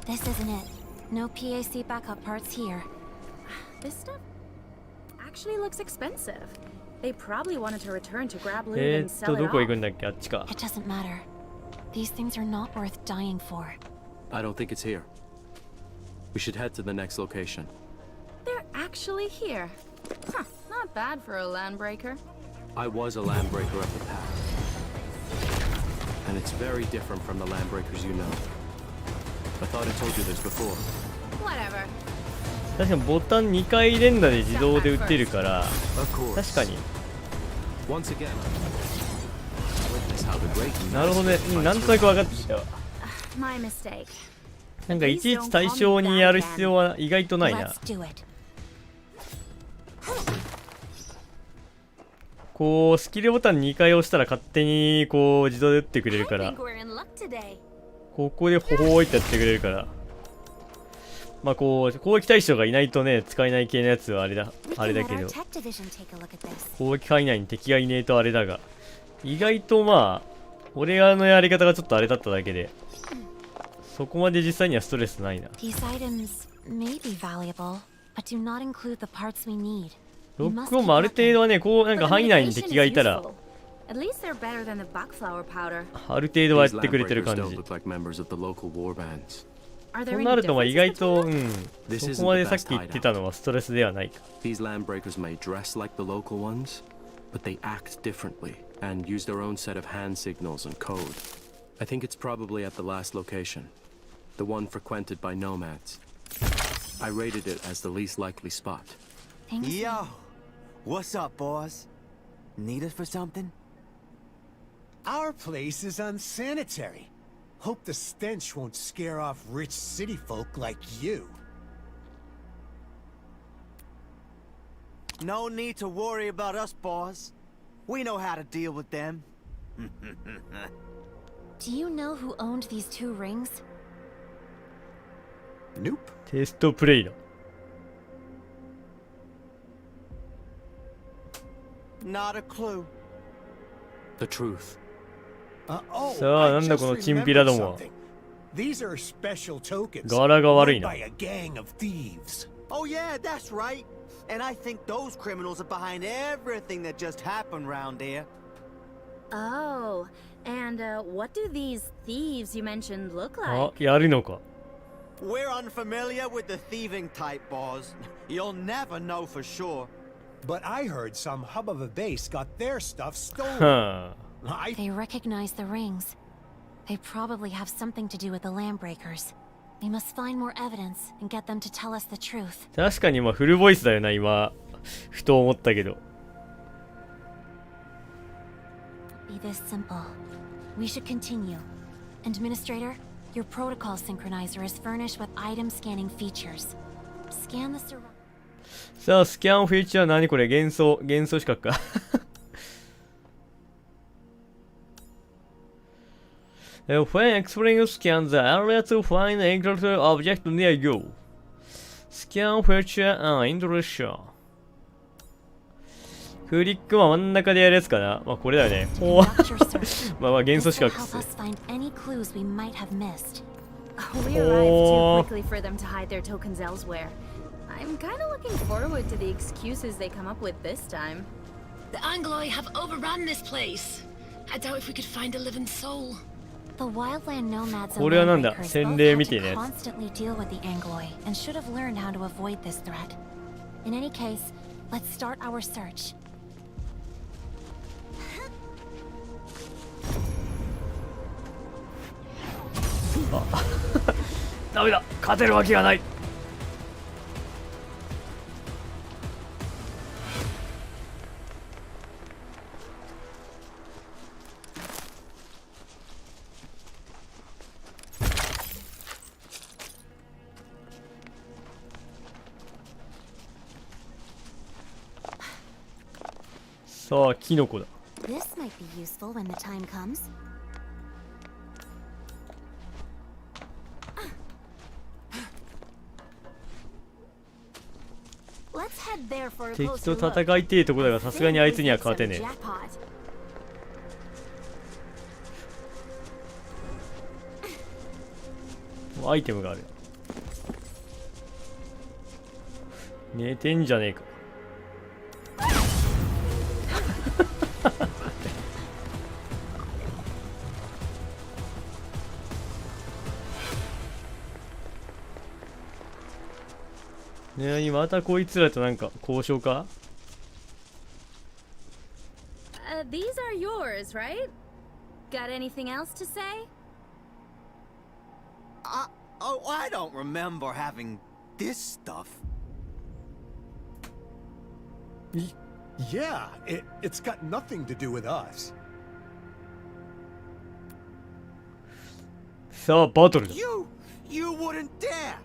S2: This isn't it. No PAC backup parts here.
S15: This stuff actually looks expensive. They probably wanted to return to grab loot and sell it
S1: どこ行
S15: off.
S1: くんだっけ？あっちか。
S2: It doesn't matter. These things are not worth dying for.
S16: I don't think it's here. We should head to the next location.
S15: They're actually here. Huh, not bad for a landbreaker.
S16: I was a landbreaker of the past. And it's very different from the landbreakers you know. I thought I told you this before.
S15: Whatever.
S1: 確かにボタン2回連打で自動で打ってるから、確かに。なるほどね、なんとなく分かってきたわ。なんかいちいち対象にやる必要は意外とないな。こうスキルボタン2回押したら勝手にこう自動で打ってくれるから、ここでホホーイってやってくれるから、まあこう攻撃対象がいないとね使えない系のやつはあれだけど、攻撃範囲内に敵がいねえとあれだが、意外とまあ俺らのやり方がちょっとあれだっただけで、そこまで実際にはストレスないな。ロックオンもある程度はね、こうなんか範囲内に敵がいたらある程度はやってくれてる感じ。そうなるとまあ意外とそこまでさっき言ってたのはストレスではないか。
S16: These landbreakers may dress like the local ones, but they act differently and use their own set of hand signals and code. I think it's probably at the last location, the one frequented by nomads. I rated it as the least likely spot.
S17: Yo, what's up, boss? Need us for something?
S4: Our place is unsanitary. Hope the stench won't scare off rich city folk like you.
S17: No need to worry about us, boss. We know how to deal with them.
S2: Do you know who owned these 2 rings?
S4: Nope.
S1: テストプレイだ。
S17: Not a clue.
S16: The truth.
S1: さあなんだこのチンピラどもは。柄が悪いな。
S17: Oh yeah, that's right. And I think those criminals are behind everything that just happened round here.
S15: Oh, and what do these thieves you mentioned look
S1: あ、
S15: like?
S1: やるのか。
S17: We're unfamiliar with the thieving type, boss. You'll never know for sure.
S4: But I heard some hub of a base got their stuff stolen.
S1: はあ。
S2: They recognize the rings. They probably have something to do with the landbreakers. We must find more evidence and get them to tell us the truth.
S1: 確かにまあフルボイスだよな今ふと思ったけど。
S2: Be this simple. We should continue. Administrator, your protocol synchronizer is furnished with item scanning features. Scan the surroundings.
S1: さあスキャンフィーチャー何これ？幻想資格か。When exploring, scan the area to find an encounter object near you. Scan feature and intrusion. クリックは真ん中でやるやつかな。まあこれだよね。おお。まあ幻想資格っす。
S15: We arrived too quickly for them to hide their tokens elsewhere. I'm kind of looking forward to the excuses they come up with this time.
S6: The Angloy have overrun this place. I doubt if we could find a living soul.
S2: The wildland nomads and
S1: これはなんだ？
S2: landbreakers
S1: 洗
S2: both
S1: 礼
S2: had
S1: みたい
S2: to
S1: なやつ。
S2: constantly deal with the Angloy and should have learned how to avoid this threat. In any case, let's start our search.
S1: あ、ダメだ。勝てるわけがない。さあキノコだ。
S2: This might be useful when the time comes.
S15: Let's head there for a
S1: 敵
S15: closer
S1: と
S15: look.
S1: 戦いてえとこだがさすがにあいつには勝てねえ。
S15: Jackpot.
S1: もうアイテムがある。寝てんじゃねえか。ねえ、またこいつらとなんか交渉か。
S15: These are yours, right? Got anything else to say?
S17: Oh, I don't remember having this stuff.
S4: Yeah, it's got nothing to do with us.
S1: さあバトルだ。
S17: You wouldn't dare!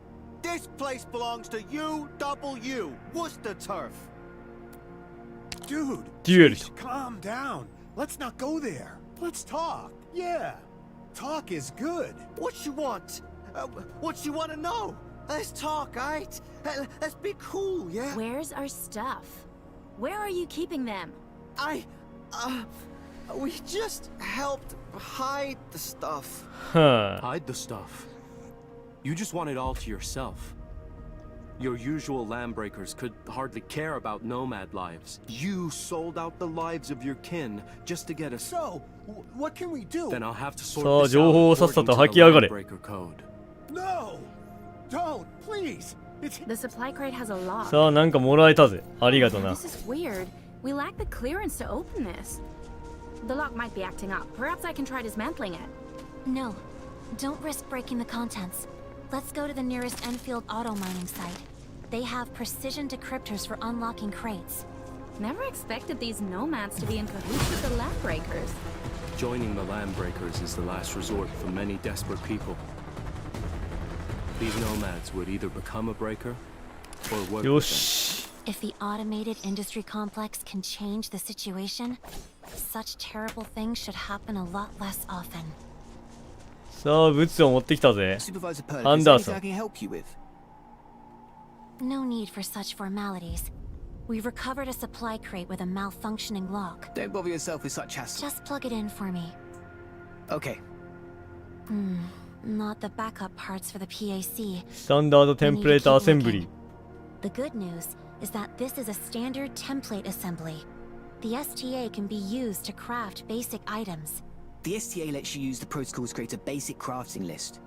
S17: This place belongs to UW, Worcester Turf.
S4: Dude,
S1: Dude.
S4: calm down. Let's not go there. Let's talk. Yeah, talk is good.
S17: What you want? What you want to know? Let's talk, alright? Let's be cool, yeah?
S15: Where's our stuff? Where are you keeping them?
S17: We just helped hide the stuff.
S1: Huh.
S16: Hide the stuff. You just want it all to yourself. Your usual landbreakers could hardly care about nomad lives. You sold out the lives of your kin just to get us.
S4: So, what can we do?
S16: Then I'll have to
S1: さあ
S16: sort this
S1: 情報を
S16: out
S1: さっさ
S16: according
S1: と
S16: to
S1: 吐
S16: the
S1: きやがれ。
S16: landbreaker code.
S4: No! Don't, please! It's...
S15: The supply crate has a lock.
S1: さあなんかもらえたぜ。ありがとな。
S15: This is weird. We lack the clearance to open this. The lock might be acting up. Perhaps I can try dismantling it.
S2: No, don't risk breaking the contents. Let's go to the nearest Enfield auto mining site. They have precision decryptors for unlocking crates.
S15: Never expected these nomads to be in cahoots with the landbreakers.
S16: Joining the landbreakers is the last resort for many desperate people. These nomads would either become a breaker or work with
S1: よ
S16: them.
S1: し。
S2: If the automated industry complex can change the situation, such terrible things should happen a lot less often.
S1: さあブツを持ってきたぜ。
S13: Supervisor Perlick,
S1: アン
S13: is
S1: ダ
S13: there
S1: ーソ
S13: anything I
S1: ン。
S13: can help you with?
S2: No need for such formalities. We've recovered a supply crate with a malfunctioning lock.
S13: Don't bother yourself with such hassle.
S2: Just plug it in for me.
S13: Okay.
S2: Not the backup parts for the PAC.
S1: スタンダードテンプレートアセンブリー。
S2: The good news is that this is a standard template assembly. The STA can be used to craft basic items.
S13: The STA lets you use the protocols to create a basic crafting list.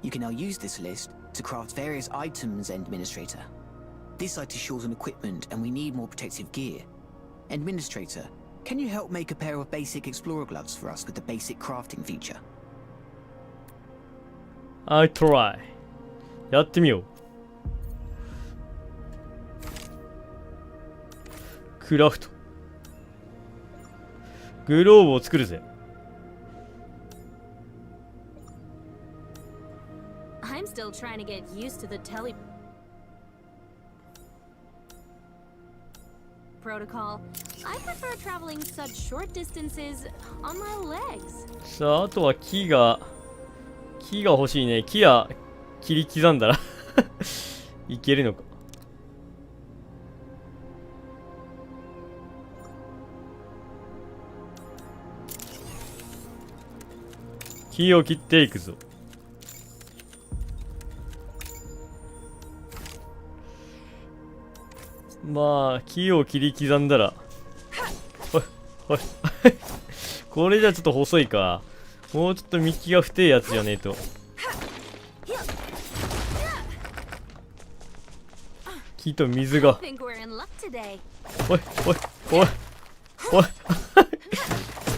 S13: You can now use this list to craft various items, Administrator. This site is short on equipment and we need more protective gear. Administrator, can you help make a pair of basic explorer gloves for us with the basic crafting feature?
S1: I try. やってみよう。クラフト。グローブを作るぜ。
S15: I'm still trying to get used to the protocol. I prefer traveling such short distances on my legs.
S1: さああとは木が欲しいね。木や切り刻んだらいけるのか。木を切っていくぞ。まあ木を切り刻んだらおいおいこれじゃちょっと細いか。もうちょっと幹が太いやつじゃねえと。木と水が。
S15: I think we're in luck today.
S1: おいおいおいおい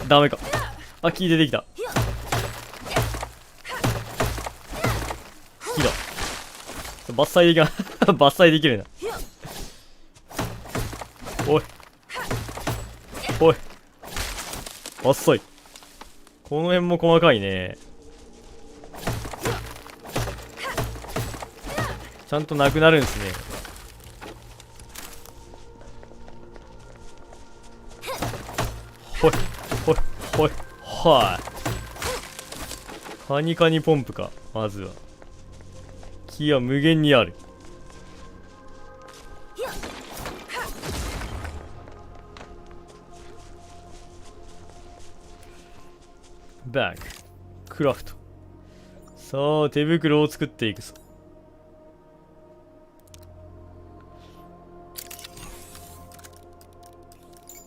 S1: ダメか。あ、木出てきた。木だ。伐採できな伐採できるな。おいおい伐採。この辺も細かいね。ちゃんとなくなるんですね。ほいほいほい。はい。カニカニポンプか。まずは木は無限にある。バッグクラフト。さあ手袋を作っていくぞ。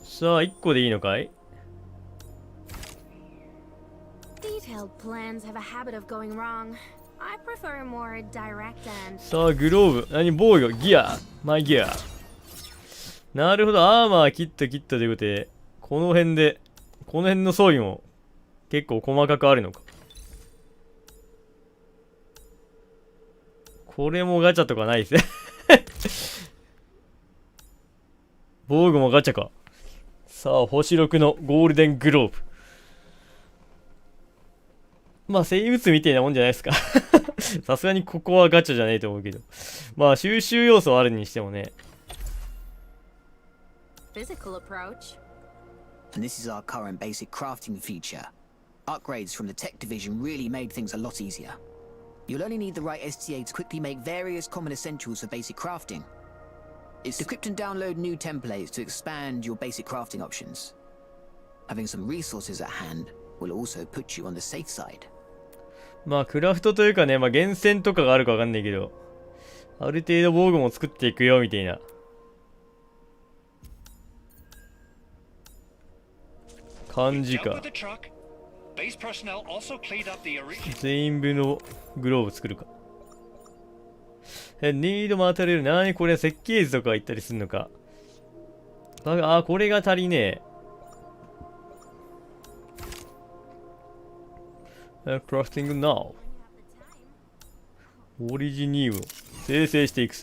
S1: さあ1個でいいのかい。さあグローブ、何防御、ギア、マイギア。なるほど、アーマーキットということで、この辺の装備も結構細かくあるのか。これもガチャとかないですね。防具もガチャか。さあ星6のゴールデングローブ。まあ生物みたいなもんじゃないですか。さすがにここはガチャじゃないと思うけど、まあ収集要素あるにしてもね。
S13: Physical approach. And this is our current basic crafting feature. Upgrades from the tech division really made things a lot easier. You'll only need the right STA to quickly make various common essentials for basic crafting. It's equipped and download new templates to expand your basic crafting options. Having some resources at hand will also put you on the safe side.
S1: まあクラフトというかね、まあ厳選とかがあるかわかんないけど、ある程度防具も作っていくよみたいな感じか。全員分のグローブ作るか。ニードも当たれる。なにこれ、設計図とか言ったりするのか。あ、これが足りねえ。クラフティングナウ。オリジニウムを生成していく。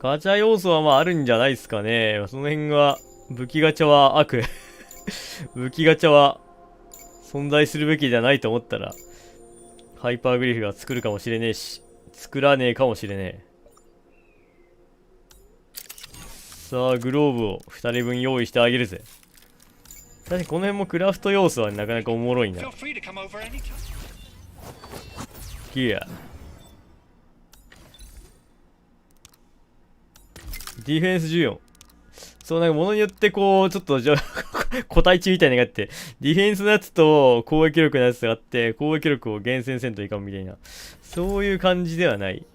S1: ガチャ要素はまああるんじゃないですかね。その辺は、武器ガチャは悪。武器ガチャは存在するべきじゃないと思ったら、ハイパーグリフが作るかもしれねえし、作らねえかもしれねえ。さあ、グローブを2人分用意してあげるぜ。確かにこの辺もクラフト要素はなかなかおもろいな。ギア。ディフェンス14。そう、なんか物によってこう、ちょっと個体値みたいなのがあって、ディフェンスのやつと攻撃力のやつがあって、攻撃力を厳選せんといかんみたいな。そういう感じではない。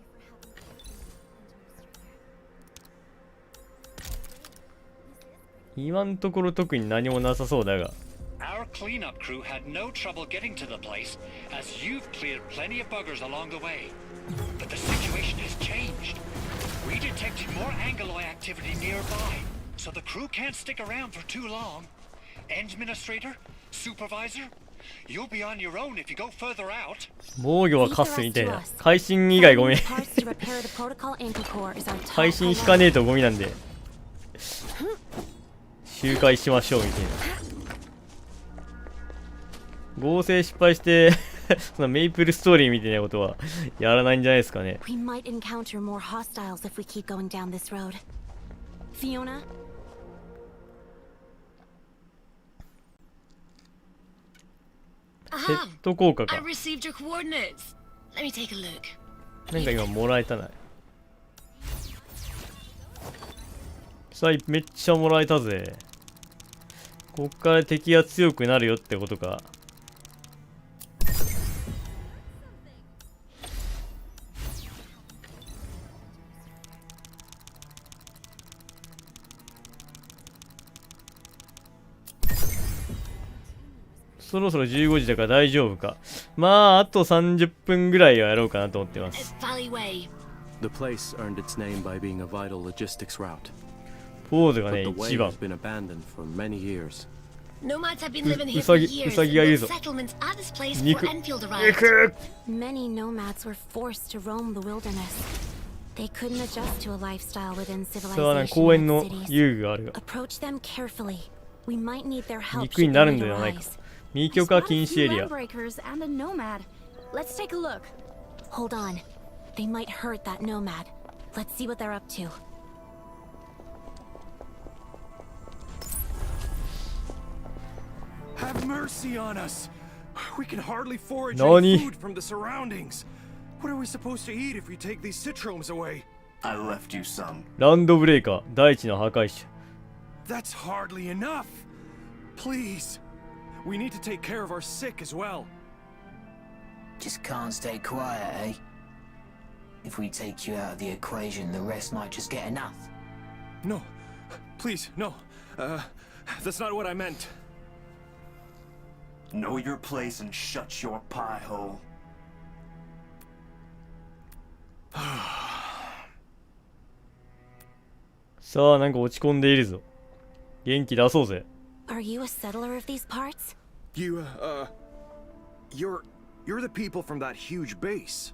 S1: 今のところ特に何もなさそうだが。
S5: Our cleanup crew had no trouble getting to the place, as you've cleared plenty of buggers along the way. But the situation has changed. We detected more Angloy activity nearby, so the crew can't stick around for too long. Administrator, supervisor, you'll be on your own if you go further out.
S1: 防御はカスみたいな。会心以外ゴミ。会心引かねえとゴミなんで。周回しましょうみたいな。合成失敗してそのメイプルストーリーみたいなことはやらないんじゃないですかね。
S2: We might encounter more hostiles if we keep going down this road. Fiona?
S1: セット効果か。
S6: I received your coordinates. Let me take a look.
S1: なんか今もらえたな。さあめっちゃもらえたぜ。こっから敵が強くなるよってことか。そろそろ15時だから大丈夫か。まああと30分ぐらいはやろうかなと思ってます。
S16: The place earned its name by being a vital logistics route.
S1: ポーズがね、一番。うさぎがいるぞ。肉。
S2: Many nomads were forced to roam the wilderness. They couldn't adjust to a lifestyle within civilization.
S1: 公園の遊具があるが。
S2: Approach them carefully. We might need their help.
S1: 肉になるんではないか。未許可禁止エリア。
S2: Let's take a look. Hold on. They might hurt that nomad. Let's see what they're up to.
S7: Have mercy on us. We can hardly forage any food from the surroundings. What are we supposed to eat if we take these citromes away?
S8: I left you some.
S1: ランドブレーカー、大地の破壊者。
S7: That's hardly enough. Please. We need to take care of our sick as well.
S13: Just can't stay quiet, eh? If we take you out of the equation, the rest might just get enough.
S7: No. Please, no. That's not what I meant.
S8: Know your place and shut your pie hole.
S1: さあ、なんか落ち込んでいるぞ。元気出そうぜ。
S2: Are you a settler of these parts?
S7: You're the people from that huge base.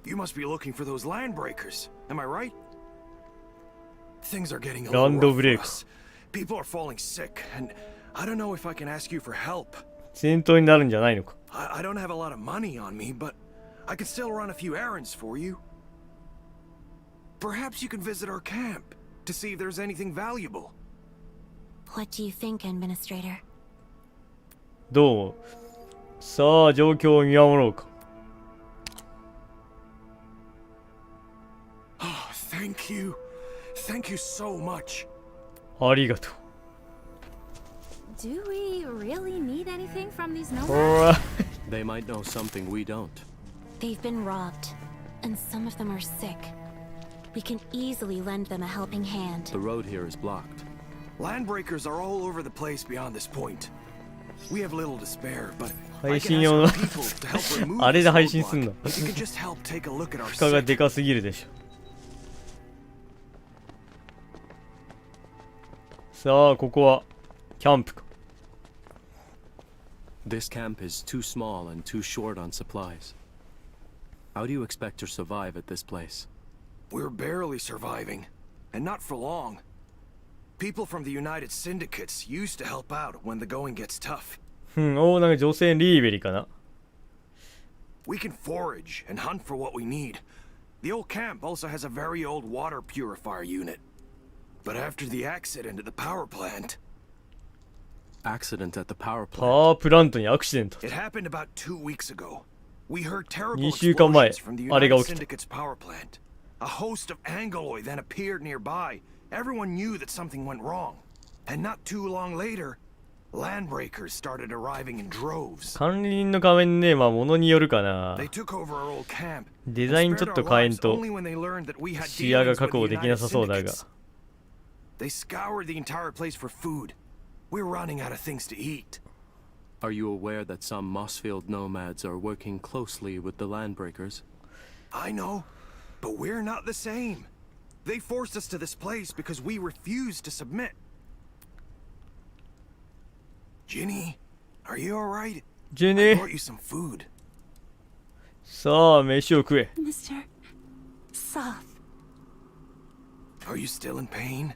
S7: You must be looking for those land breakers. Am I right? Things are getting a little rough for us. People are falling sick, and I don't know if I can ask you for help.
S1: 戦闘になるんじゃないのか。
S7: I don't have a lot of money on me, but I can still run a few errands for you. Perhaps you can visit our camp to see if there's anything valuable.
S2: What do you think, Administrator?
S1: どう思う？さあ、状況を見守ろうか。
S7: Oh, thank you. Thank you so much.
S1: ありがとう。
S15: Do we really need anything from these nomads?
S16: They might know something we don't.
S2: They've been robbed, and some of them are sick. We can easily lend them a helping hand.
S16: The road here is blocked.
S7: Landbreakers are all over the place beyond this point. We have little to spare, but
S1: 配信用のあれで配信すんの。負荷がでかすぎるでしょ。さあ、ここはキャンプか。
S16: This camp is too small and too short on supplies. How do you expect to survive at this place?
S7: We're barely surviving, and not for long. People from the United Syndicates used to help out when the going gets tough.
S1: お、なんか女性リーベリかな。
S7: We can forage and hunt for what we need. The old camp also has a very old water purifier unit. But after the accident at the power plant...
S16: Accident at the power plant?
S1: パワープラントにアクシデント。
S7: It happened about 2 weeks ago. We heard terrible
S1: 2週間前、
S7: explosions from the
S1: あれが
S7: United
S1: 起きた。
S7: Syndicate's power plant. A host of Angoloi then appeared nearby. Everyone knew that something went wrong. And not too long later, landbreakers started arriving in droves.
S1: 管理人の画面ね、まあ物によるかな。
S7: They took over our old camp.
S1: デザインちょっと変えんと視野が確保できなさそうだが。
S7: They scoured the entire place for food. We're running out of things to eat.
S16: Are you aware that some Mossfield nomads are working closely with the landbreakers?
S7: I know, but we're not the same. They forced us to this place because we refused to submit. Ginny, are you alright?
S1: Ginny.
S7: I brought you some food.
S1: さあ、飯を食え。
S2: Mr. Soth.
S7: Are you still in pain?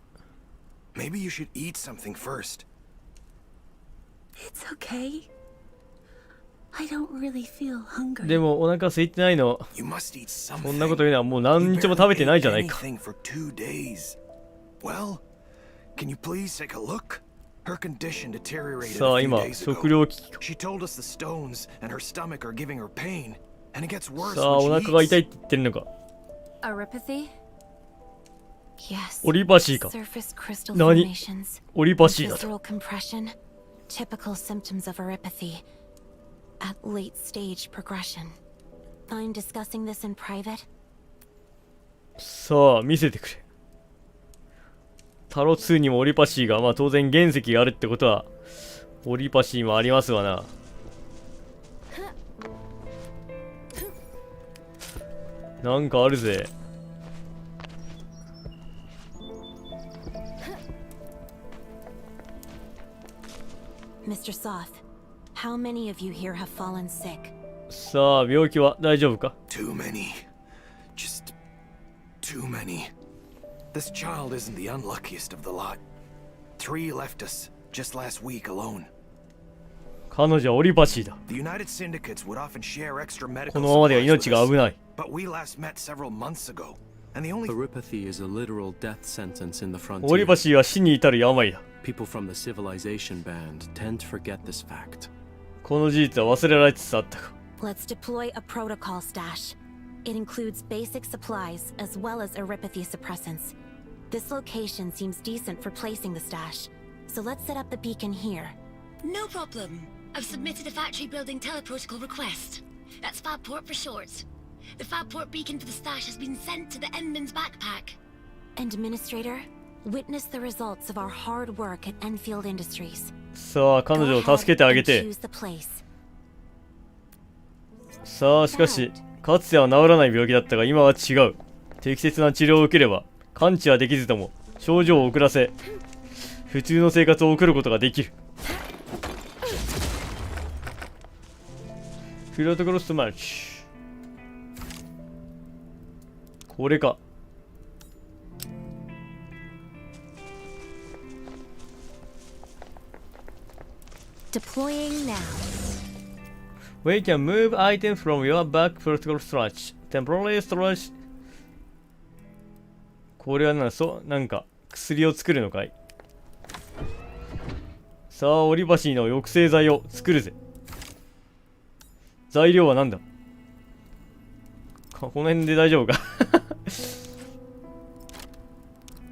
S7: Maybe you should eat something first.
S2: It's okay. I don't really feel hungry.
S1: でもお腹空いてないの。そんなこと言うのはもう何日も食べてないじゃないか。
S7: Well, can you please take a look? Her condition deteriorated
S1: さあ、
S7: a few
S1: 今
S7: days
S1: 食
S7: ago.
S1: 料危機か。
S7: She told us the stones and her stomach are giving her pain, and it gets worse
S1: さあ、お
S7: when
S1: 腹
S7: she
S1: が痛い
S7: eats.
S1: って言ってるのか。
S2: Arypathy? Yes.
S1: オリパシーか。
S2: Surface crystal
S1: 何？
S2: formations.
S1: オリパシーだと。
S2: Visceral compression. Typical symptoms of arypathy. At late stage progression. Mind discussing this in private?
S1: さあ、見せてくれ。タロ2にもオリパシーが、まあ当然原石があるってことは、オリパシーもありますわな。なんかあるぜ。
S2: Mr. Soth, how many of you here have fallen sick?
S1: さあ、病気は大丈夫か？
S7: Too many. Just too many. This child isn't the unluckiest of the lot. 3 left us just last week alone.
S1: 彼女はオリバシーだ。
S7: The United Syndicates would often share extra medical
S1: このままでは
S7: supplies
S1: 命
S7: with
S1: が
S7: us,
S1: 危ない。
S7: but we last met several months ago, and the only
S16: Oripathy is a literal death sentence in the
S1: オリバ
S16: frontier.
S1: シーは死に至る病だ。
S16: People from the civilization band tend to forget this fact.
S1: この事実は忘れられつつあったか。
S2: Let's deploy a protocol stash. It includes basic supplies as well as Oripathy suppressants. This location seems decent for placing the stash, so let's set up the beacon here.
S6: No problem. I've submitted a factory building teleprotocol request. That's Fabport for short. The Fabport beacon for the stash has been sent to the Endman's backpack.
S2: And Administrator, witness the results of our hard work at Enfield Industries.
S1: さあ、彼女を助けてあげて。
S2: Choose the place.
S1: さあ、しかし、かつては治らない病気だったが今は違う。適切な治療を受ければ、完治はできずとも症状を遅らせ、普通の生活を送ることができる。フィラトクロスマッチ。これか。
S2: Deploying now.
S1: We can move items from your back protocol storage. Temporary storage. これはなんか薬を作るのかい。さあ、オリバシーの抑制剤を作るぜ。材料は何だ。この辺で大丈夫か。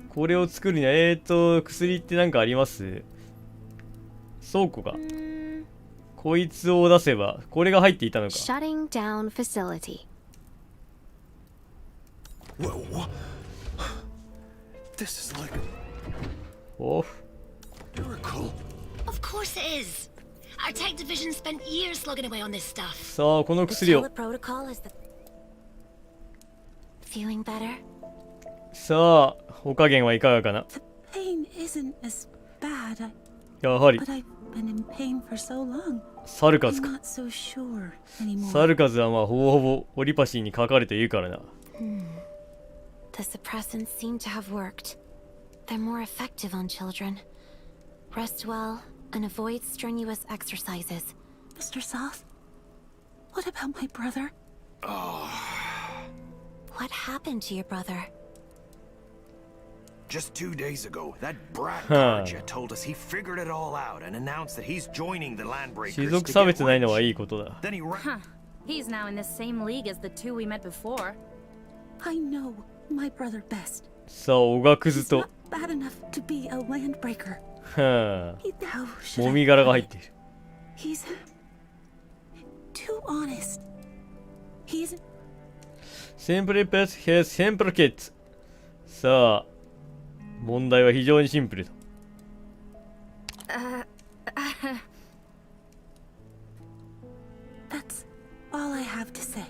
S1: これを作るには薬って何かあります？倉庫か。こいつを出せばこれが入っていたのか。
S2: Shutting down facility.
S7: Whoa. This is like
S1: a
S7: miracle.
S6: Of course it is. Our tech division spent years slugging away on this stuff.
S1: さあ、この薬を。
S2: Feeling better?
S1: さあ、お加減はいかがかな。
S18: Pain isn't as bad.
S1: やはり。
S18: But I've been in pain for so long.
S1: サルカズか。
S18: I'm not so sure anymore.
S1: サルカズはまあほぼほぼオリパシーにかかれているからな。
S2: The suppressants seem to have worked. They're more effective on children. Rest well and avoid strenuous exercises.
S18: Mr. South? What about my brother?
S2: What happened to your brother?
S7: Just 2 days ago, that brat Karja told us he figured it all out and announced that he's joining the Landbreakers.
S1: 種族差別ないのはいいことだ。
S7: Then he
S15: He's now in the same league as the two we met before.
S18: I know my brother best.
S1: さあ、おがくずと。
S18: Bad enough to be a landbreaker.
S1: はあ。
S18: How should
S1: もみ殻が入っている。
S18: He's too honest. He's
S1: Simply put, his simple kids. さあ、問題は非常にシンプルだ。
S18: That's all I have to say.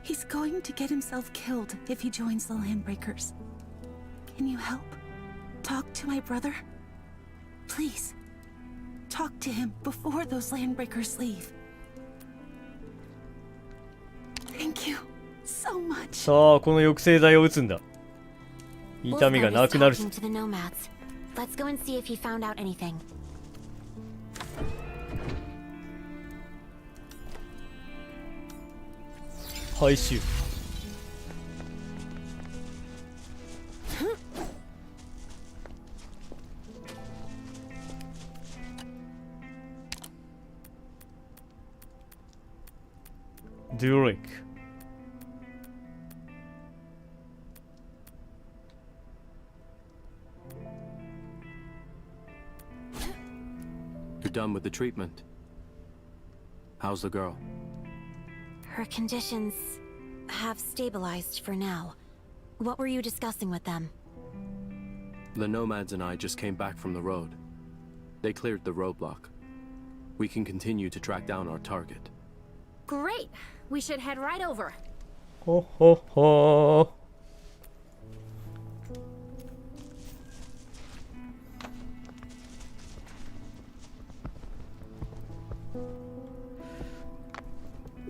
S18: He's going to get himself killed if he joins the Landbreakers. Can you help? Talk to my brother? Please. Talk to him before those Landbreakers leave. Thank you so much.
S1: さあ、この抑制剤を打つんだ。痛みがなくなる。
S2: Talking to the nomads. Let's go and see if he found out anything.
S1: 回収。デュレイク。
S16: You're done with the treatment. How's the girl?
S2: Her conditions have stabilized for now. What were you discussing with them?
S16: The nomads and I just came back from the road. They cleared the roadblock. We can continue to track down our target.
S15: Great! We should head right over.
S1: ほほほー。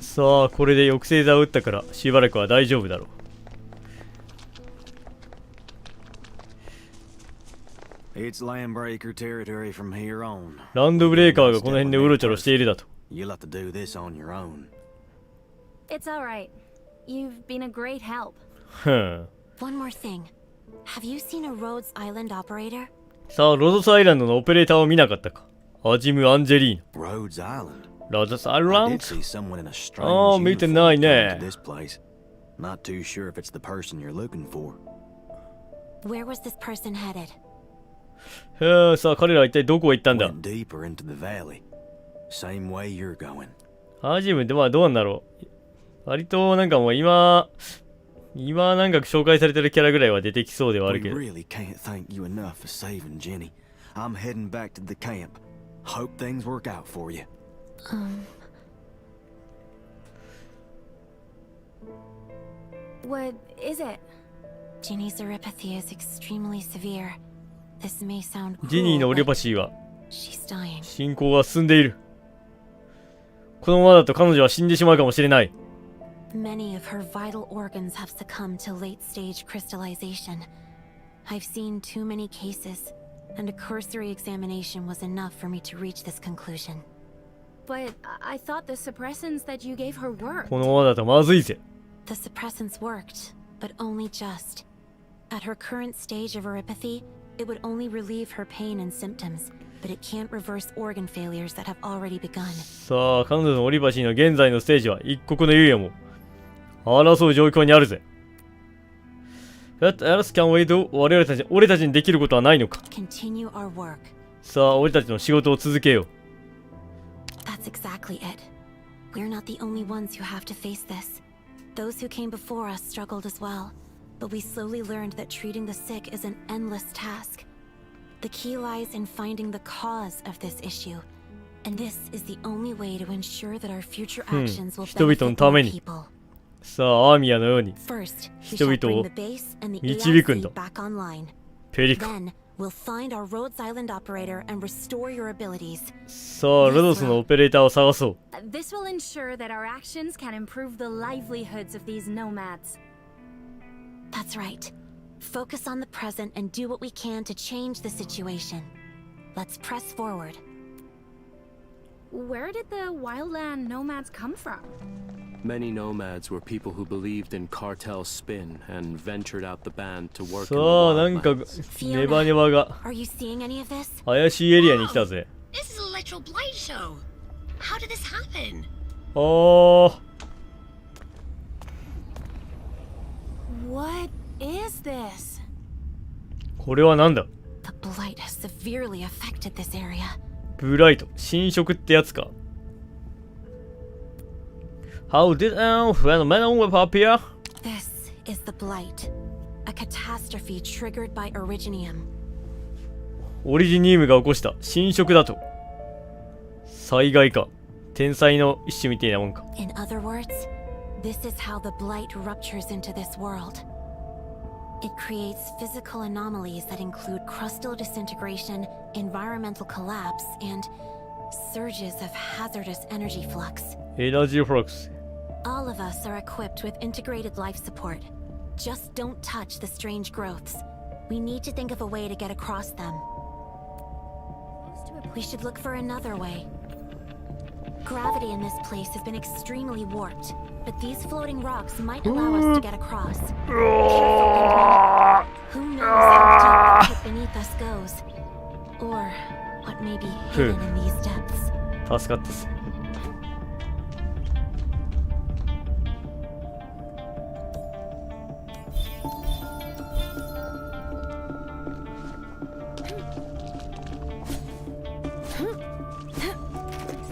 S1: さあ、これで抑制剤を打ったからしばらくは大丈夫だろう。
S7: It's landbreaker territory from here on.
S1: ランドブレーカーがこの辺でうろちょろしているだと。
S7: You'll have to do this on your own.
S15: It's alright. You've been a great help.
S2: One more thing. Have you seen a Rhodes Island operator?
S1: さあ、ロドスアイランドのオペレーターを見なかったか。アジム・アンジェリーナ。
S7: Rhodes Island.
S1: ロドスアイラン
S7: I did see someone in a strange
S1: ああ、見てない
S7: uniform
S1: ね
S7: to。this place. Not too sure if it's the person you're looking for.
S2: Where was this person headed?
S1: へえ、さあ、彼らは一体どこへ行ったんだ。
S7: Went deeper into the valley. Same way you're going.
S1: アジムってまあどうなんだろう。割となんかもう今なんか紹介されてるキャラぐらいは出てきそうではある
S7: We
S1: けど。
S7: really can't thank you enough for saving Jenny. I'm heading back to the camp. Hope things work out for you.
S15: What is it?
S2: Ginny's neuropathy is extremely severe. This may sound
S1: ジニーのオ
S2: cruel,
S1: リ
S2: but
S1: パシーは
S2: she's dying.
S1: 進行が進んでいる。このままだと彼女は死んでしまうかもしれない。
S2: Many of her vital organs have succumbed to late-stage crystallization. I've seen too many cases, and a cursory examination was enough for me to reach this conclusion.
S15: But I thought the suppressants that you gave her worked.
S1: このままだとまずいぜ。
S2: The suppressants worked, but only just. At her current stage of neuropathy, it would only relieve her pain and symptoms, but it can't reverse organ failures that have already begun. さ
S1: あ、彼女のオリパシーの現在のステージは一刻の猶予も争う状況にあるぜ。What else can we do? 俺たちにできることはないのか。
S2: Continue our work.
S1: さあ、俺たちの仕事を続けよう。
S2: That's exactly it. We're not the only ones who have to face this. Those who came before us struggled as well, but we slowly learned that treating the sick is an endless task. The key lies in finding the cause of this issue, and this is the only way to ensure that our future actions will
S1: 人々
S2: benefit
S1: のため
S2: more
S1: に。
S2: people.
S1: さあ、アーミアのように
S2: First, we
S1: 人
S2: shall
S1: 々
S2: bring
S1: を
S2: the base and the
S1: 導くん
S2: AIC
S1: だ。
S2: back online.
S1: ペリカ。
S2: Then, we'll find our Rhodes Island operator and restore your abilities.
S1: さあ、ロドスのオペレーターを探そう。
S15: This will ensure that our actions can improve the livelihoods of these nomads.
S2: That's right. Focus on the present and do what we can to change the situation. Let's press forward.
S15: Where did the wildland nomads come from?
S16: Many nomads were people who believed in cartel spin and ventured out the band to work in
S1: さ
S16: the
S1: あ、なんか
S16: wildlands.
S1: ネバネバが
S2: Are you seeing any of this?
S1: 怪しいエリアに来たぜ。
S6: This is a literal blight show. How did this happen?
S1: ああ。
S15: What is this?
S1: これはなんだ。
S2: The blight has severely affected this area.
S1: ブライト、侵食ってやつか。How did an phenomenon appear?
S2: This is the blight. A catastrophe triggered by originium.
S1: オリジニウムが起こした侵食だと。災害か。天才の一種みたいなもんか。
S2: In other words, this is how the blight ruptures into this world. It creates physical anomalies that include crustal disintegration, environmental collapse, and surges of hazardous energy flux.
S1: エナジーフラックス。
S2: All of us are equipped with integrated life support. Just don't touch the strange growths. We need to think of a way to get across them. We should look for another way. Gravity in this place has been extremely warped, but these floating rocks might allow us to get across. Careful, Who knows how deep the pit beneath us goes? Or what may be hidden in these depths.
S1: 助かったっす。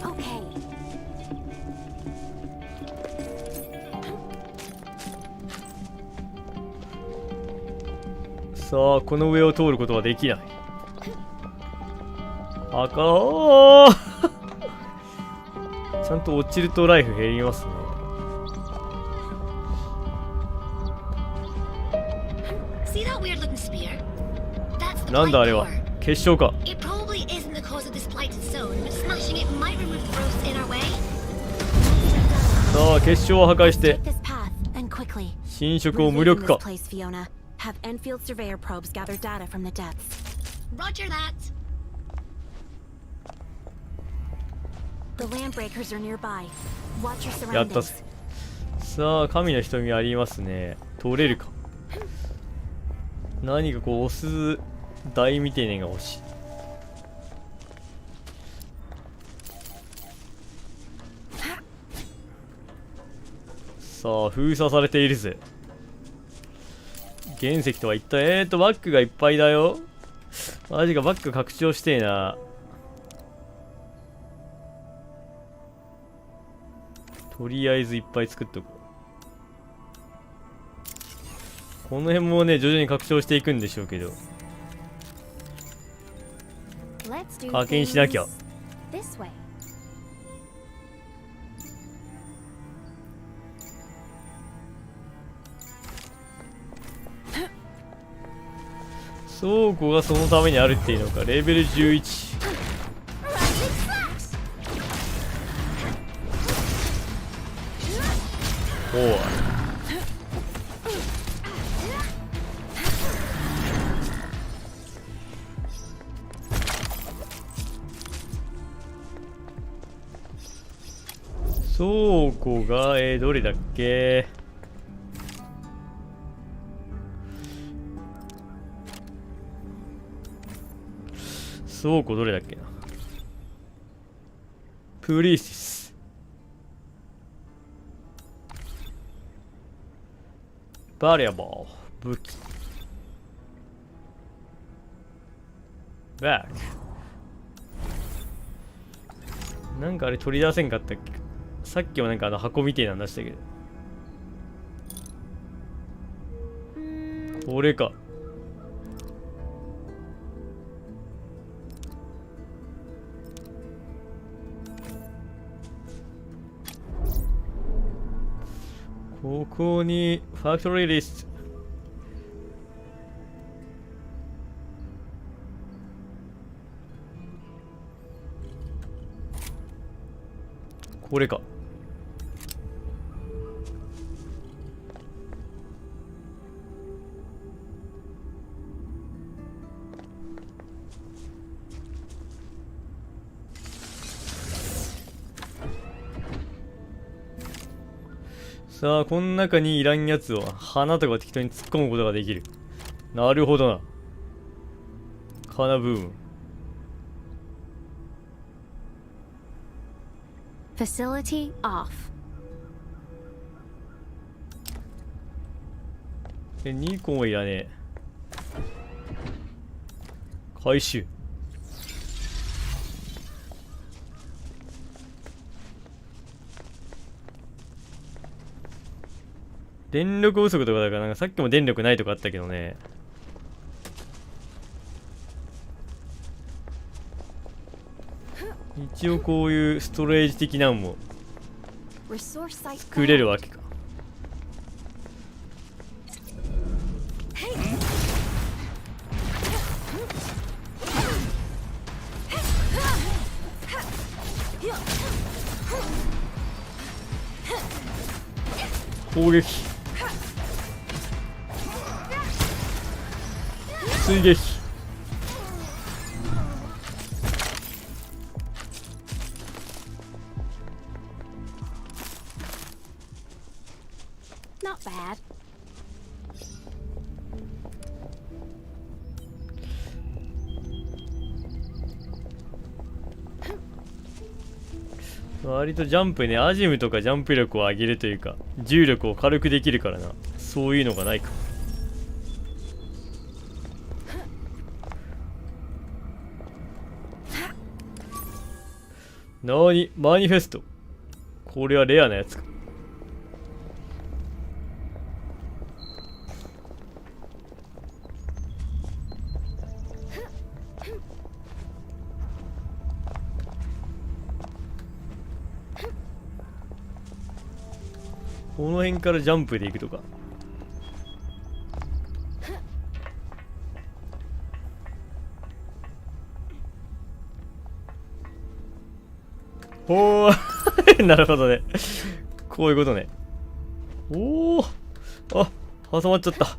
S2: Okay.
S1: さあ、この上を通ることはできない。あかーちゃんと落ちるとライフ減りますね。
S6: See that weird-looking spear? That's the
S1: なんだあれは。結晶か。
S6: It probably isn't the cause of this blighted zone, but smashing it might remove the growth in our way.
S1: さあ、結晶を破壊して
S2: This path, and quickly.
S1: 侵食を無力化。
S2: Place, Fiona. Have Enfield surveyor probes gather data from the depths.
S6: Roger that.
S2: The landbreakers are nearby. Watch your
S1: やった
S2: surroundings.
S1: ぜ。さあ、神の瞳ありますね。取れるか。何かこう押す台みてえねが欲しい。さあ、封鎖されているぜ。原石とは一体、バッグがいっぱいだよ。マジか、バッグ拡張してえな。とりあえずいっぱい作っとこう。この辺もね、徐々に拡張していくんでしょうけど。課金しなきゃ。
S2: This way.
S1: 倉庫がそのためにあるっていうのか。レベル11。おい。倉庫がどれだっけ。倉庫どれだっけな。プリーシス。バリアボー。武器。バック。なんかあれ取り出せんかったっけ。さっきもなんか箱みてえなん出したけど。これか。ここにファクトリーリスト。これか。さあ、この中にいらんやつを花とか適当に突っ込むことができる。なるほどな。カナブーム。
S2: Facility off.
S1: 2個もいらねえ。回収。電力不足とかだから、なんかさっきも電力ないとかあったけどね。一応こういうストレージ的なのも作れるわけか。攻撃、追撃。
S2: Not bad.
S1: 割とジャンプね、アジムとかジャンプ力を上げるというか、重力を軽くできるからな。そういうのがないか。なーに、マニフェスト。これはレアなやつか。この辺からジャンプで行くとか。おーなるほどね。こういうことね。おお、あ、挟まっちゃった。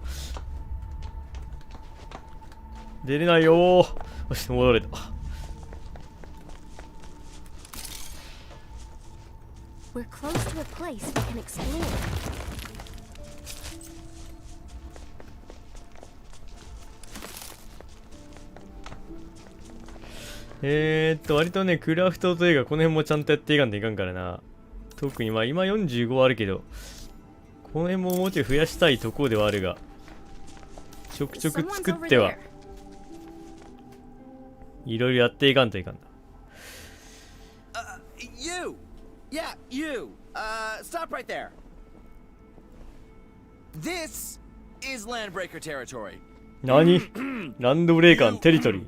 S1: 出れないよー。よし、戻れた。
S3: We're close to a place we can explore.
S1: 割とね、クラフトというか、この辺もちゃんとやっていかんといかんからな。特にまあ今45あるけど、この辺ももうちょい増やしたいところではあるが、ちょくちょく作っては、いろいろやっていかんといかんだ。
S9: You! Yeah, you! Stop right there. This is Landbreaker territory.
S1: 何？ランドブレーカーのテリトリー。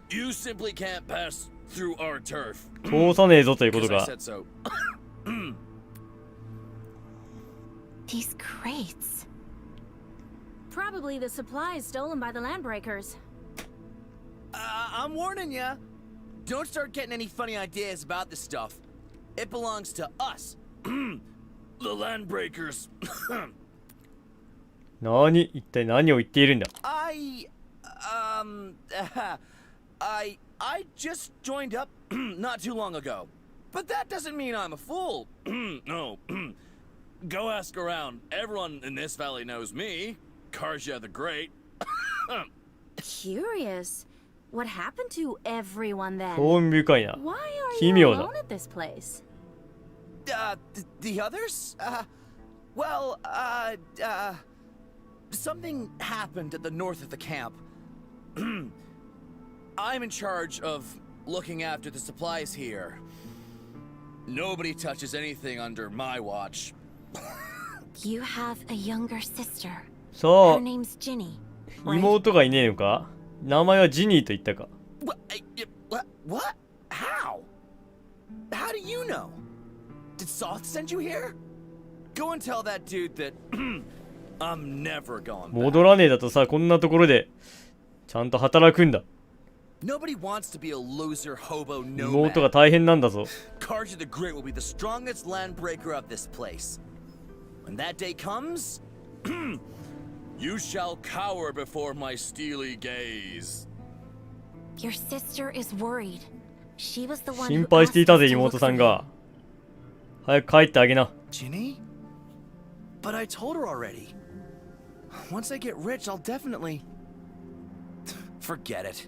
S9: You simply can't pass through our turf.
S1: 通さねえぞということか。
S2: These crates.
S15: Probably the supplies stolen by the Landbreakers.
S9: I'm warning ya. Don't start getting any funny ideas about this stuff. It belongs to us. The Landbreakers.
S1: 何？一体何を言っているんだ？
S9: I just joined up not too long ago. But that doesn't mean I'm a fool. No. Go ask around. Everyone in this valley knows me. Karja the Great.
S15: Curious. What happened to everyone then?
S1: 興味深いな。
S15: Why are
S1: 奇
S15: you
S1: 妙だ。
S15: alone at this place?
S9: The others? Well, something happened at the north of the camp. I'm in charge of looking after the supplies here. Nobody touches anything under my watch.
S2: You have a younger sister.
S1: そ
S2: Her
S1: う。
S2: name's Ginny.
S1: 妹がいねえのか？名前はジニーと言ったか。
S9: What? How? How do you know? Did Soth send you here? Go and tell that dude that I'm never going back.
S1: 戻らねえだとさ、こんなところでちゃんと働くんだ。
S9: Nobody wants to be a loser hobo nomad.
S1: 妹が大変なんだぞ。
S9: Karja the Great will be the strongest landbreaker of this place. When that day comes, you shall cower before my steely gaze.
S2: Your sister is worried. She was the one
S1: 心
S2: who
S1: 配してい
S2: asked
S1: た
S2: us
S1: ぜ、
S2: to
S1: 妹
S2: look
S1: さ
S2: for
S1: ん
S2: you.
S1: が。早く帰ってあげな。
S17: Ginny? But I told her already. Once I get rich, I'll definitely...
S9: Forget it.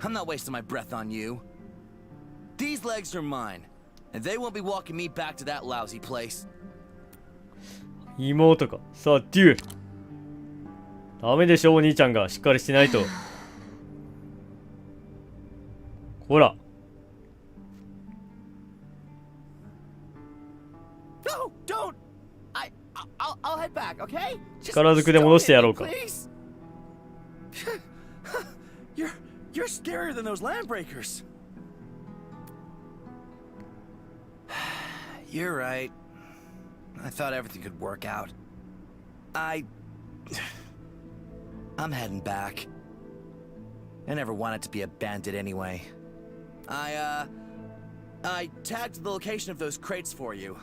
S9: I'm not wasting my breath on you. These legs are mine, and they won't be walking me back to that lousy place.
S1: 妹か。さあ、デュー。ダメでしょ、お兄ちゃんがしっかりしてないと。ほら。
S9: No, don't. I'll head back, okay?
S1: 力ずくで戻してやろうか。
S9: Please. You're scarier than those landbreakers.
S17: You're right. I thought everything could work out. I'm heading back. I never wanted to be a bandit anyway.
S9: I tagged the location of those crates for you.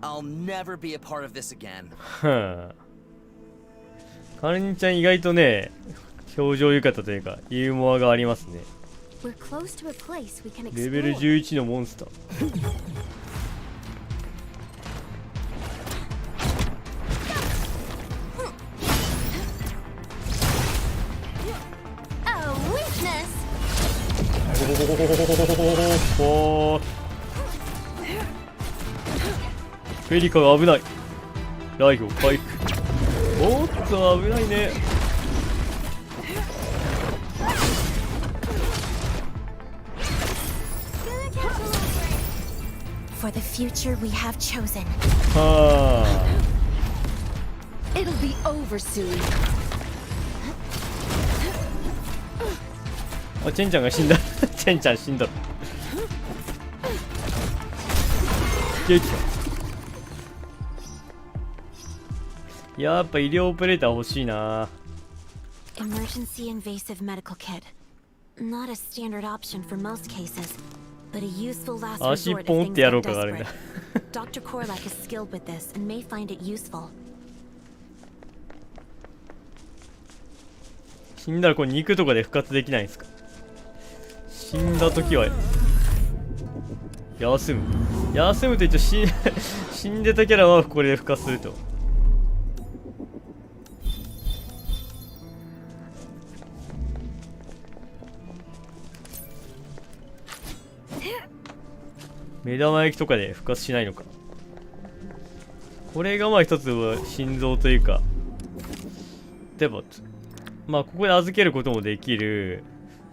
S9: I'll never be a part of this again.
S1: はあ。カレンちゃん意外とね、表情豊かというか、ユーモアがありますね。
S3: We're close to a place we can
S1: レベル
S3: explore.
S1: 11のモンスター。
S3: A weakness.
S1: おー。フェリカが危ない。ライフを回復。おーっと危ないね。
S2: For the future we have chosen.
S1: はあ。
S18: It'll be over soon.
S1: あ、チェンちゃんが死んだ。チェンちゃん死んだ。ゲキだ。やっぱ医療オペレーター欲しいな。
S2: Emergency invasive medical kit. Not a standard option for most cases, but a useful last
S1: 足
S2: resort
S1: ポン
S2: if
S1: って
S2: things
S1: やろう
S2: get
S1: かがあるんだ。
S2: desperate. Dr. Korlak is skilled with this and may find it useful.
S1: 死んだらこれ肉とかで復活できないんですか？死んだ時は休むと一応死んでたキャラはこれで復活すると。目玉焼きとかで復活しないのか。これがまあ一つは心臓というかデボット。まあここで預けることもできる。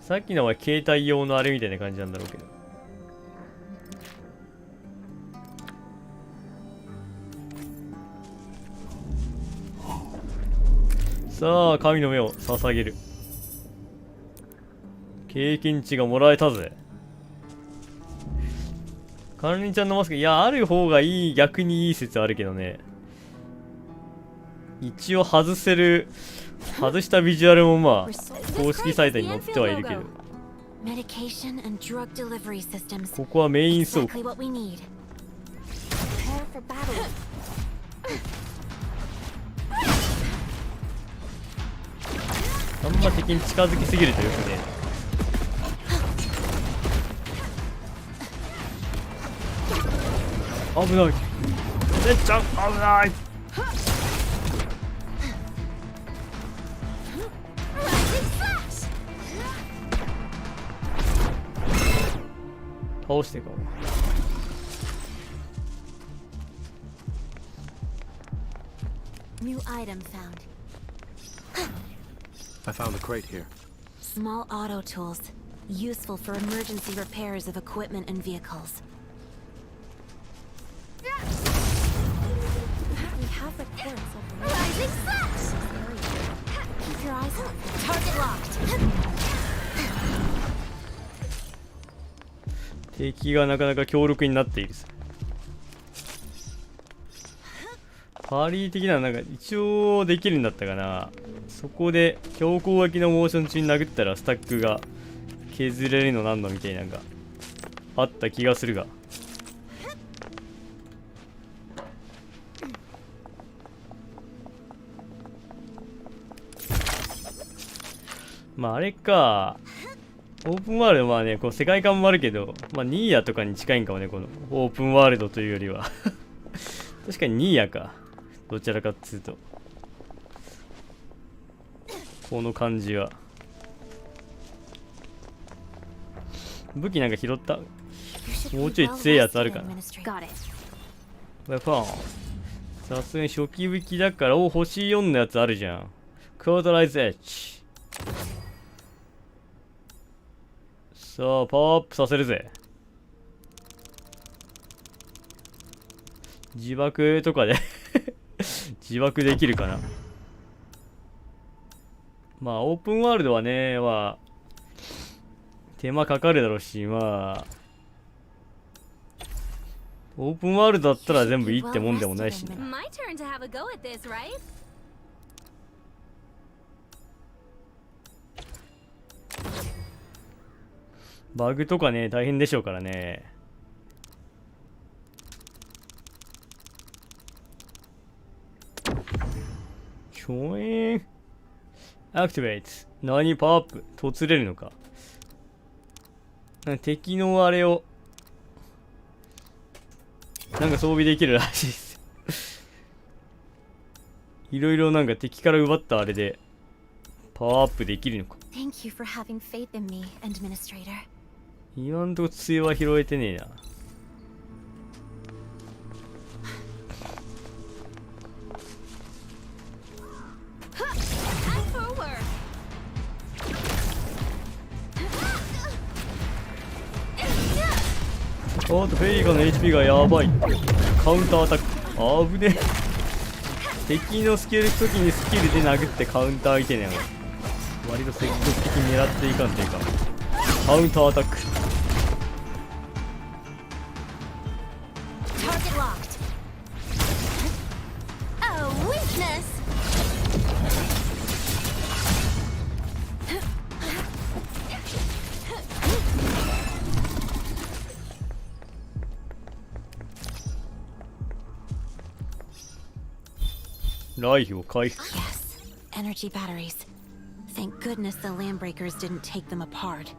S1: さっきのは携帯用のあれみたいな感じなんだろうけど。さあ神の目を捧げる。経験値がもらえたぜ。管理ちゃんのマスク、いや、ある方がいい、逆にいい説あるけどね。一応外したビジュアルもまあ、公式サイトに載ってはいるけど。ここはメイン倉庫。あんま敵に近づきすぎるとよくね。危ない。めっちゃ危ない。倒していこう。
S2: New item found.
S16: I found a crate here.
S2: Small auto tools, useful for emergency repairs of equipment and vehicles. We have reports of
S3: Rising flash!
S2: Keep your eyes out.
S3: Target locked.
S1: 敵がなかなか強力になっている。パリー的なのなんか一応できるんだったかな。そこで強攻撃のモーション中に殴ったらスタックが削れるのなんのみたいなのがあった気がするが。まああれか。オープンワールドはね、こう世界観もあるけど、まあニーヤとかに近いんかもね、このオープンワールドというよりは。確かにニーヤか。どちらかっつうと。この感じは。武器なんか拾った？もうちょい強いやつあるかな。ウェポン。さすがに初期武器だから、お、星4のやつあるじゃん。クォータライズエッジ。さあ、パワーアップさせるぜ。自爆とかで自爆できるかな。まあ、オープンワールドはね、まあ、手間かかるだろうし、まあ、オープンワールドだったら全部いいってもんでもないしね。バグとかね、大変でしょうからね。ちょえーアクティベート。何パワーアップ突れるのか。敵のあれをなんか装備できるらしいです。いろいろなんか敵から奪ったあれでパワーアップできるのか。
S2: Thank you for having faith in me, Administrator.
S1: 今んとこ杖は拾えてねえな。おっと、フェリカの HP がやばい。カウンターアタック。危ねえ。敵のスキル時にスキルで殴ってカウンター相手ねん。割と積極的に狙っていかんというか。カウンターアタック。ライフを回復。
S2: Yes, energy batteries. Thank goodness the Landbreakers didn't take them apart.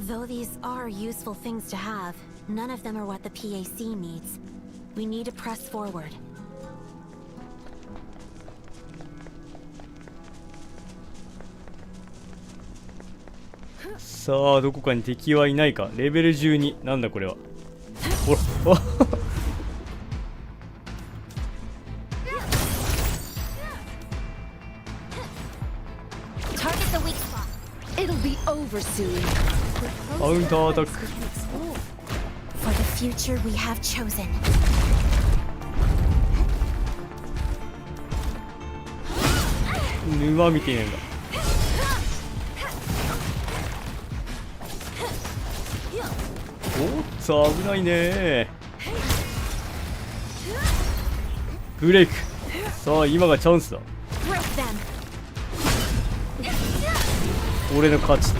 S2: Though these are useful things to have, none of them are what the PAC needs. We need to press forward.
S1: さあ、どこかに敵はいないか。レベル12。なんだこれは。ほら。カウンターアタック。
S2: For the future we have chosen.
S1: 沼みてえなんだ。おっと危ないね。ブレイク。さあ今がチャンスだ。俺の勝ち。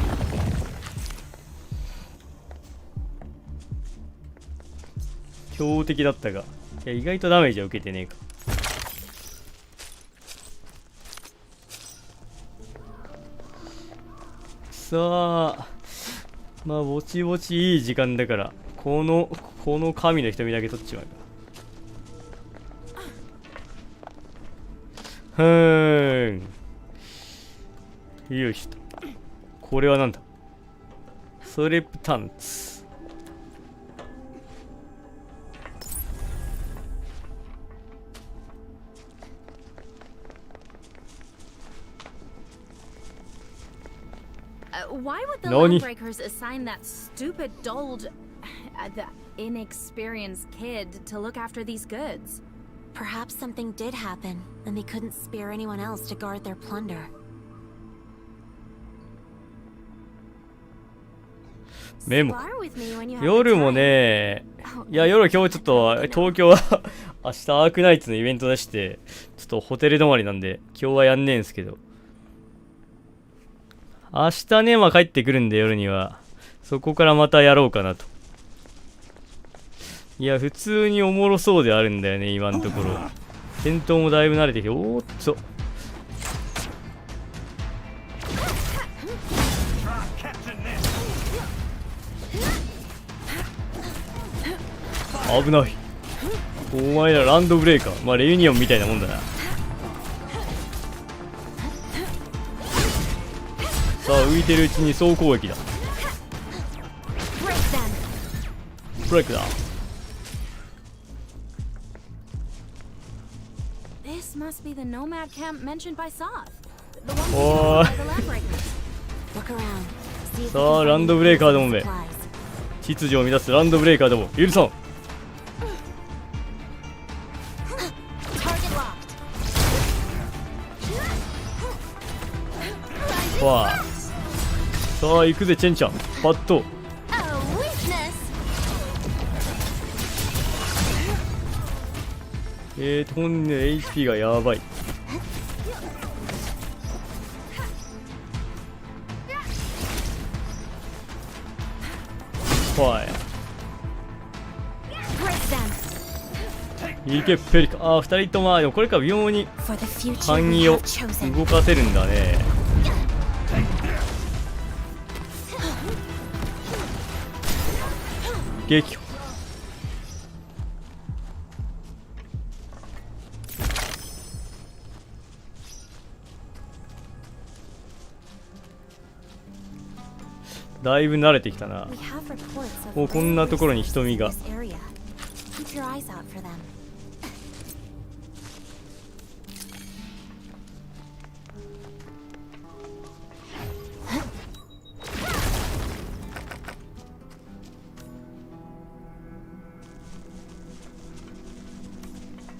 S1: 強敵だったが、いや意外とダメージは受けてねえか。さあまあぼちぼちいい時間だから、この神の瞳だけ取っちまうか。よいしょと。これはなんだ。スレプタンツ。
S15: Why would the Landbreakers assign that stupid, dulled, inexperienced kid to look after these goods?
S2: Perhaps something did happen, and they couldn't spare anyone else to guard their plunder.
S1: メモ。夜もね、いや夜今日ちょっと東京は明日アークナイツのイベント出して、ちょっとホテル泊まりなんで今日はやんねえんすけど、明日ね、まあ帰ってくるんで夜にはそこからまたやろうかなと。いや普通におもろそうであるんだよね今のところ。戦闘もだいぶ慣れてきて、おーっと危ない。お前らランドブレーカー、まあレユニオンみたいなもんだな。さあ浮いてるうちに総攻撃だ。ブレイクだ。おーい。さあランドブレーカーどもめ、秩序を乱すランドブレーカーども許さん。わあ、さあ行くぜチェンちゃん。バット飛んで HP がやばい。わい、いけペリカ。ああ2人とも、でもこれから微妙に範囲を動かせるんだね。撃破。だいぶ慣れてきたな。もうこんなところに瞳が。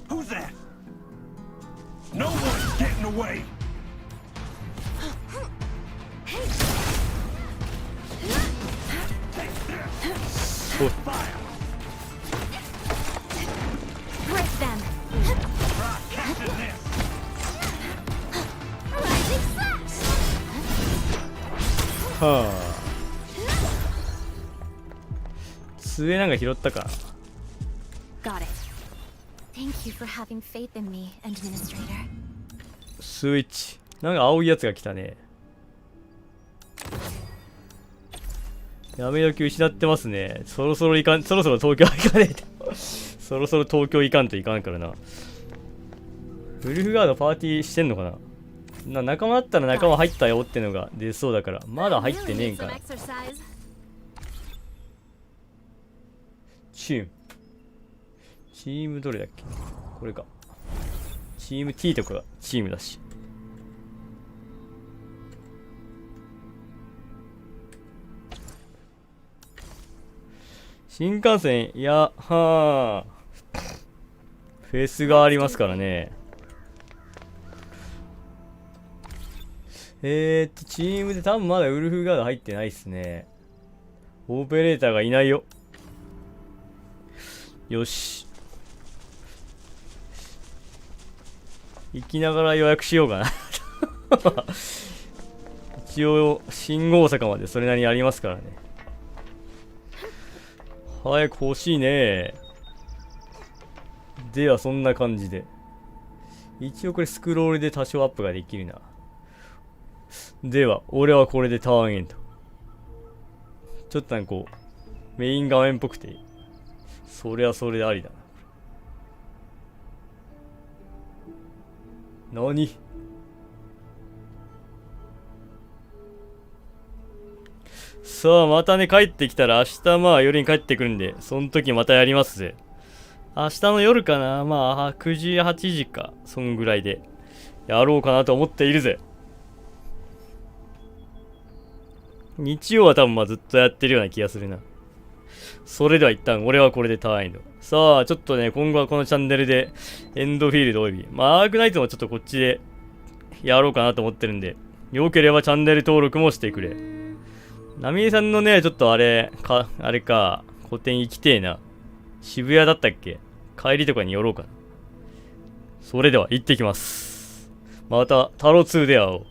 S5: Who's that? No one's getting away.
S2: Break them.
S1: はあ。杖なんか拾ったか。
S2: Thank you for having faith in me, Administrator.
S1: スイッチ。なんか青いやつが来たね。やめ時失ってますね。そろそろ東京行かねえと。そろそろ東京行かんといかんからな。ウルフガードパーティーしてんのかな。仲間だったら仲間入ったよってのが出そうだから、まだ入ってねえんかな。チームどれだっけ。これか。チーム T とかがチームだし。新幹線、いや、はあ。フェスがありますからね。チームで多分まだウルフガード入ってないっすね。オペレーターがいないよ。よし。行きながら予約しようかな。一応、新大阪までそれなりにありますからね。早く欲しいね。ではそんな感じで。一応これスクロールで多少アップができるな。では、俺はこれでターンエンド。ちょっとなんかこう、メイン画面っぽくて、それはそれでありだな。何？さあ、またね、帰ってきたら明日まあ夜に帰ってくるんで、その時またやりますぜ。明日の夜かな、まあ9時、8時か、そんぐらいでやろうかなと思っているぜ。日曜は多分まあずっとやってるような気がするな。それでは一旦俺はこれでターンエンド。さあ、ちょっとね、今後はこのチャンネルでエンドフィールドおよび、まあアークナイツもちょっとこっちでやろうかなと思ってるんで、よければチャンネル登録もしてくれ。ナミエさんのね、ちょっとあれか、個展行きてえな。渋谷だったっけ？帰りとかに寄ろうかな。それでは行ってきます。またタロ2で会おう。